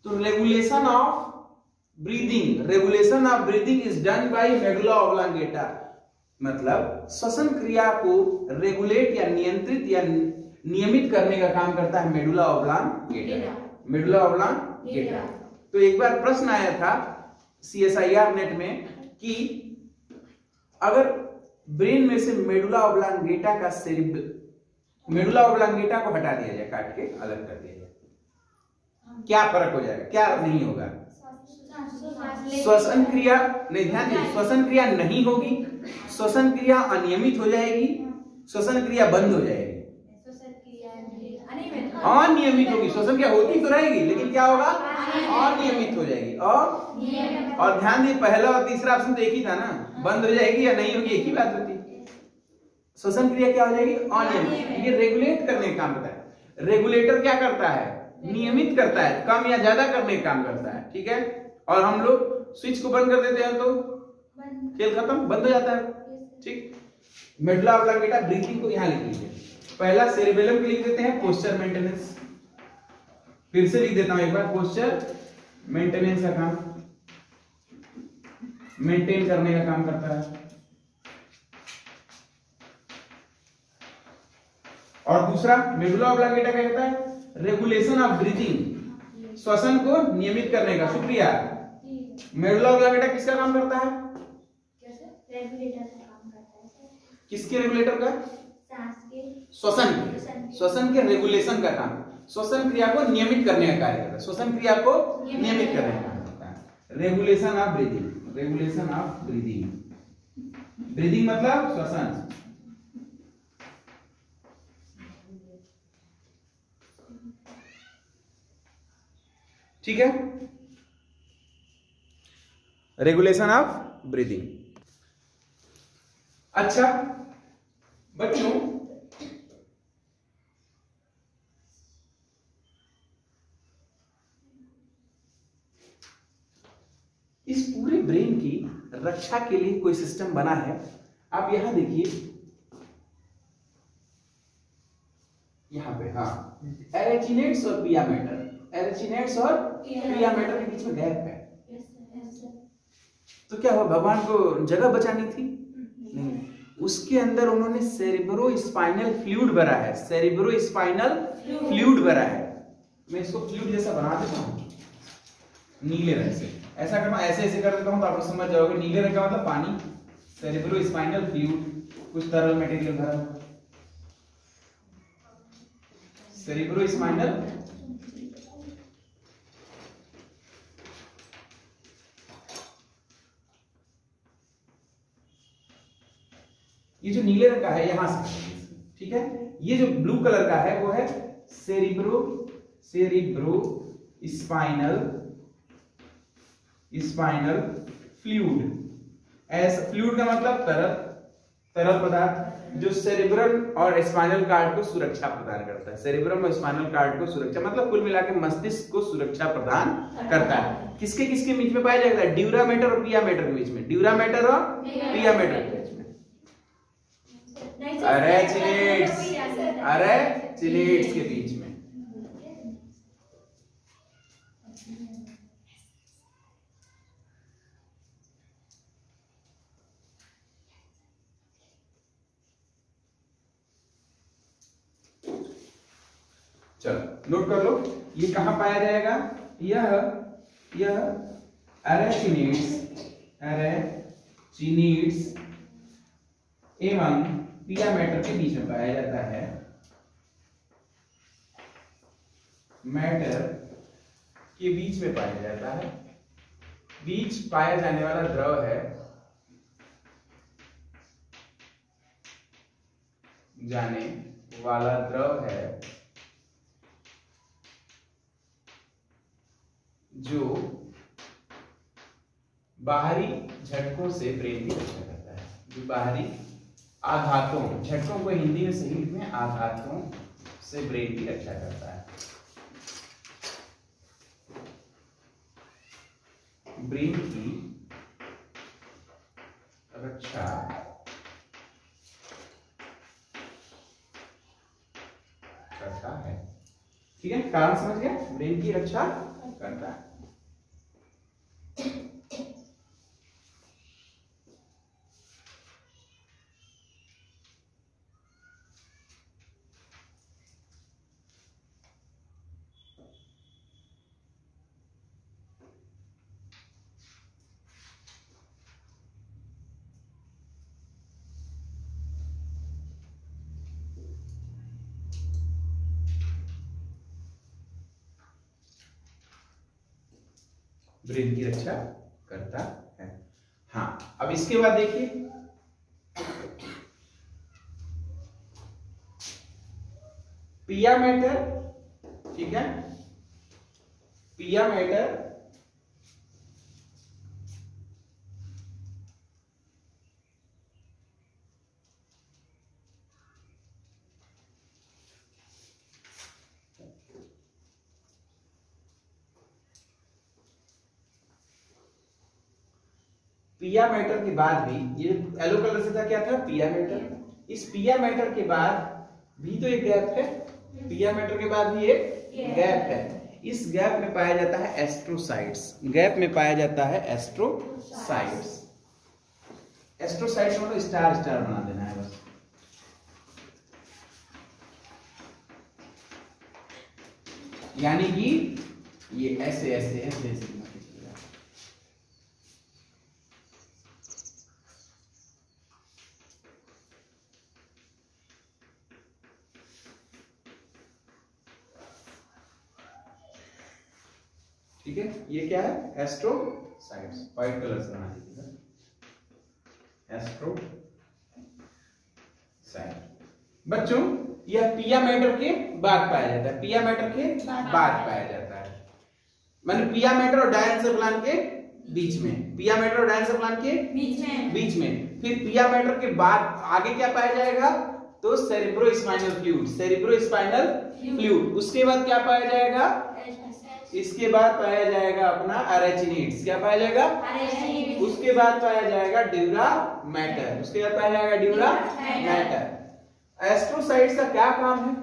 तो regulation of breathing is done by medulla oblongata. मतलब श्वसन क्रिया को रेगुलेट या नियंत्रित या नियमित करने का काम करता है मेडुला ऑब्लांगेटा। Medulla oblongata. तो एक बार प्रश्न आया था CSIR नेट में कि अगर ब्रेन में से मेडुला ऑब्लांगेटा को हटा दिया जाए, काट के अलग कर दिया जाए, क्या फर्क हो जाएगा? क्या नहीं होगा? श्वसन क्रिया नहीं, ध्यान दीजिए, श्वसन क्रिया नहीं होगी, श्वसन क्रिया अनियमित हो जाएगी, श्वसन क्रिया बंद हो जाएगी, अनियमित होगी। श्वसन क्रिया होती तो रहेगी लेकिन क्या होगा? अनियमित हो जाएगी। और ध्यान दीजिए, पहला और तीसरा ऑप्शन तो एक ही था ना, बंद हो जाएगी या नहीं होगी, एक ही बात होती। श्वसन क्रिया क्या हो जाएगी? अनियमित। ये रेगुलेट करने का काम करता है। रेगुलेटर क्या करता है? नियमित करता है, कम या ज्यादा करने का काम करता है, ठीक है। और हम लोग स्विच को बंद कर देते हैं तो खेल खत्म, बंद हो जाता है, ठीक। मेडुला ऑब्लांगेटा ब्रीथिंग को यहां लिख लीजिए। पहला सेरेबेलम को लिख देते हैं पोस्चर मेंटेनेंस, फिर से लिख देता हूं एक बार, पोस्चर मेंटेनेंस का काम, मेंटेन करने का काम करता है। और दूसरा मेडुला ऑब्लांगेटा क्या कहता है? रेगुलेशन ऑफ ब्रीथिंग, श्वसन को नियमित करने का। शुक्रिया। मेडुला ऑब्लांगेटा किसका काम करता है? रेगुलेटर का काम करता है। किसके रेगुलेटर का? सांस के, श्वसन के रेगुलेशन का काम, श्वसन क्रिया को नियमित करने का कार्य करता है। श्वसन क्रिया को नियमित करने का काम करता है। Regulation of breathing, regulation of breathing. Breathing मतलब श्वसन। ठीक है, रेगुलेशन ऑफ ब्रीदिंग। अच्छा बच्चों, इस पूरे ब्रेन की रक्षा के लिए कोई सिस्टम बना है। आप यहां देखिए, यहाँ पे, हाँ, एरेचिनेट्स और पिया मैटर, एरेचिनेट्स और पिया मैटर के बीच में गैप है। तो क्या हुआ, भगवान को जगह बचानी थी? नहीं, उसके अंदर उन्होंने सेरिब्रो स्पाइनल फ्लूइड भरा है, सेरिब्रो स्पाइनल फ्लूइड भरा है। मैं इसको फ्लूइड जैसा बना देता हूँ नीले रंग से, ऐसा करना, ऐसे ऐसे कर देता हूँ तो आप लोग समझ जाओगे। नीले रंग का मतलब पानी, सेरिब्रो स्पाइनल फ्लूइड, कुछ तरल मटेरियल भरा, सेरिब्रो स्पाइनल ये जो नीले रंग का है यहां से, ठीक है, ये जो ब्लू कलर का है वो है सेरिब्रो स्पाइनल फ्लूइड। ऐसा फ्लूइड का मतलब तरल पदार्थ जो सेरिब्रल और स्पाइनल कार्ड को सुरक्षा प्रदान करता है। सेरिब्रम और स्पाइनल कार्ड को सुरक्षा मतलब कुल मिला के मस्तिष्क को सुरक्षा प्रदान करता है। किसके किसके बीच में पाया जाएगा? ड्यूरा मैटर और पिया मैटर के बीच में, ड्यूरा मैटर और पिया मैटर के बीच में। अरेचिनेट्स के बीच में। चलो नोट कर लो, ये कहां पाया जाएगा? यह अरेचिनेट्स एवं पिया मैटर के बीच में पाया जाता है। मैटर के बीच में पाया जाता है। बीच पाया जाने वाला द्रव है, जाने वाला द्रव है जो बाहरी झटकों से ब्रेन की रक्षा करता है। जो बाहरी आघातों, झटकों को हिंदी में सही में आघातों से ब्रेन की रक्षा करता है। ब्रेन की रक्षा करता है। ठीक है, कारण समझ गया? ब्रेन की रक्षा करता है। ब्रेन की रक्षा करता है। हाँ, अब इसके बाद देखिए, पिया मैटर, ठीक है, पिया मैटर पिया मैटर के बाद भी, ये येलो कलर से था, क्या था? पिया मैटर। इस पिया मैटर के बाद भी तो एक गैप है, पिया मैटर के बाद भी एक गैप है। इस गैप में पाया जाता है एस्ट्रोसाइट्स। गैप में पाया जाता है एस्ट्रोसाइट्स। एस्ट्रोसाइट्स मतलब स्टार स्टार बना देना है बस। यानी कि ये ऐसे ऐसे ऐसे ऐसे ठीक है। ये क्या है? एस्ट्रोसाइट्स। व्हाइट कलर से बना दीजिएगा, एस्ट्रोसाइट। बच्चों यह पिया मैटर के बाद पाया जाता है, पिया मैटर के बाद पाया जाता है, मतलब पिया मैटर और डायएन्सेफेलान के बीच में, पिया मैटर और डायएन्सेफेलान के बीच में। फिर पिया मैटर के बाद आगे क्या पाया जाएगा? तो सेरिब्रोस्पाइनल फ्लूइड, सेरिब्रोस्पाइनल फ्लूइड। उसके बाद क्या पाया जाएगा? इसके बाद पाया जाएगा अपना अरेचिनेट्स। क्या पाया जाएगा? उसके बाद पाया जाएगा ड्यूरा मैटर। उसके बाद पाया जाएगा ड्यूरा मैटर। एस्ट्रोसाइट्स का क्या काम है?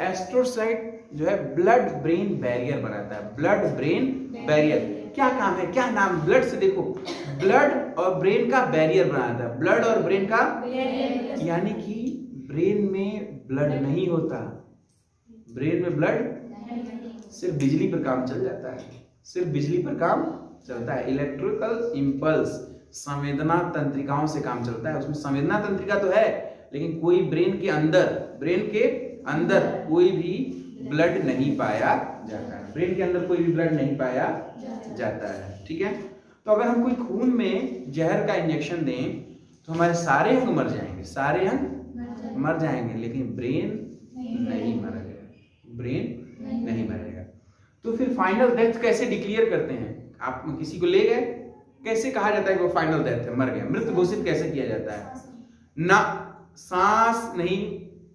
एस्ट्रोसाइट जो है ब्लड ब्रेन बैरियर बनाता है। ब्लड ब्रेन बैरियर क्या काम है, क्या नाम, ब्लड से देखो, ब्लड और ब्रेन का बैरियर बनाता है। ब्लड और ब्रेन का, यानी कि ब्रेन में ब्लड नहीं होता, ब्रेन में ब्लड सिर्फ बिजली पर काम चल जाता है, सिर्फ बिजली पर काम चलता है। इलेक्ट्रिकल इंपल्स संवेदना तंत्रिकाओं से काम चलता है। उसमें संवेदना तंत्रिका तो है, लेकिन कोई ब्रेन के अंदर कोई भी ब्लड नहीं पाया जाता है। ब्रेन के अंदर कोई भी ब्लड नहीं पाया जाता है। ठीक है, तो अगर हम कोई खून में जहर का इंजेक्शन दें तो हमारे सारे अंग मर जाएंगे, सारे अंग मर जाएंगे, लेकिन ब्रेन नहीं मरेगा, ब्रेन नहीं मरेगा। तो फिर फाइनल डेथ कैसे डिक्लेयर करते हैं? आप किसी को ले गए, कैसे कहा जाता है कि वो फाइनल डेथ है, मर गया, मृत घोषित कैसे किया जाता है? ना सांस नहीं,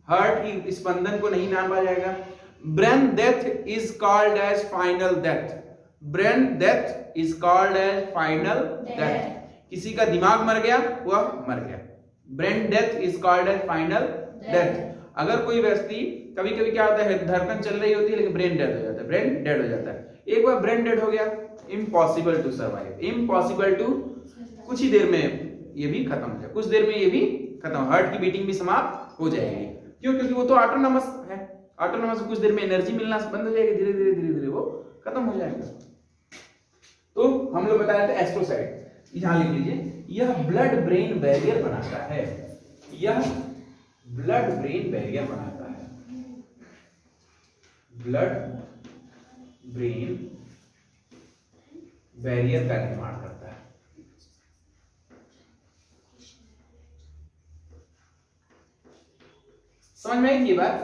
हार्ट की स्पंदन को नहीं नापा जाएगा। Brain death is called as final death. Brain death is called as final death. किसी का दिमाग मर गया, वह मर गया। Brain death is called as final death. अगर कोई व्यक्ति, कभी कभी क्या होता है, धड़कन चल रही होती है लेकिन ब्रेन डेड हो जाता है, ब्रेन डेड हो जाता है। एक बार ब्रेन डेड हो गया, impossible to survive, impossible to, कुछ ही देर में ये भी खत्म हो जाए, कुछ देर में ये भी खत्म, हार्ट की बीटिंग भी समाप्त हो जाएगी। क्यों? क्योंकि वो तो ऑटोनॉमस है, ऑटोनॉमस कुछ देर में एनर्जी मिलना बंद हो जाएगी, धीरे धीरे वो खत्म हो जाएगा। तो हम लोग बताए थे एस्ट्रोसाइट, यहां लिख लीजिए, यह ब्लड ब्रेन बैरियर बनाता है, यह ब्लड ब्रेन बैरियर बनाता है, ब्लड ब्रेन बैरियर का निर्माण करता है। समझ में आई ये बात?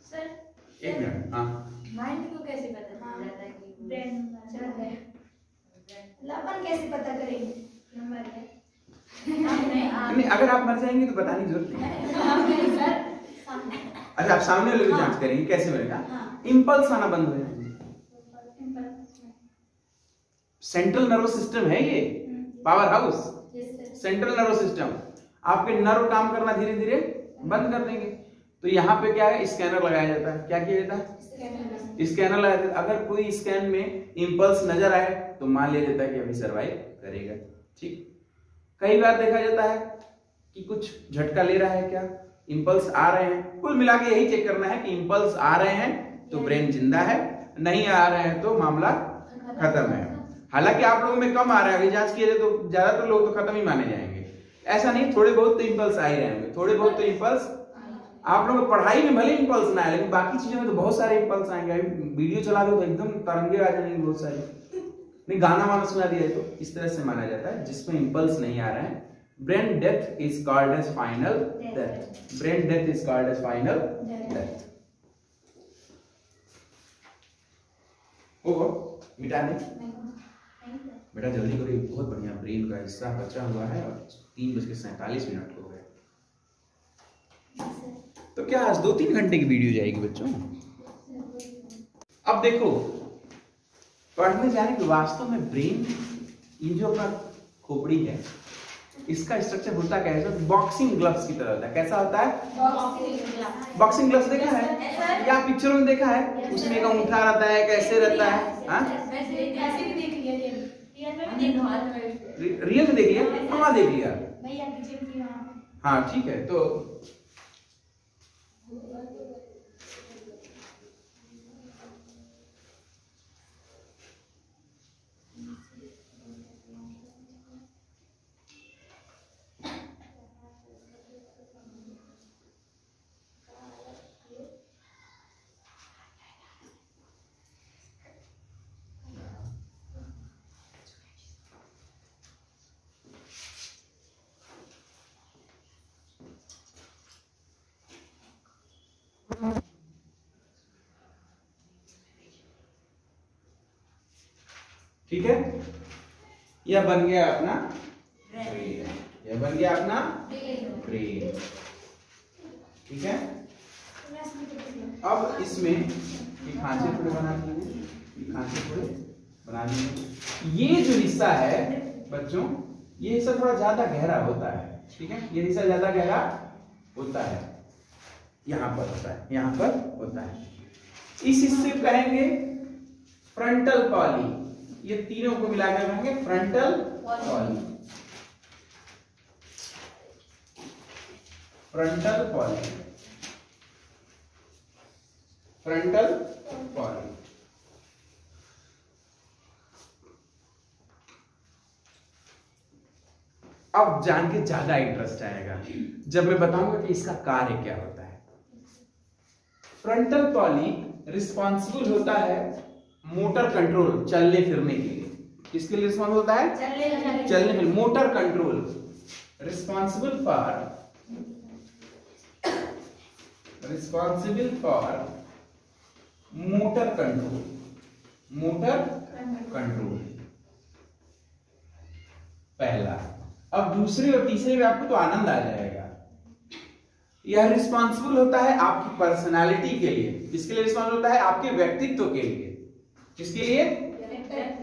सर एक मिनट, हाँ, माइंड को कैसे पता चल जाता है कि ब्रेन चल है? लपन कैसे पता करेंगे नंबर है? नहीं, अगर आप मर जाएंगे तो बताने की जरूरत नहीं। अच्छा, आप सामने वाले को जांच करेंगे, कैसे बनेगा? इंपल्स आना बंद हो जाएंगे। सेंट्रल नर्वस सिस्टम है ये, power house, central nervous system. आपके नर्व काम करना धीरे धीरे बंद कर देंगे। तो यहाँ पे क्या है, स्कैनर लगाया जाता है। क्या किया जाता है? स्कैनर लगाया जाता है। अगर कोई स्कैन में इंपल्स नजर आए तो मान लिया जाता है कि अभी सर्वाइव करेगा। ठीक, कई बार देखा जाता है कि कुछ झटका ले रहा है, क्या इंपल्स आ रहे हैं। कुल मिला के यही चेक करना है कि इंपल्स आ रहे हैं तो ब्रेन जिंदा है, नहीं आ रहे हैं तो मामला खत्म है। हालांकि आप लोगों में कम आ रहा है, अगर जांच किया जाए तो ज्यादातर लोग तो खत्म ही माने जाएंगे। ऐसा नहीं, थोड़े बहुत तो इंपल्स आ ही रहेंगे, थोड़े बहुत तो इंपल्स। आप लोग पढ़ाई में भले इंपल्स ना आए, लेकिन बाकी चीजों में तो बहुत सारे इंपल्स आएंगे। वीडियो चला दो तो एकदम तरंगे आ जाएंगे बहुत सारे, नहीं गाना वाना सुना दिया तो इस तरह से माना जाता है। जिसमें इंपल्स नहीं आ रहे हैं, brain death is called as final death. Brain death is called as final death. होगा मिटा नहीं बेटा, जल्दी करो, बहुत बढ़िया ब्रेन का हिस्सा बचा हुआ है और 3:47 हो गए। तो क्या आज 2-3 घंटे की वीडियो जाएगी बच्चों? अब देखो, पढ़ने जाने के वास्तव में ब्रेन, ये जो अपना खोपड़ी है, इसका स्ट्रक्चर होता क्या है? बॉक्सिंग ग्लव्स की तरह होता है। कैसा होता है? बॉक्सिंग ग्लव्स देखा है या पिक्चरों में देखा है? उसमें एक अंगूठा रहता है, कैसे रहता है? रियल में देख लिया? हाँ देख लिया। हाँ ठीक है। तो ठीक है, यह बन गया अपना ब्रेन, यह बन गया अपना ब्रेन। ठीक है, अब इसमें ये खांचे थोड़े बना दीजिए, ये खांचे थोड़े बना दीजिए। ये जो हिस्सा है बच्चों, ये हिस्सा थोड़ा ज्यादा गहरा होता है। ठीक है, ये हिस्सा ज्यादा गहरा होता है। यहां पर होता है, यहां पर होता है। इस हिस्से को कहेंगे फ्रंटल पॉली। ये तीनों को मिलाकर कहेंगे frontal poly. Frontal poly, frontal poly. अब जान के ज्यादा इंटरेस्ट आएगा जब मैं बताऊंगा कि इसका कार्य क्या होता है। फ्रंटल पॉली रिस्पॉन्सिबल होता है मोटर कंट्रोल, चलने फिरने के लिए। किसके लिए रिस्पॉन्सिबल होता है? चलने फिरने, motor control. Responsible for motor control, motor control पहला। अब दूसरे और तीसरे में आपको तो आनंद आ जाएगा। यह रिस्पॉन्सिबल होता है आपकी पर्सनालिटी के लिए। किसके लिए रिस्पॉन्सिबल होता है? आपके व्यक्तित्व के लिए। किसके लिए?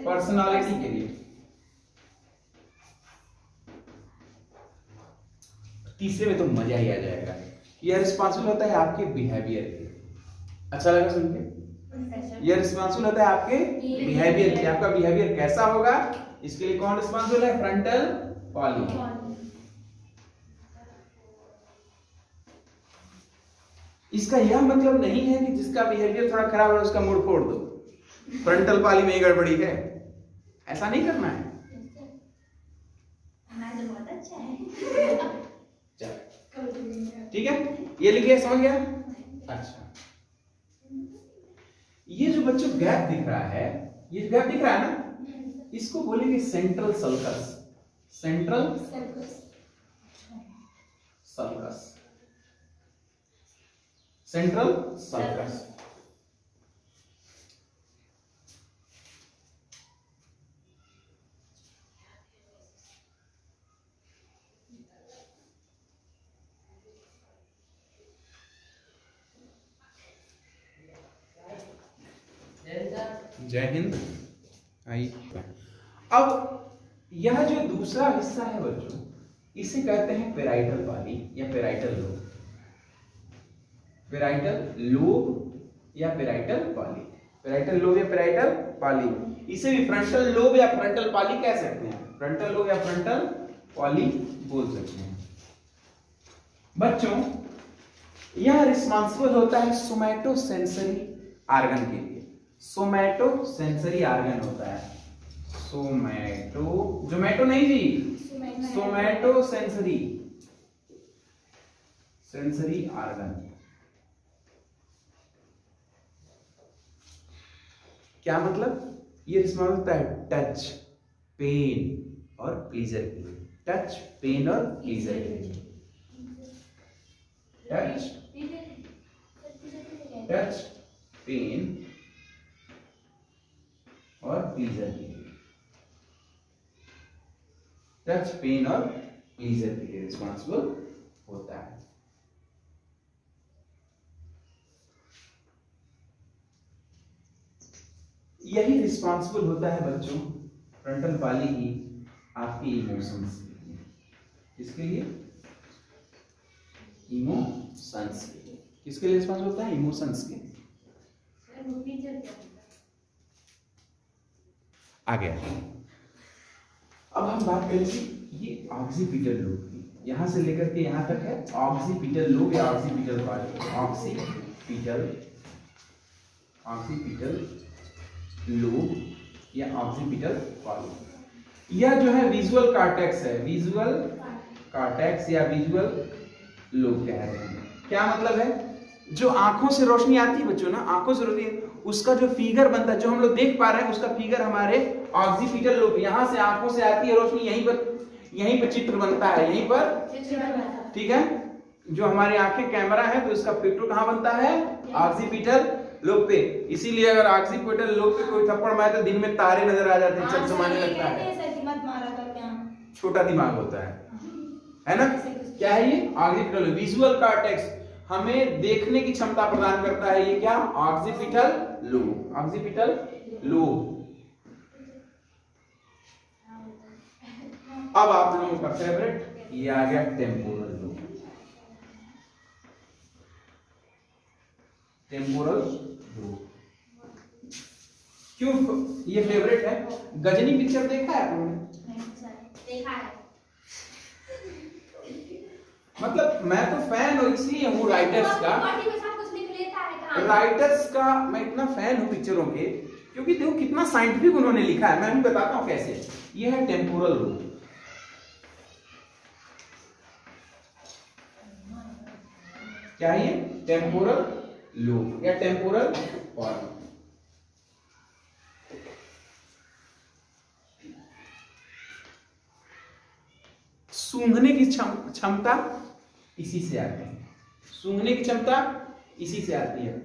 पर्सनालिटी के लिए। तीसरे में तो मजा ही आ जाएगा। यह रिस्पॉन्सिबल होता है आपके बिहेवियर के लिए। अच्छा लगा सुन के? यह रिस्पॉन्सिबल होता है आपके बिहेवियर के लिए। आपका बिहेवियर कैसा होगा, इसके लिए कौन रिस्पॉन्सिबल है? Frontal poly. इसका यह मतलब नहीं है कि जिसका बिहेवियर थोड़ा खराब है उसका मूड फोड़ दो, फ्रंटल पॉली में ही गड़बड़ी है, ऐसा नहीं करना है। ठीक है, ये लिखिए, समझ गया? अच्छा, ये जो बच्चों गैप दिख रहा है, ये गैप दिख रहा है ना, इसको बोलेंगे central sulcus. Central sulcus, central sulcus. जय हिंद। आइए, अब यह जो दूसरा हिस्सा है बच्चों, इसे कहते हैं पेराइटल पॉली या पेराइटल लोब। पेराइटल लोब या पेराइटल पॉली, पेराइटल लोब या पेराइटल पॉली। इसे भी फ्रंटल लोब या फ्रंटल पॉली कह सकते हैं। फ्रंटल लोब या फ्रंटल पॉली बोल सकते हैं। बच्चों, यह रिस्पॉन्सिबल होता है सोमैटोसेंसरी ऑर्गन के लिए। सोमैटोसेंसरी ऑर्गन होता है। जोमैटो नहीं जी, सोमैटोसेंसरी, सेंसरी ऑर्गन। क्या मतलब? ये रिस्पॉन्स होता है टच, पेन और प्लीजर के लिए। टच, पेन और प्लीजर के लिए। टच, पेन और प्लीजर के लिए। टच, पेन और प्लीजर के लिए रिस्पॉन्सिबल होता है। यही रिस्पॉन्सिबल होता है बच्चों फ्रंटल पॉली ही आपके इमोशंस के लिए। किसके लिए? इमोशंस के लिए। किसके लिए रिस्पॉन्सिबल होता है? इमोशंस के लिए। आ गया। अब हम बात करेंगे ये ऑक्सीपिटल लोब की। यहां से लेकर के यहां तक है ऑक्सीपिटल लोब या ऑक्सीपिटल पॉली। ऑक्सीपिटल लोब या ऑक्सीपिटल पॉली। यह जो है विजुअल कॉर्टेक्स है। विजुअल कॉर्टेक्स या विजुअल लोब कह रहे हैं। क्या मतलब है? जो आंखों से रोशनी आती है बच्चों ना, आंखों से रोशनी, उसका जो फिगर बनता है, जो हम लोग देख पा रहे हैं, उसका फिगर हमारे ऑक्सीपिटल लोब, यहां से आंखों से आती है रोशनी, यहीं पर चित्र बनता है, यहीं पर। ठीक है, जो हमारी आंखें कैमरा है तो उसका पिक्चर कहां बनता है? ऑक्सीपिटल लोब पे। इसीलिए अगर ऑक्सीपिटल लोब पे कोई थप्पड़ मारे तो दिन में तारे नजर आ जाते हैं, चमचमाने लगता है। छोटा दिमाग होता है ना? क्या है ये? ऑक्सीपिटल विजुअल कॉर्टेक्स, हमें देखने की क्षमता प्रदान करता है। ये क्या? Occipital lobe. Occipital lobe. अब आप लोगों का फेवरेट ये आ गया टेम्पोरल लोब। Temporal lobe. क्यों ये फेवरेट है? गजनी पिक्चर देखा है आपने? देखा है। मतलब मैं तो फैन हूँ, इसलिए हूँ राइटर्स का। कुछ लिख लेता है राइटर्स का मैं इतना फैन हूँ पिक्चरों के, क्योंकि देखो कितना साइंटिफिक उन्होंने लिखा है। मैं भी बताता हूँ कैसे। ये है टेम्पोरल लोब। क्या है ये? टेम्पोरल लोब या टेम्पोरल हॉर्न। सूंघने की क्षमता इसी से आती है। सूंघने की क्षमता इसी से आती है।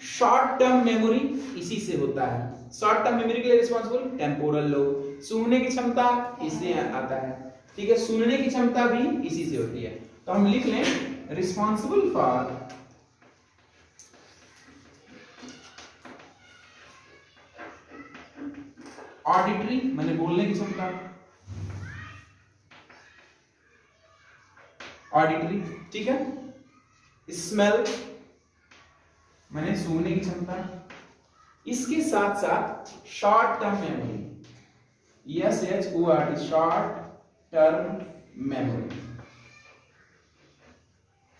शॉर्ट टर्म मेमोरी इसी से होता है। शॉर्ट टर्म मेमोरी के लिए रिस्पॉन्सिबल टेम्पोरल लोब। सूंघने की क्षमता इससे आता है, ठीक है। सुनने की क्षमता भी इसी से होती है। तो हम लिख लें रिस्पॉन्सिबल फॉर ऑडिटरी, मैंने बोलने की क्षमता, ऑडिटरी, ठीक है। स्मेल, मैंने सूंघने की क्षमता। इसके साथ साथ short term memory, SHORT, short term memory,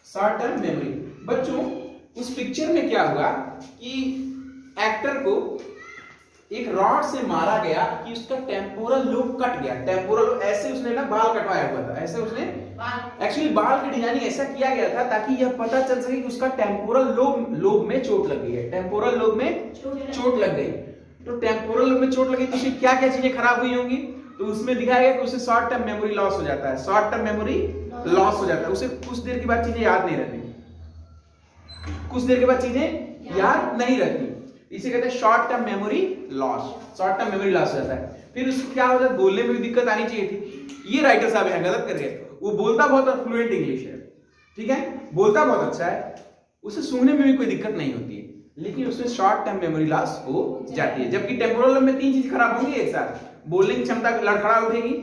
short term memory. बच्चों उस पिक्चर में क्या हुआ कि एक्टर को एक रॉड से मारा गया कि उसका टेम्पोरल लोब कट गया। टेम्पोरल लोब ऐसे उसने ना बाल कटवाया हुआ था, ऐसे उसने एक्चुअली बाल की डिजाइनिंग ऐसा किया गया था ताकि यह पता चल सके कि उसका टेम्पोरल लोब में चोट लग गई है। टेम्पोरल लोब में चोट लग गई। तो टेम्पोरल लोब में चोट लगी तो उसकी क्या क्या चीजें खराब हुई होंगी? तो उसमें दिखाया गया कि उसे शॉर्ट टर्म मेमोरी लॉस हो जाता है। शॉर्ट टर्म मेमोरी लॉस हो जाता है, उसे कुछ देर के बाद चीजें याद नहीं रहती, कुछ देर के बाद चीजें याद नहीं रहती। इसे कहते हैं short term memory loss. Short term memory loss हो जाता है। फिर उसको क्या होता है? बोलने में भी दिक्कत आनी चाहिए थी। ये राइटर साहब यहाँ गलत कर गए। वो बोलता बहुत फ्लुएंट इंग्लिश है, ठीक है, बोलता बहुत अच्छा है, उसे सुनने में भी कोई दिक्कत नहीं होती है, लेकिन उसमें शॉर्ट टर्म मेमोरी लॉस हो जाती है। जबकि टेम्पोरल लोब में तीन चीज खराब होंगी एक साथ। बोलने की क्षमता लड़खड़ा उठेगी,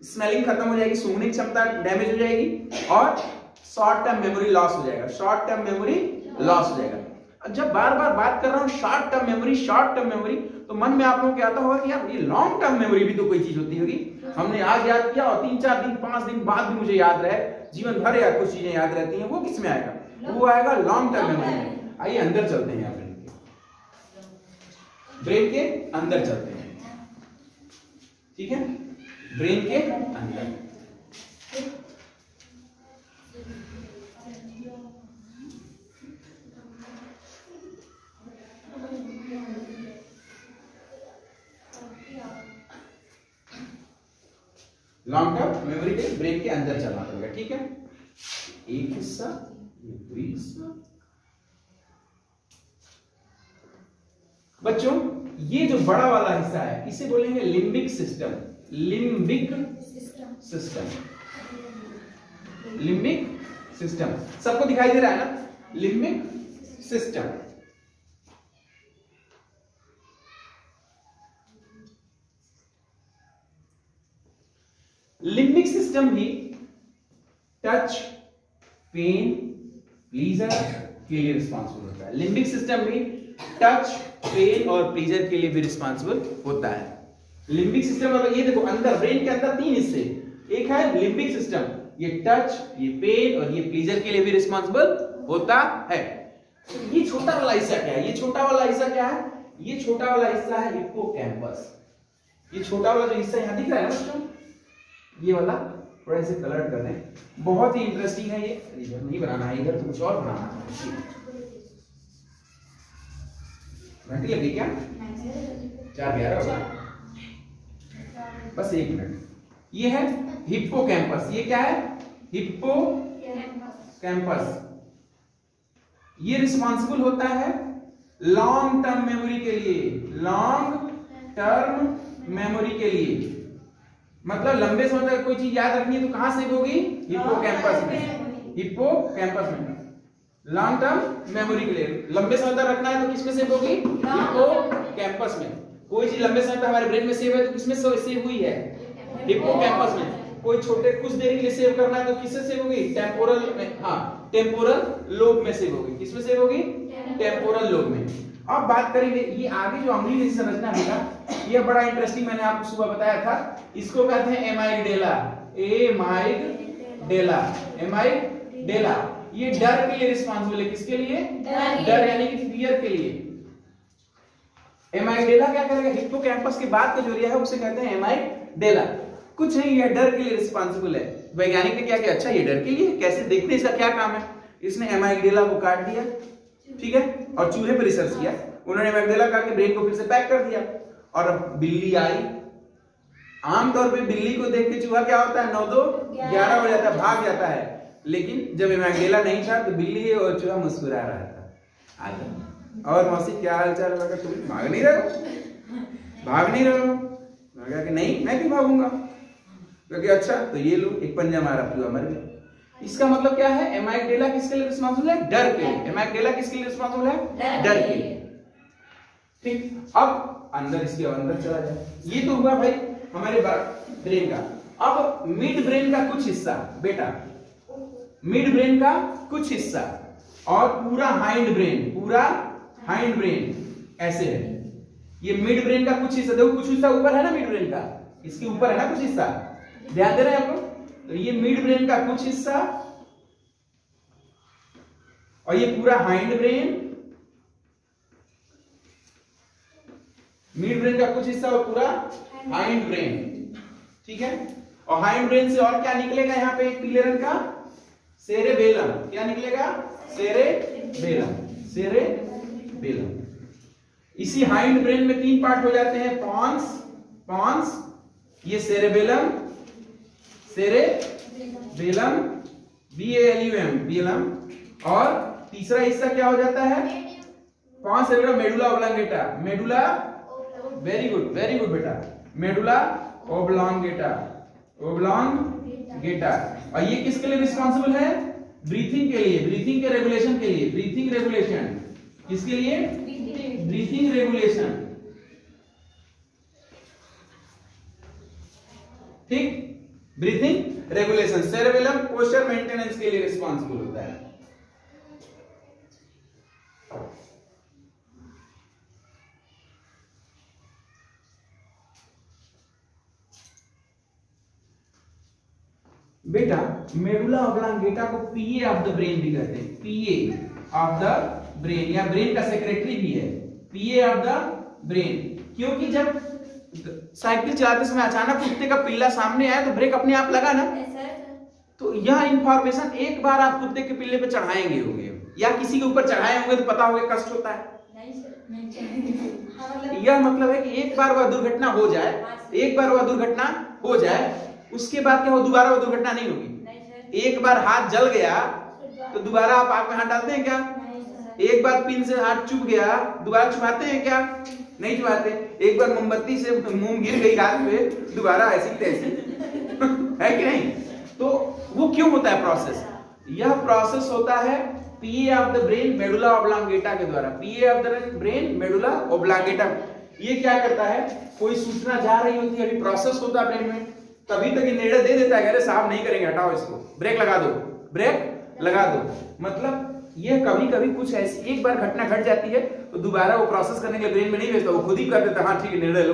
स्मेलिंग खत्म हो जाएगी, सूंघने की क्षमता डैमेज हो जाएगी और शॉर्ट टर्म मेमोरी लॉस हो जाएगा। शॉर्ट टर्म मेमोरी लॉस हो जाएगा। जब बार बार बात कर रहा हूं शॉर्ट टर्म मेमोरी, तो मन में आप लोगों को आता होगा कि यार ये लॉन्ग टर्म मेमोरी भी तो कोई चीज होती होगी। हमने आज याद किया और 3-4 दिन 5 दिन बाद भी मुझे याद रहे, जीवन भर यार कुछ चीजें याद रहती हैं, वो किस में आएगा? वो आएगा लॉन्ग टर्म मेमोरी में। आइए अंदर चलते हैं, ब्रेन के अंदर चलते हैं, ठीक है, ब्रेन के अंदर। लॉन्ग टर्म मेमोरी के ब्रेन के अंदर चलना पड़ेगा, ठीक है। एक हिस्सा, ये दूसरा हिस्सा। बच्चों ये जो बड़ा वाला हिस्सा है इसे बोलेंगे limbic system. Limbic system, limbic system सबको दिखाई दे रहा है ना? Limbic system. लिम्बिक सिस्टम भी टच, पेन, प्लीजर के लिए रिस्पॉन्सिबल होता है। लिम्बिक सिस्टम भी टच, पेन और प्लीजर के लिए भी रिस्पॉन्सिबल होता है। लिम्बिक सिस्टम मतलब ये देखो अंदर ब्रेन के अंदर 3 हिस्से, एक है लिम्बिक सिस्टम, ये टच, ये पेन और ये प्लीजर के लिए भी रिस्पॉन्सिबल होता है। ये छोटा वाला हिस्सा क्या है? ये छोटा वाला हिस्सा क्या है? ये छोटा वाला हिस्सा है हिप्पोकैम्पस। ये छोटा वाला जो हिस्सा यहाँ दिख रहा है ना बच्चों, ये वाला थोड़ा इसे कलर कर दें, बहुत ही इंटरेस्टिंग है ये। इधर नहीं बनाना है, इधर तो कुछ और बनाना है। घंटी लगी क्या? 4:11 होगा, बस 1 मिनट। ये है हिप्पोकैम्पस। ये क्या है? हिप्पोकैम्पस। ये रिस्पॉन्सिबल होता है लॉन्ग टर्म मेमोरी के लिए। लॉन्ग टर्म मेमोरी के लिए मतलब लंबे समय तक कोई चीज याद रखनी है तो कहां सेव होगी? हिप्पोकैम्पस में। हिप्पोकैम्पस में लॉन्ग टर्म मेमोरी के लिए लंबे समय तक रखना है तो किसमें सेव होगी? हिप्पोकैम्पस में। कोई चीज लंबे समय तक हमारे ब्रेन में सेव है तो किसमें सेव हुई है? हिप्पोकैम्पस में। कोई छोटे कुछ देर के लिए सेव करना है तो किससे सेव होगी? टेम्पोरल में। हाँ, टेम्पोरल लोब में सेव होगी। किसमें सेव होगी? टेम्पोरल लोब में। अब बात करेंगे ये आगे जो अंगुली जैसी संरचना बेटा, ये बड़ा इंटरेस्टिंग, मैंने आपको सुबह बताया था, इसको कहते हैं एमाइगडेला। एमाइगडेला, एमाइगडेला। ये डर के लिए रिस्पांसिबल है, किसके लिए? डर यानी कि फियर के लिए। एमाइगडेला क्या करेगा? हिप्पोकैम्पस के बाद का जो एरिया है उसे कहते हैं एमाइगडेला। कुछ नहीं, ये डर के लिए रिस्पांसिबल है। वैज्ञानिक ने क्या किया, अच्छा ये डर के लिए, कैसे देखते हैं इसका क्या काम है? इसने एमाइगडेला को काट दिया, ठीक है, और चूहे पर रिसर्च किया। उन्होंने एमाइगडेला काट के ब्रेन को फिर से पैक कर दिया। और अब बिल्ली आई, आमतौर पे बिल्ली को देख के चूहा क्या होता है, 9 2 11 हो जाता है, भाग जाता है। लेकिन जब एमाइगडेला नहीं था तो बिल्ली और चूहा मुस्कुरा रहा था। आजा, और मौसी क्या हाल चाल है? तुम भाग नहीं रहे हो, भाग नहीं रहे हो? मैं कहा कि नहीं, मैं क्यों भागूंगा? क्योंकि अच्छा तो ये लो, एक पंजा मारा, चूहा मर गया। इसका मतलब क्या है? एमाइगडेला किसके लिए रिस्पांसिबल है? डर के लिए। एमाइगडेला किसके लिए रिस्पांसिबल है? डर के लिए। ठीक, अब अंदर, इसके अंदर चला जाए। ये तो हुआ भाई हमारे ब्रेन का। अब मिड ब्रेन का कुछ हिस्सा बेटा, मिड ब्रेन का कुछ हिस्सा और पूरा हाइंड ब्रेन, पूरा हाइंड ब्रेन ऐसे है। ये मिड ब्रेन का कुछ हिस्सा, देखो कुछ हिस्सा ऊपर है ना मिड ब्रेन का, इसके ऊपर है ना कुछ हिस्सा, ध्यान दे रहे हैं आप लोग? तो ये मिड ब्रेन का कुछ हिस्सा और ये पूरा हाइंड ब्रेन, मिड ब्रेन का कुछ हिस्सा और पूरा हाइंड ब्रेन, ठीक है। और हाइंड ब्रेन से और क्या निकलेगा? यहाँ पे एक पीले रंग का सेरेबेलम। क्या निकलेगा? Cerebellum, cerebellum. इसी हाइंड ब्रेन में 3 पार्ट हो जाते हैं, पॉन्स, पॉन्स, ये सेरेबेलम, सेरेबेलम, BALUM, बेलम। और तीसरा हिस्सा क्या हो जाता है? Pons cerebellum, medulla oblongata, medulla, very good बेटा, मेडुला ओब्लांगेटा, ओब्लांगेटा। और ये किसके लिए रिस्पांसिबल है? ब्रीथिंग के लिए, ब्रीथिंग के रेगुलेशन के लिए, ब्रीथिंग रेगुलेशन। किसके लिए? ब्रीथिंग रेगुलेशन, ठीक, breathing regulation. Cerebellum posture maintenance के लिए रिस्पांसिबल होता है। बेटा मेडुला ऑब्लांगेटा को PA ऑफ द ब्रेन भी कहते हैं, PA ऑफ द ब्रेन, या ब्रेन का सेक्रेटरी भी है, PA ऑफ द ब्रेन। क्योंकि जब साइकिल चलाते समय अचानक कुत्ते का पिल्ला सामने आया तो ब्रेक अपने आप लगा ना, तो यह इंफॉर्मेशन एक बार आप कुत्ते के पिल्ले पे चढ़ाएंगे होंगे या किसी के ऊपर चढ़ाए होंगे तो पता होगा कष्ट होता है। यह मतलब है कि एक बार वह दुर्घटना हो जाए, एक बार वह दुर्घटना हो जाए, उसके बाद क्या हो, दोबारा वो दुर्घटना नहीं होगी। एक बार हाथ जल गया तो दोबारा आप आग में हाथ डालते हैं क्या? एक बार पिन से हाथ चुभ गया दोबारा छुपाते हैं क्या? नहीं छुपाते। एक बार मोमबत्ती से मुंह गिर गई हाथ पे, दोबारा ऐसी तैसी है कि नहीं? तो वो क्यों होता है प्रोसेस? यह प्रोसेस होता है PA of the brain medulla oblongata के द्वारा। PA of the brain medulla oblongata. ये क्या करता है? कोई सूचना जा रही होती है, अभी प्रोसेस होता है ब्रेन में, तभी तक ये निर्णय दे देता है, अरे साहब नहीं करेंगे, हटाओ इसको, ब्रेक लगा दो, ब्रेक लगा दो। मतलब ये कभी कभी कुछ ऐसी एक बार घटना घट जाती है तो दोबारा वो प्रोसेस करने के लिए ब्रेन में नहीं भेजता, वो खुद ही कर देता, हाँ ठीक है निर्णय लो,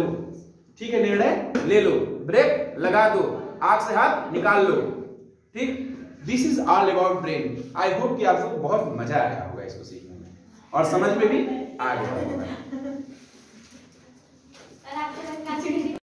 ठीक है निर्णय ले लो, ब्रेक लगा दो, आग से हाथ निकाल लो, ठीक। This is all about brain. I hope कि आपको बहुत मजा आया होगा इसको सीखने में और समझ में भी आ गया होगा।